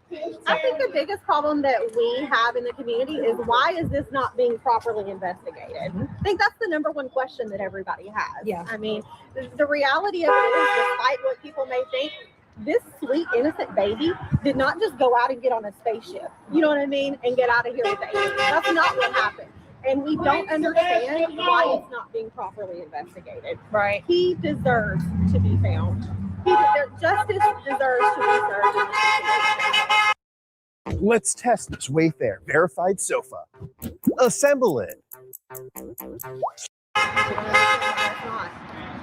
Speaker 18: I think the biggest problem that we have in the community is why is this not being properly investigated? I think that's the number one question that everybody has.
Speaker 17: Yeah.
Speaker 18: I mean, the reality of it is, despite what people may think, this sweet, innocent baby did not just go out and get on a spaceship, you know what I mean, and get out of here with the aliens. That's not what happened. And we don't understand why it's not being properly investigated.
Speaker 17: Right.
Speaker 18: He deserves to be found. Justice deserves to be served.
Speaker 2: Let's test this Wayfair verified sofa. Assemble it.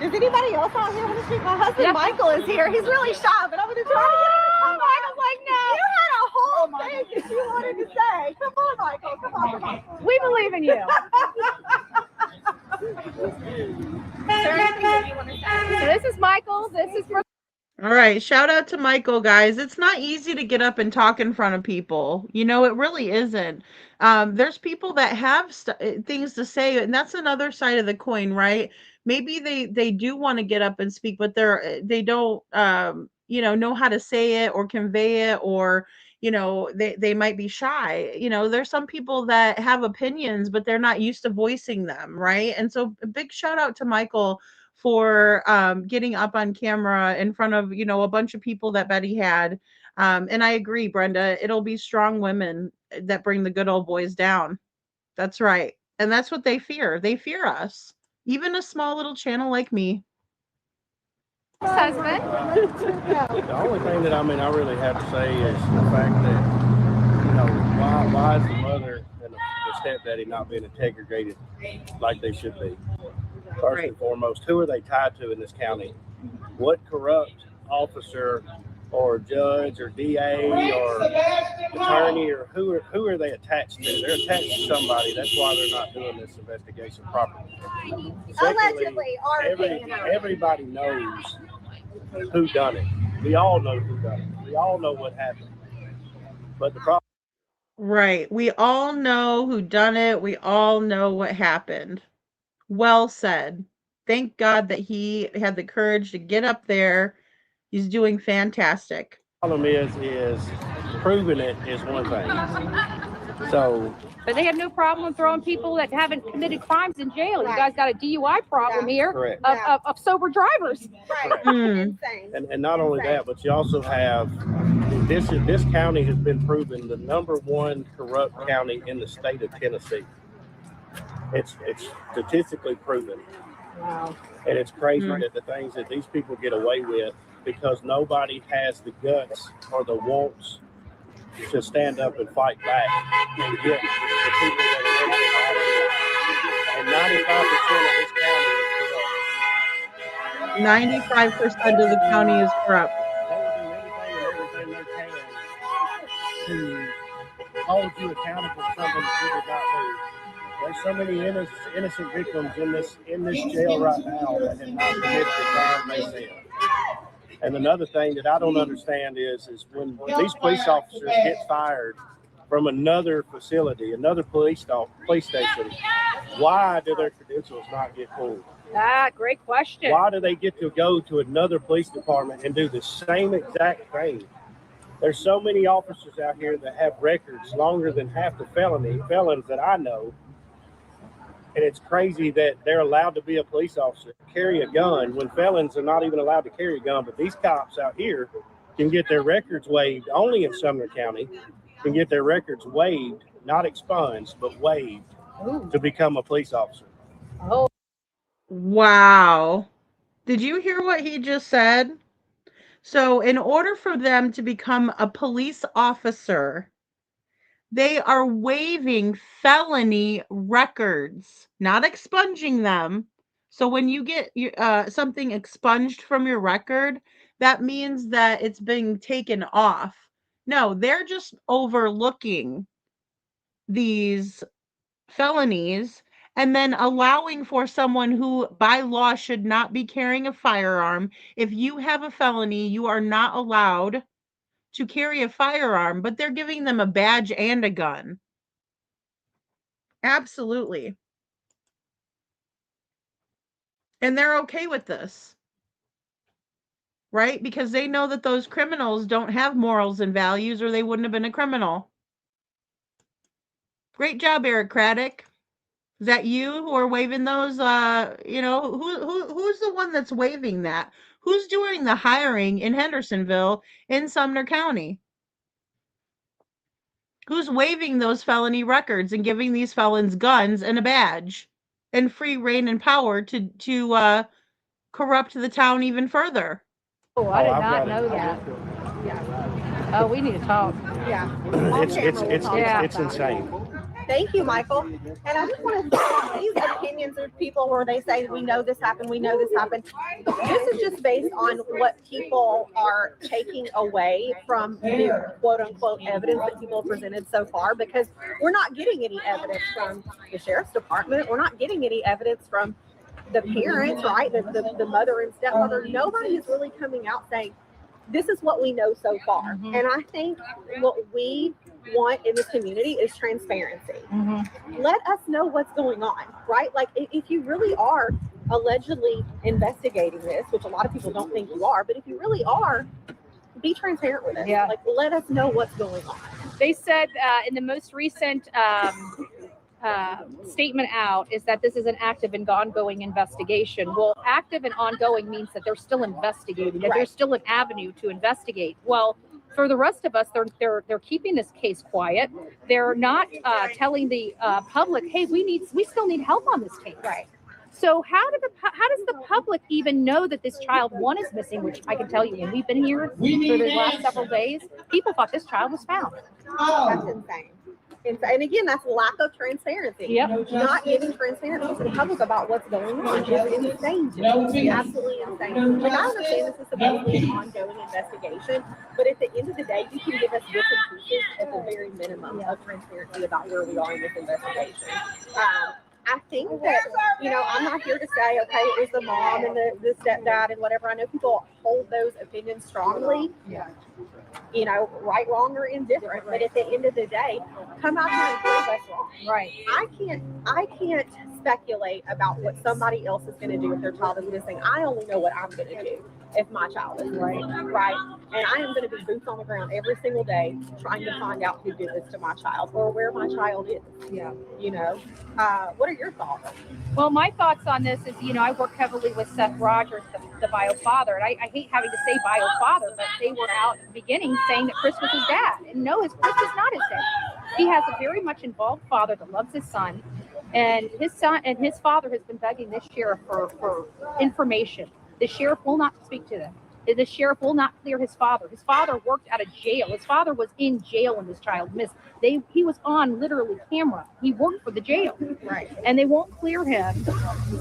Speaker 18: Does anybody else out here want to speak? My husband Michael is here. He's really shy, but I'm going to try to get him. Michael's like, no. You had a whole thing that you wanted to say. Come on, Michael. Come on.
Speaker 17: We believe in you.
Speaker 18: Is there anything that you want to say?
Speaker 17: So this is Michael. This is Brooke.
Speaker 7: All right, shout out to Michael, guys. It's not easy to get up and talk in front of people. It really isn't. There's people that have things to say, and that's another side of the coin, right? Maybe they do want to get up and speak, but they don't know how to say it or convey it, or they might be shy. There's some people that have opinions, but they're not used to voicing them, right? And so a big shout out to Michael for getting up on camera in front of a bunch of people that Betty had. And I agree, Brenda, it'll be strong women that bring the good old boys down. That's right. And that's what they fear. They fear us, even a small little channel like me.
Speaker 17: Husband.
Speaker 19: The only thing that I really have to say is the fact that why is the mother and the stepdaddy not being integrated like they should be? First and foremost, who are they tied to in this county? What corrupt officer or judge or DA or attorney, or who are they attached to? They're attached to somebody. That's why they're not doing this investigation properly.
Speaker 18: Allegedly,
Speaker 19: everybody knows who done it. We all know who done it. We all know what happened. But the problem.
Speaker 7: Right. We all know who done it. We all know what happened. Well said. Thank God that he had the courage to get up there. He's doing fantastic.
Speaker 19: The problem is proving it is one thing. So,
Speaker 17: but they have no problem throwing people that haven't committed crimes in jail. You guys got a DUI problem here of sober drivers.
Speaker 18: Right.
Speaker 19: Insane. And not only that, but you also have this county has been proven the #1 corrupt county in the state of Tennessee. It's statistically proven.
Speaker 18: Wow.
Speaker 19: And it's crazy that the things that these people get away with, because nobody has the guts or the wants to stand up and fight back and get the people that are in and 95% of this county is corrupt.
Speaker 7: 95% of the county is corrupt.
Speaker 19: They will do anything and everything they can to hold you accountable for something that you did not do. There's so many innocent victims in this jail right now that have not committed the crime they said. And another thing that I don't understand is when these police officers get fired from another facility, another police station, why do their credentials not get pulled?
Speaker 17: Great question.
Speaker 19: Why do they get to go to another police department and do the same exact thing? There's so many officers out here that have records longer than half the felons that I know. And it's crazy that they're allowed to be a police officer, carry a gun, when felons are not even allowed to carry a gun. But these cops out here can get their records waived, only in Sumner County, can get their records waived, not expunged, but waived to become a police officer.
Speaker 7: Oh. Wow. Did you hear what he just said? So in order for them to become a police officer, they are waiving felony records, not expunging them. So when you get something expunged from your record, that means that it's being taken off. No, they're just overlooking these felonies and then allowing for someone who by law should not be carrying a firearm. If you have a felony, you are not allowed to carry a firearm, but they're giving them a badge and a gun. Absolutely. And they're okay with this, right? Because they know that those criminals don't have morals and values, or they wouldn't have been a criminal. Great job, Eric Craddock. Is that you who are waving those? Who's the one that's waving that? Who's doing the hiring in Hendersonville in Sumner County? Who's waving those felony records and giving these felons guns and a badge and free reign and power to corrupt the town even further?
Speaker 17: Oh, I did not know that. Oh, we need to talk.
Speaker 18: Yeah.
Speaker 19: It's insane.
Speaker 18: Thank you, Michael. And I just want to say these opinions of people where they say, we know this happened, we know this happened. This is just based on what people are taking away from the quote unquote evidence that people have presented so far, because we're not getting any evidence from the sheriff's department. We're not getting any evidence from the parents, right? The mother and stepmother. Nobody is really coming out saying, this is what we know so far. Mm-hmm. And I think what we want in this community is transparency. Mm-hmm. Let us know what's going on, right? Like if you really are allegedly investigating this, which a lot of people don't think you are, but if you really are, be transparent with us. Yeah. Like let us know what's going on.
Speaker 17: They said in the most recent statement out is that this is an active and ongoing investigation. Well, active and ongoing means that they're still investigating, that there's still an avenue to investigate. Well, for the rest of us, they're keeping this case quiet. They're not telling the public, hey, we still need help on this case.
Speaker 18: Right.
Speaker 17: So how does the public even know that this child one is missing? Which I can tell you, when we've been here for the last several days, people thought this child was found.
Speaker 18: That's insane. And again, that's lack of transparency.
Speaker 17: Yep.
Speaker 18: Not giving transparency to the public about what's going on is insane. It's absolutely insane. Like I understand this is supposed to be an ongoing investigation, but at the end of the day, you can give us bits and pieces at the very minimum of transparency about where we are in this investigation. I think that, I'm not here to say, okay, it was the mom and the stepdad and whatever. I know people hold those opinions strongly. Yeah. Right, wrong, or indifferent. But at the end of the day, come out here and prove us wrong.
Speaker 17: Right.
Speaker 18: I can't speculate about what somebody else is going to do if their child is missing. I only know what I'm going to do if my child is missing. Right. And I am going to be boots on the ground every single day trying to find out who did this to my child or where my child is.
Speaker 17: Yeah.
Speaker 18: What are your thoughts?
Speaker 17: Well, my thoughts on this is, I work heavily with Seth Rogers, the bio father, and I hate having to say bio father, but they were out at the beginning saying that Chris was his dad. And no, Chris is not his dad. He has a very much involved father that loves his son, and his father has been begging this sheriff for information. The sheriff will not speak to them. The sheriff will not clear his father. His father worked out of jail. His father was in jail when this child missed. He was on literally camera. He worked for the jail.
Speaker 18: Right.
Speaker 17: And they won't clear him.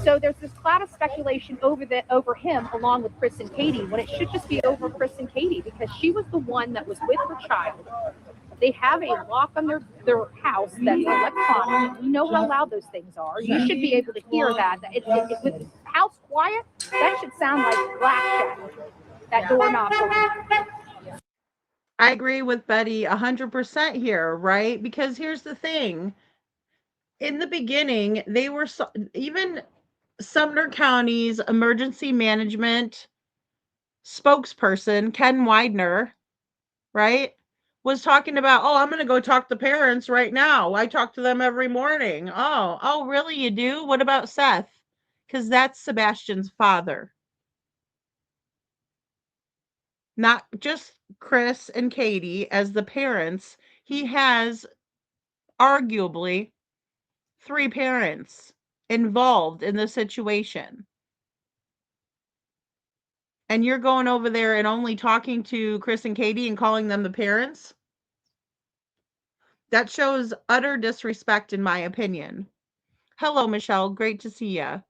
Speaker 17: So there's this cloud of speculation over him along with Chris and Katie, when it should just be over Chris and Katie, because she was the one that was with her child. They have a lock on their house that's electronic. You know how loud those things are. You should be able to hear that. With house quiet, that should sound like glass shattering. that doorknob for me.
Speaker 7: I agree with Betty 100% here, right? Because here's the thing. In the beginning, they were even Sumner County's emergency management spokesperson, Ken Widener, right, was talking about, oh, I'm going to go talk to parents right now. I talk to them every morning. Oh, really? You do? What about Seth? Because that's Sebastian's father. Not just Chris and Katie as the parents. He has arguably 3 parents involved in the situation. And you're going over there and only talking to Chris and Katie and calling them the parents? That shows utter disrespect, in my opinion. Hello, Michelle. Great to see you.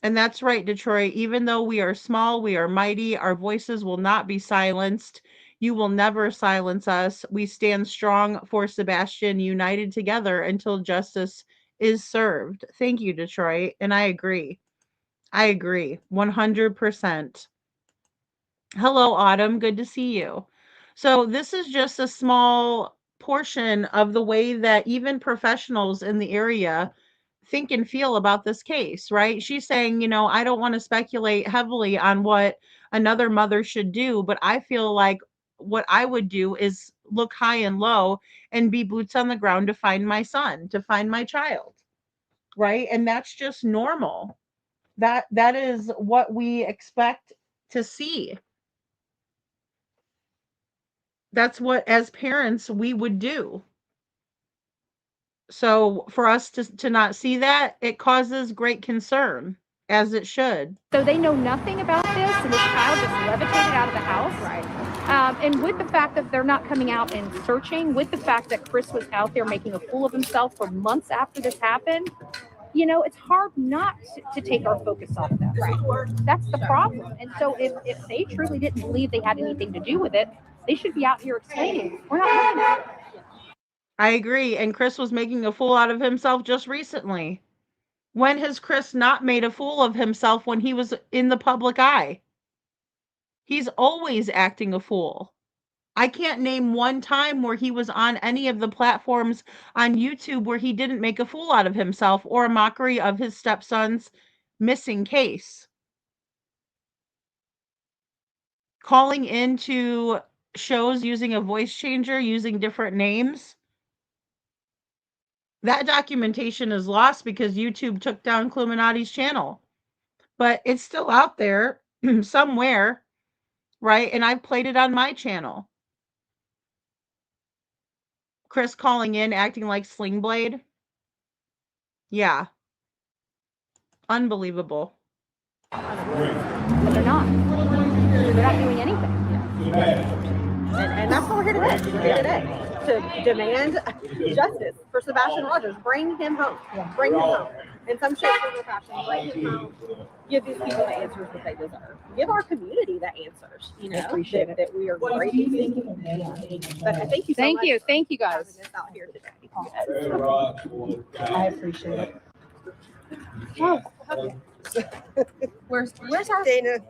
Speaker 7: And that's right, Detroit. Even though we are small, we are mighty. Our voices will not be silenced. You will never silence us. We stand strong for Sebastian, united together until justice is served. Thank you, Detroit. And I agree. 100%. Hello, Autumn. Good to see you. So this is just a small portion of the way that even professionals in the area think and feel about this case, right? She's saying, I don't want to speculate heavily on what another mother should do, but I feel like what I would do is look high and low and be boots on the ground to find my son, to find my child, right? And that's just normal. That is what we expect to see. That's what, as parents, we would do. So for us to not see that, it causes great concern, as it should.
Speaker 17: So they know nothing about this, and this child just levitated out of the house. Right. And with the fact that they're not coming out and searching, with the fact that Chris was out there making a fool of himself for months after this happened, it's hard not to take our focus off that. Right. That's the problem. And so if they truly didn't believe they had anything to do with it, they should be out here explaining, we're not looking at it.
Speaker 7: I agree. And Chris was making a fool out of himself just recently. When has Chris not made a fool of himself when he was in the public eye? He's always acting a fool. I can't name one time where he was on any of the platforms on YouTube where he didn't make a fool out of himself or a mockery of his stepson's missing case. Calling into shows using a voice changer, using different names. That documentation is lost because YouTube took down Cluminati's channel. But it's still out there somewhere, right? And I've played it on my channel. Chris calling in, acting like Sling Blade. Yeah. Unbelievable.
Speaker 17: But they're not. They're not doing anything.
Speaker 18: And that's what we're here today. To demand justice for Sebastian Rogers. Bring him home. Bring him home. In some shape, form, or fashion, bring him home. Give these people the answers that they deserve. Give our community the answers. That we are great. But I thank you so much.
Speaker 17: Thank you guys.
Speaker 18: For having us out here today.
Speaker 17: I appreciate it.
Speaker 18: Where's our
Speaker 3: Dana's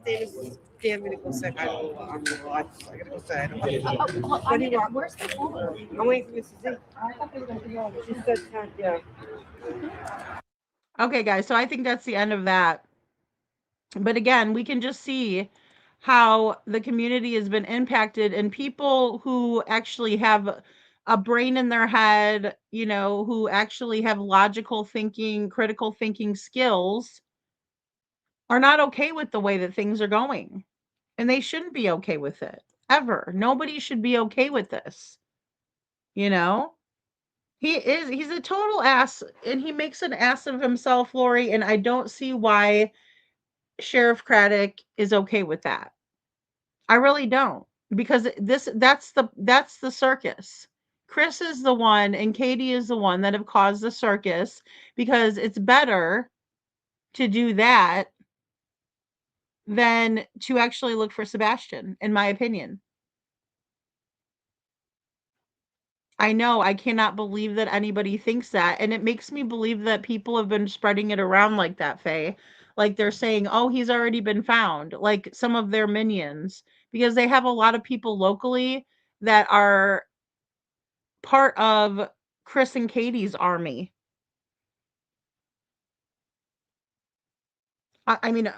Speaker 3: scared me to go second. I gotta go second. What do you want?
Speaker 17: Where's the phone?
Speaker 3: I'm waiting for Mrs. Z. She said, yeah.
Speaker 7: Okay, guys, so I think that's the end of that. But again, we can just see how the community has been impacted, and people who actually have a brain in their head, who actually have logical thinking, critical thinking skills, are not okay with the way that things are going. And they shouldn't be okay with it, ever. Nobody should be okay with this. He's a total ass, and he makes an ass of himself, Lori, and I don't see why Sheriff Craddock is okay with that. I really don't, because that's the circus. Chris is the one and Katie is the one that have caused the circus, because it's better to do that than to actually look for Sebastian, in my opinion. I know, I cannot believe that anybody thinks that, and it makes me believe that people have been spreading it around like that, Faye. like they're saying, oh, he's already been found, like some of their minions, because they have a lot of people locally that are part of Chris and Katie's army. I mean,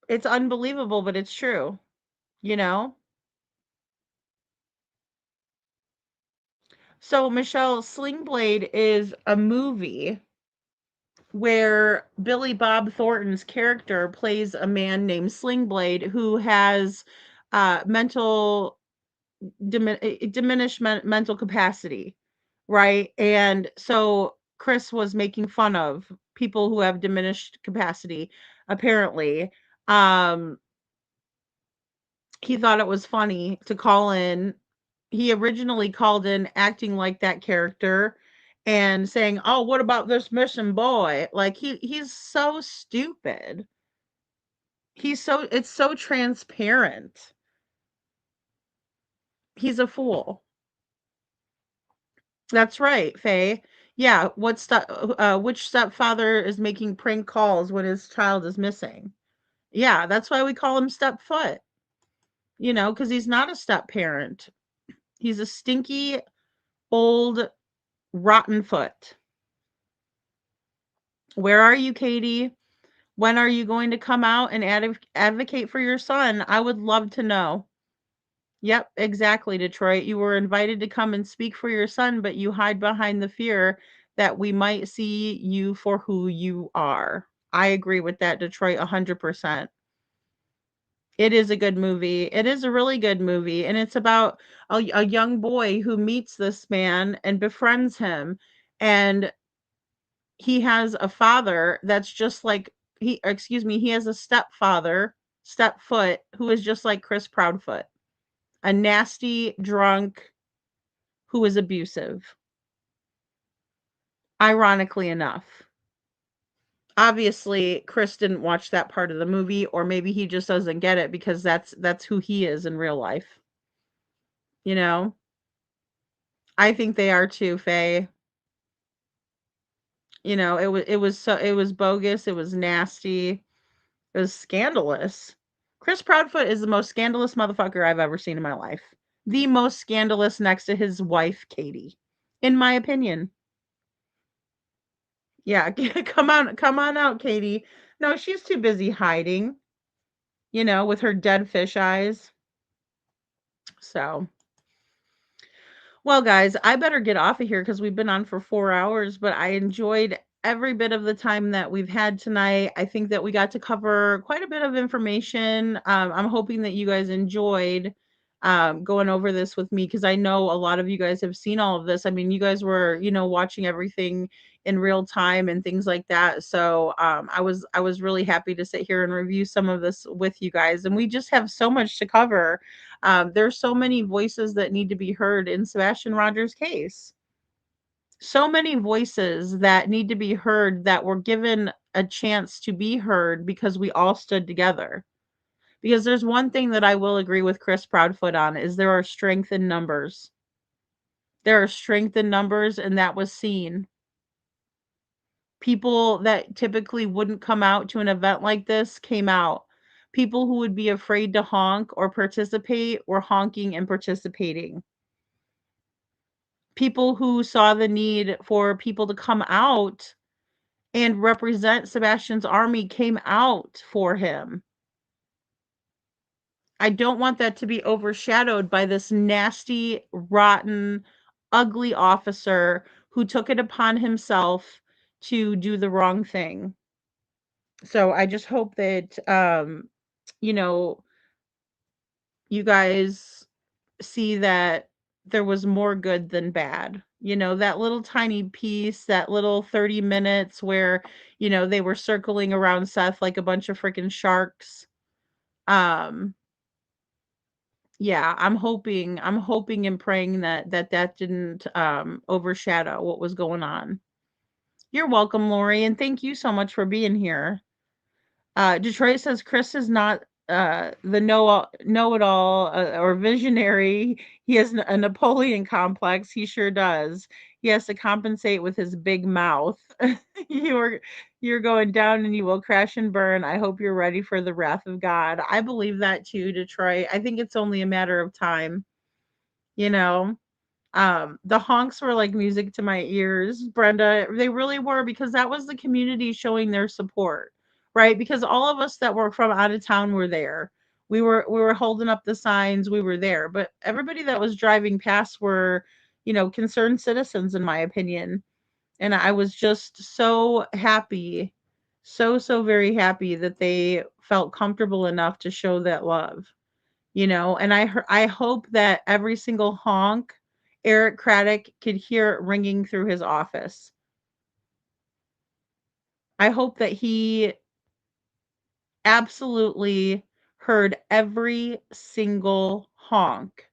Speaker 7: it's unbelievable, but it's true, you know? So, Michelle, Sling Blade is a movie where Billy Bob Thornton's character plays a man named Sling Blade who has mental mental capacity, right? And so Chris was making fun of people who have diminished capacity, apparently. Um, he thought it was funny to call in. He originally called in acting like that character and saying, "Oh, what about this missing boy?" Like he's so stupid. It's so transparent. He's a fool. That's right, Faye. Yeah, which stepfather is making prank calls when his child is missing? Yeah, that's why we call him stepfoot. You know, because he's not a step parent. He's a stinky old rotten foot. Where are you, Katie? When are you going to come out and advocate for your son? I would love to know. Yep, exactly, Detroit. You were invited to come and speak for your son, but you hide behind the fear that we might see you for who you are. I agree with that, Detroit, 100%. It is a good movie. It is a really good movie. And it's about a young boy who meets this man and befriends him. And he has a father that's just like he has a stepfather, stepfoot, who is just like Chris Proudfoot, a nasty drunk who is abusive, ironically enough. Obviously, Chris didn't watch that part of the movie, or maybe he just doesn't get it because that's who he is in real life. You know? I think they are too, Faye. You know, it was bogus, it was nasty, it was scandalous. Chris Proudfoot is the most scandalous motherfucker I've ever seen in my life. The most scandalous next to his wife, Katie, in my opinion. Yeah, come on out, Katie. No, she's too busy hiding, you know, with her dead fish eyes. So, well, guys, I better get off of here because we've been on for 4 hours, but I enjoyed every bit of the time that we've had tonight. I think that we got to cover quite a bit of information. I'm hoping that you guys enjoyed going over this with me because I know a lot of you guys have seen all of this. I mean, you guys were, you know, watching everything in real time and things like that. So I was really happy to sit here and review some of this with you guys. And we just have so much to cover. There's so many voices that need to be heard in Sebastian Rogers' case. So many voices that need to be heard that were given a chance to be heard because we all stood together. Because there's one thing that I will agree with Chris Proudfoot on is there are strength in numbers. There are strength in numbers, and that was seen. People that typically wouldn't come out to an event like this came out. People who would be afraid to honk or participate were honking and participating. People who saw the need for people to come out and represent Sebastian's army came out for him. I don't want that to be overshadowed by this nasty, rotten, ugly officer who took it upon himself to do the wrong thing. So I just hope that you know, you guys see that there was more good than bad. You know, that little tiny piece, that little 30 minutes where, you know, they were circling around Seth like a bunch of freaking sharks. Um yeah, I'm hoping and praying that didn't overshadow what was going on. You're welcome, Lori, and thank you so much for being here. Detroit says Chris is not the know-it-all or visionary. He has a Napoleon complex. He sure does. He has to compensate with his big mouth. You were You're going down and you will crash and burn. I hope you're ready for the wrath of God. I believe that too, Detroit. I think it's only a matter of time, you know. The honks were like music to my ears, Brenda. They really were, because that was the community showing their support, right? Because all of us that were from out of town were there. We were holding up the signs, we were there. But everybody that was driving past were, concerned citizens, in my opinion. And I was just so happy, so very happy that they felt comfortable enough to show that love, and I hope that every single honk Eric Craddock could hear it ringing through his office. I hope that he absolutely heard every single honk.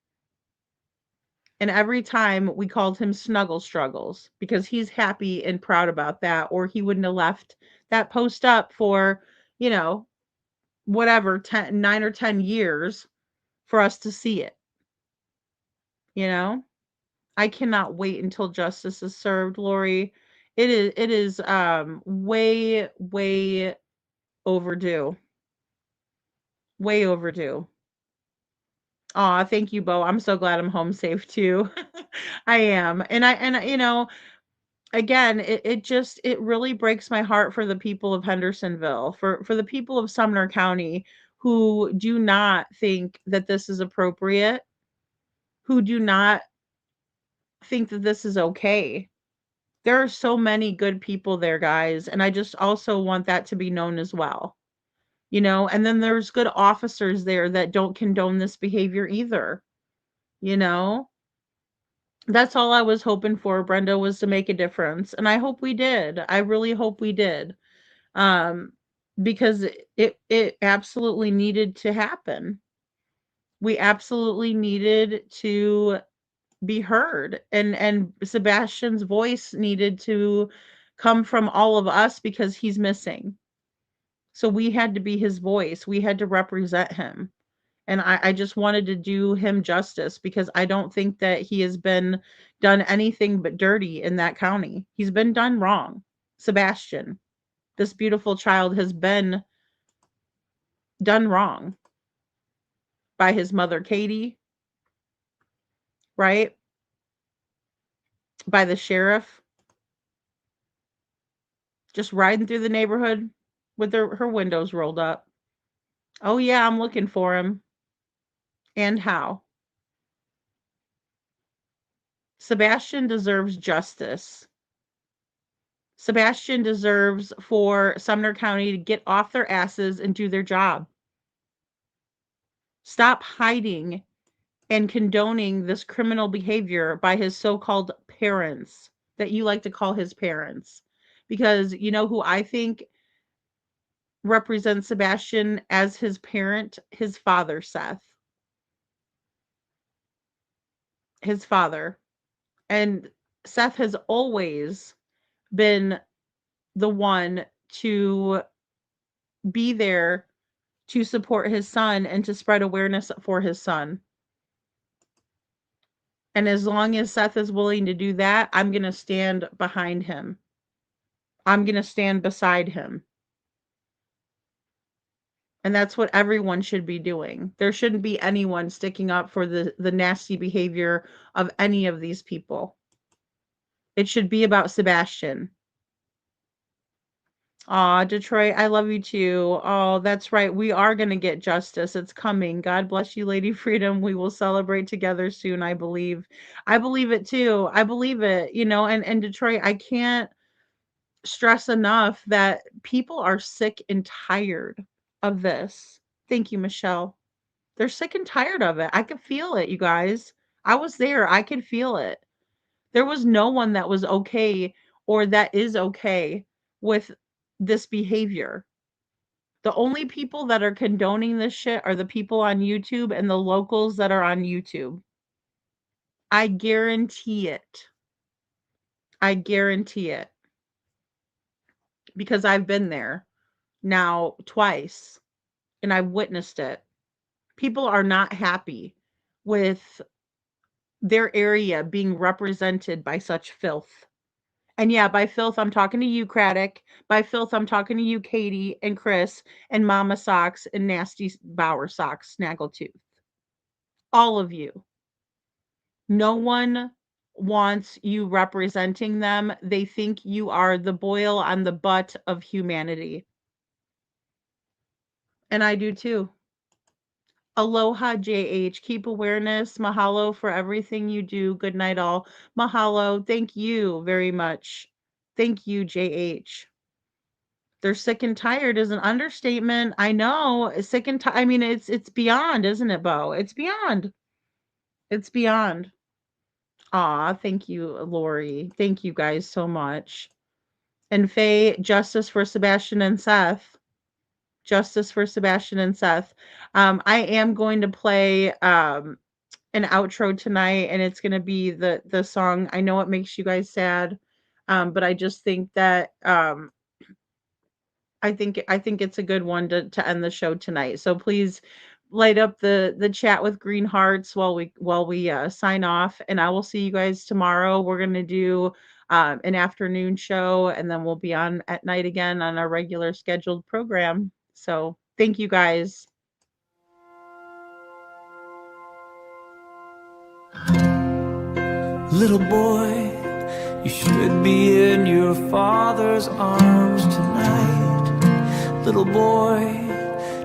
Speaker 7: And every time we called him Snuggle Struggles, because he's happy and proud about that, or he wouldn't have left that post up for, whatever, 9 or 10 years for us to see it. I cannot wait until justice is served, Lori. It is way overdue. Way overdue. Aw, thank you, Bo. I'm so glad I'm home safe too. I am. And again, it really breaks my heart for the people of Hendersonville, for the people of Sumner County who do not think that this is appropriate, who do not think that this is okay. There are so many good people there, guys, and I just also want that to be known as well. And then there's good officers there that don't condone this behavior either. You know? That's all I was hoping for, Brenda, was to make a difference, and I hope we did. I really hope we did. Um, because it absolutely needed to happen. We absolutely needed to be heard, and Sebastian's voice needed to come from all of us because he's missing. So we had to be his voice. We had to represent him. And I just wanted to do him justice, because I don't think that he has been done anything but dirty in that county. He's been done wrong. Sebastian, this beautiful child, has been done wrong by his mother, Katie, right? By the sheriff, just riding through the neighborhood with her windows rolled up. Oh, yeah, I'm looking for him. And how? Sebastian deserves justice. Sebastian deserves for Sumner County to get off their asses and do their job. Stop hiding and condoning this criminal behavior by his so-called parents that you like to call his parents. Because you know who I think represents Sebastian as his parent? His father, Seth. His father. And Seth has always been the one to be there to support his son and to spread awareness for his son. And as long as Seth is willing to do that, I'm going to stand behind him. I'm going to stand beside him. And that's what everyone should be doing. There shouldn't be anyone sticking up for the nasty behavior of any of these people. It should be about Sebastian. Aw, Detroit, I love you too. Oh, that's right. We are going to get justice. It's coming. God bless you, Lady Freedom. We will celebrate together soon, I believe. I believe it too. I believe it, and Detroit, I can't stress enough that people are sick and tired of this. Thank you, Michelle. They're sick and tired of it. I could feel it, you guys. I was there. I could feel it. There was no one that was okay or that is okay with this behavior. The only people that are condoning this shit are the people on YouTube and the locals that are on YouTube. I guarantee it. I guarantee it. Because I've been there now twice and I've witnessed it. People are not happy with their area being represented by such filth. And yeah, by filth, I'm talking to you, Craddock. By filth, I'm talking to you, Katie and Chris and Mama Socks and Nasty Bauer Socks, Snaggletooth. All of you. No one wants you representing them. They think you are the boil on the butt of humanity. And I do too. Aloha, JH. Keep awareness. Mahalo for everything you do. Good night, all. Mahalo. Thank you very much. Thank you, JH. They're sick and tired is an understatement. I know. Sick and tired. I mean, it's beyond, isn't it, Bo? It's beyond. It's beyond. Aw, thank you, Lori. Thank you guys so much. And Faye, justice for Sebastian and Seth. Justice for Sebastian and Seth. I am going to play an outro tonight, and it's going to be the song. I know it makes you guys sad, but I just think that I think it's a good one to end the show tonight. So please light up the chat with green hearts while we sign off, and I will see you guys tomorrow. We're going to do an afternoon show, and then we'll be on at night again on our regular scheduled program. So thank you guys.
Speaker 12: Little boy, you should be in your father's arms tonight. Little boy,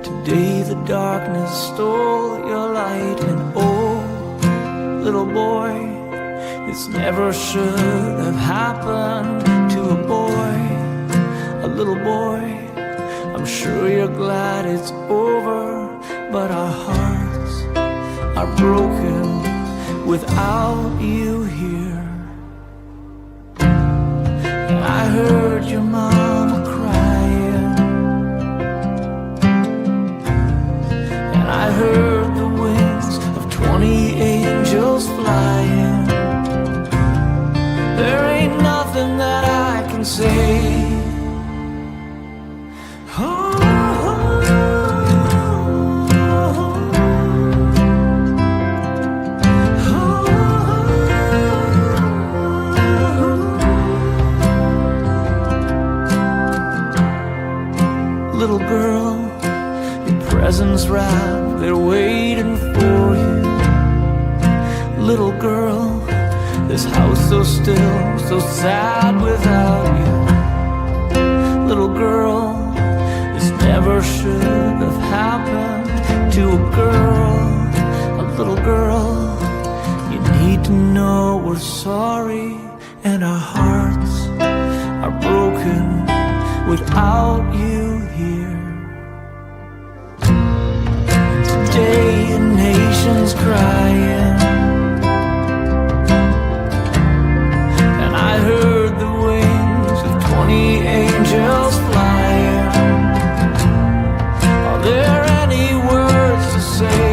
Speaker 12: today the darkness stole your light. And oh, little boy, this never should have happened to a boy. A little boy, I'm sure you're glad it's over, but our hearts are broken without you here. I heard your mama crying, and I heard the wings of 20 angels flying. There ain't nothing that I can say. Little girl, your presents wrapped, they're waiting for you. Little girl, this house so still, so sad without you. Little girl, this never should have happened to a girl. A little girl, you need to know we're sorry, and our hearts are broken without you here. Today a nation's crying, and I heard the wings of 20 angels flying. Are there any words to say?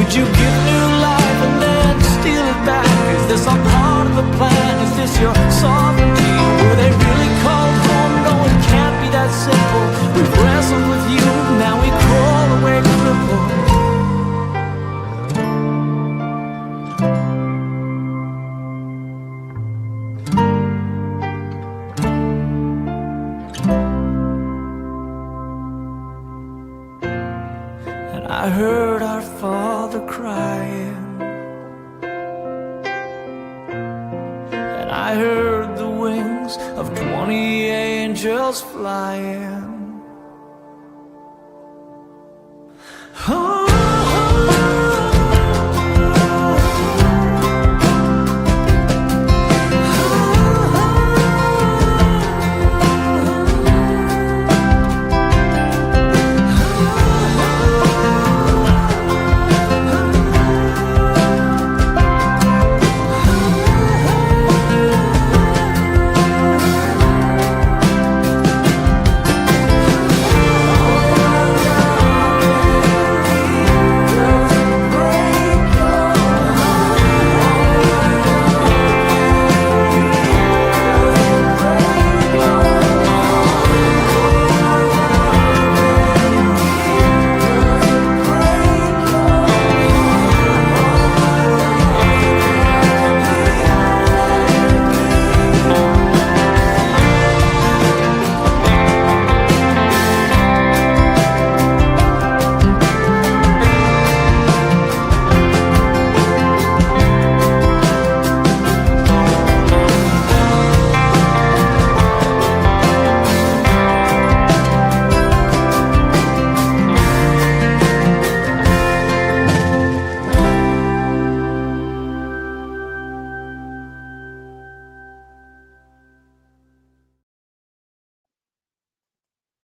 Speaker 12: You give new life and then steal it back. Is this all part of the plan? Is this your sovereignty? Were they really called home? No, it can't be that simple. We've wrestled with you, now we crawl away crippled. And I heard our Father crying, and I heard the wings of 20 angels flying.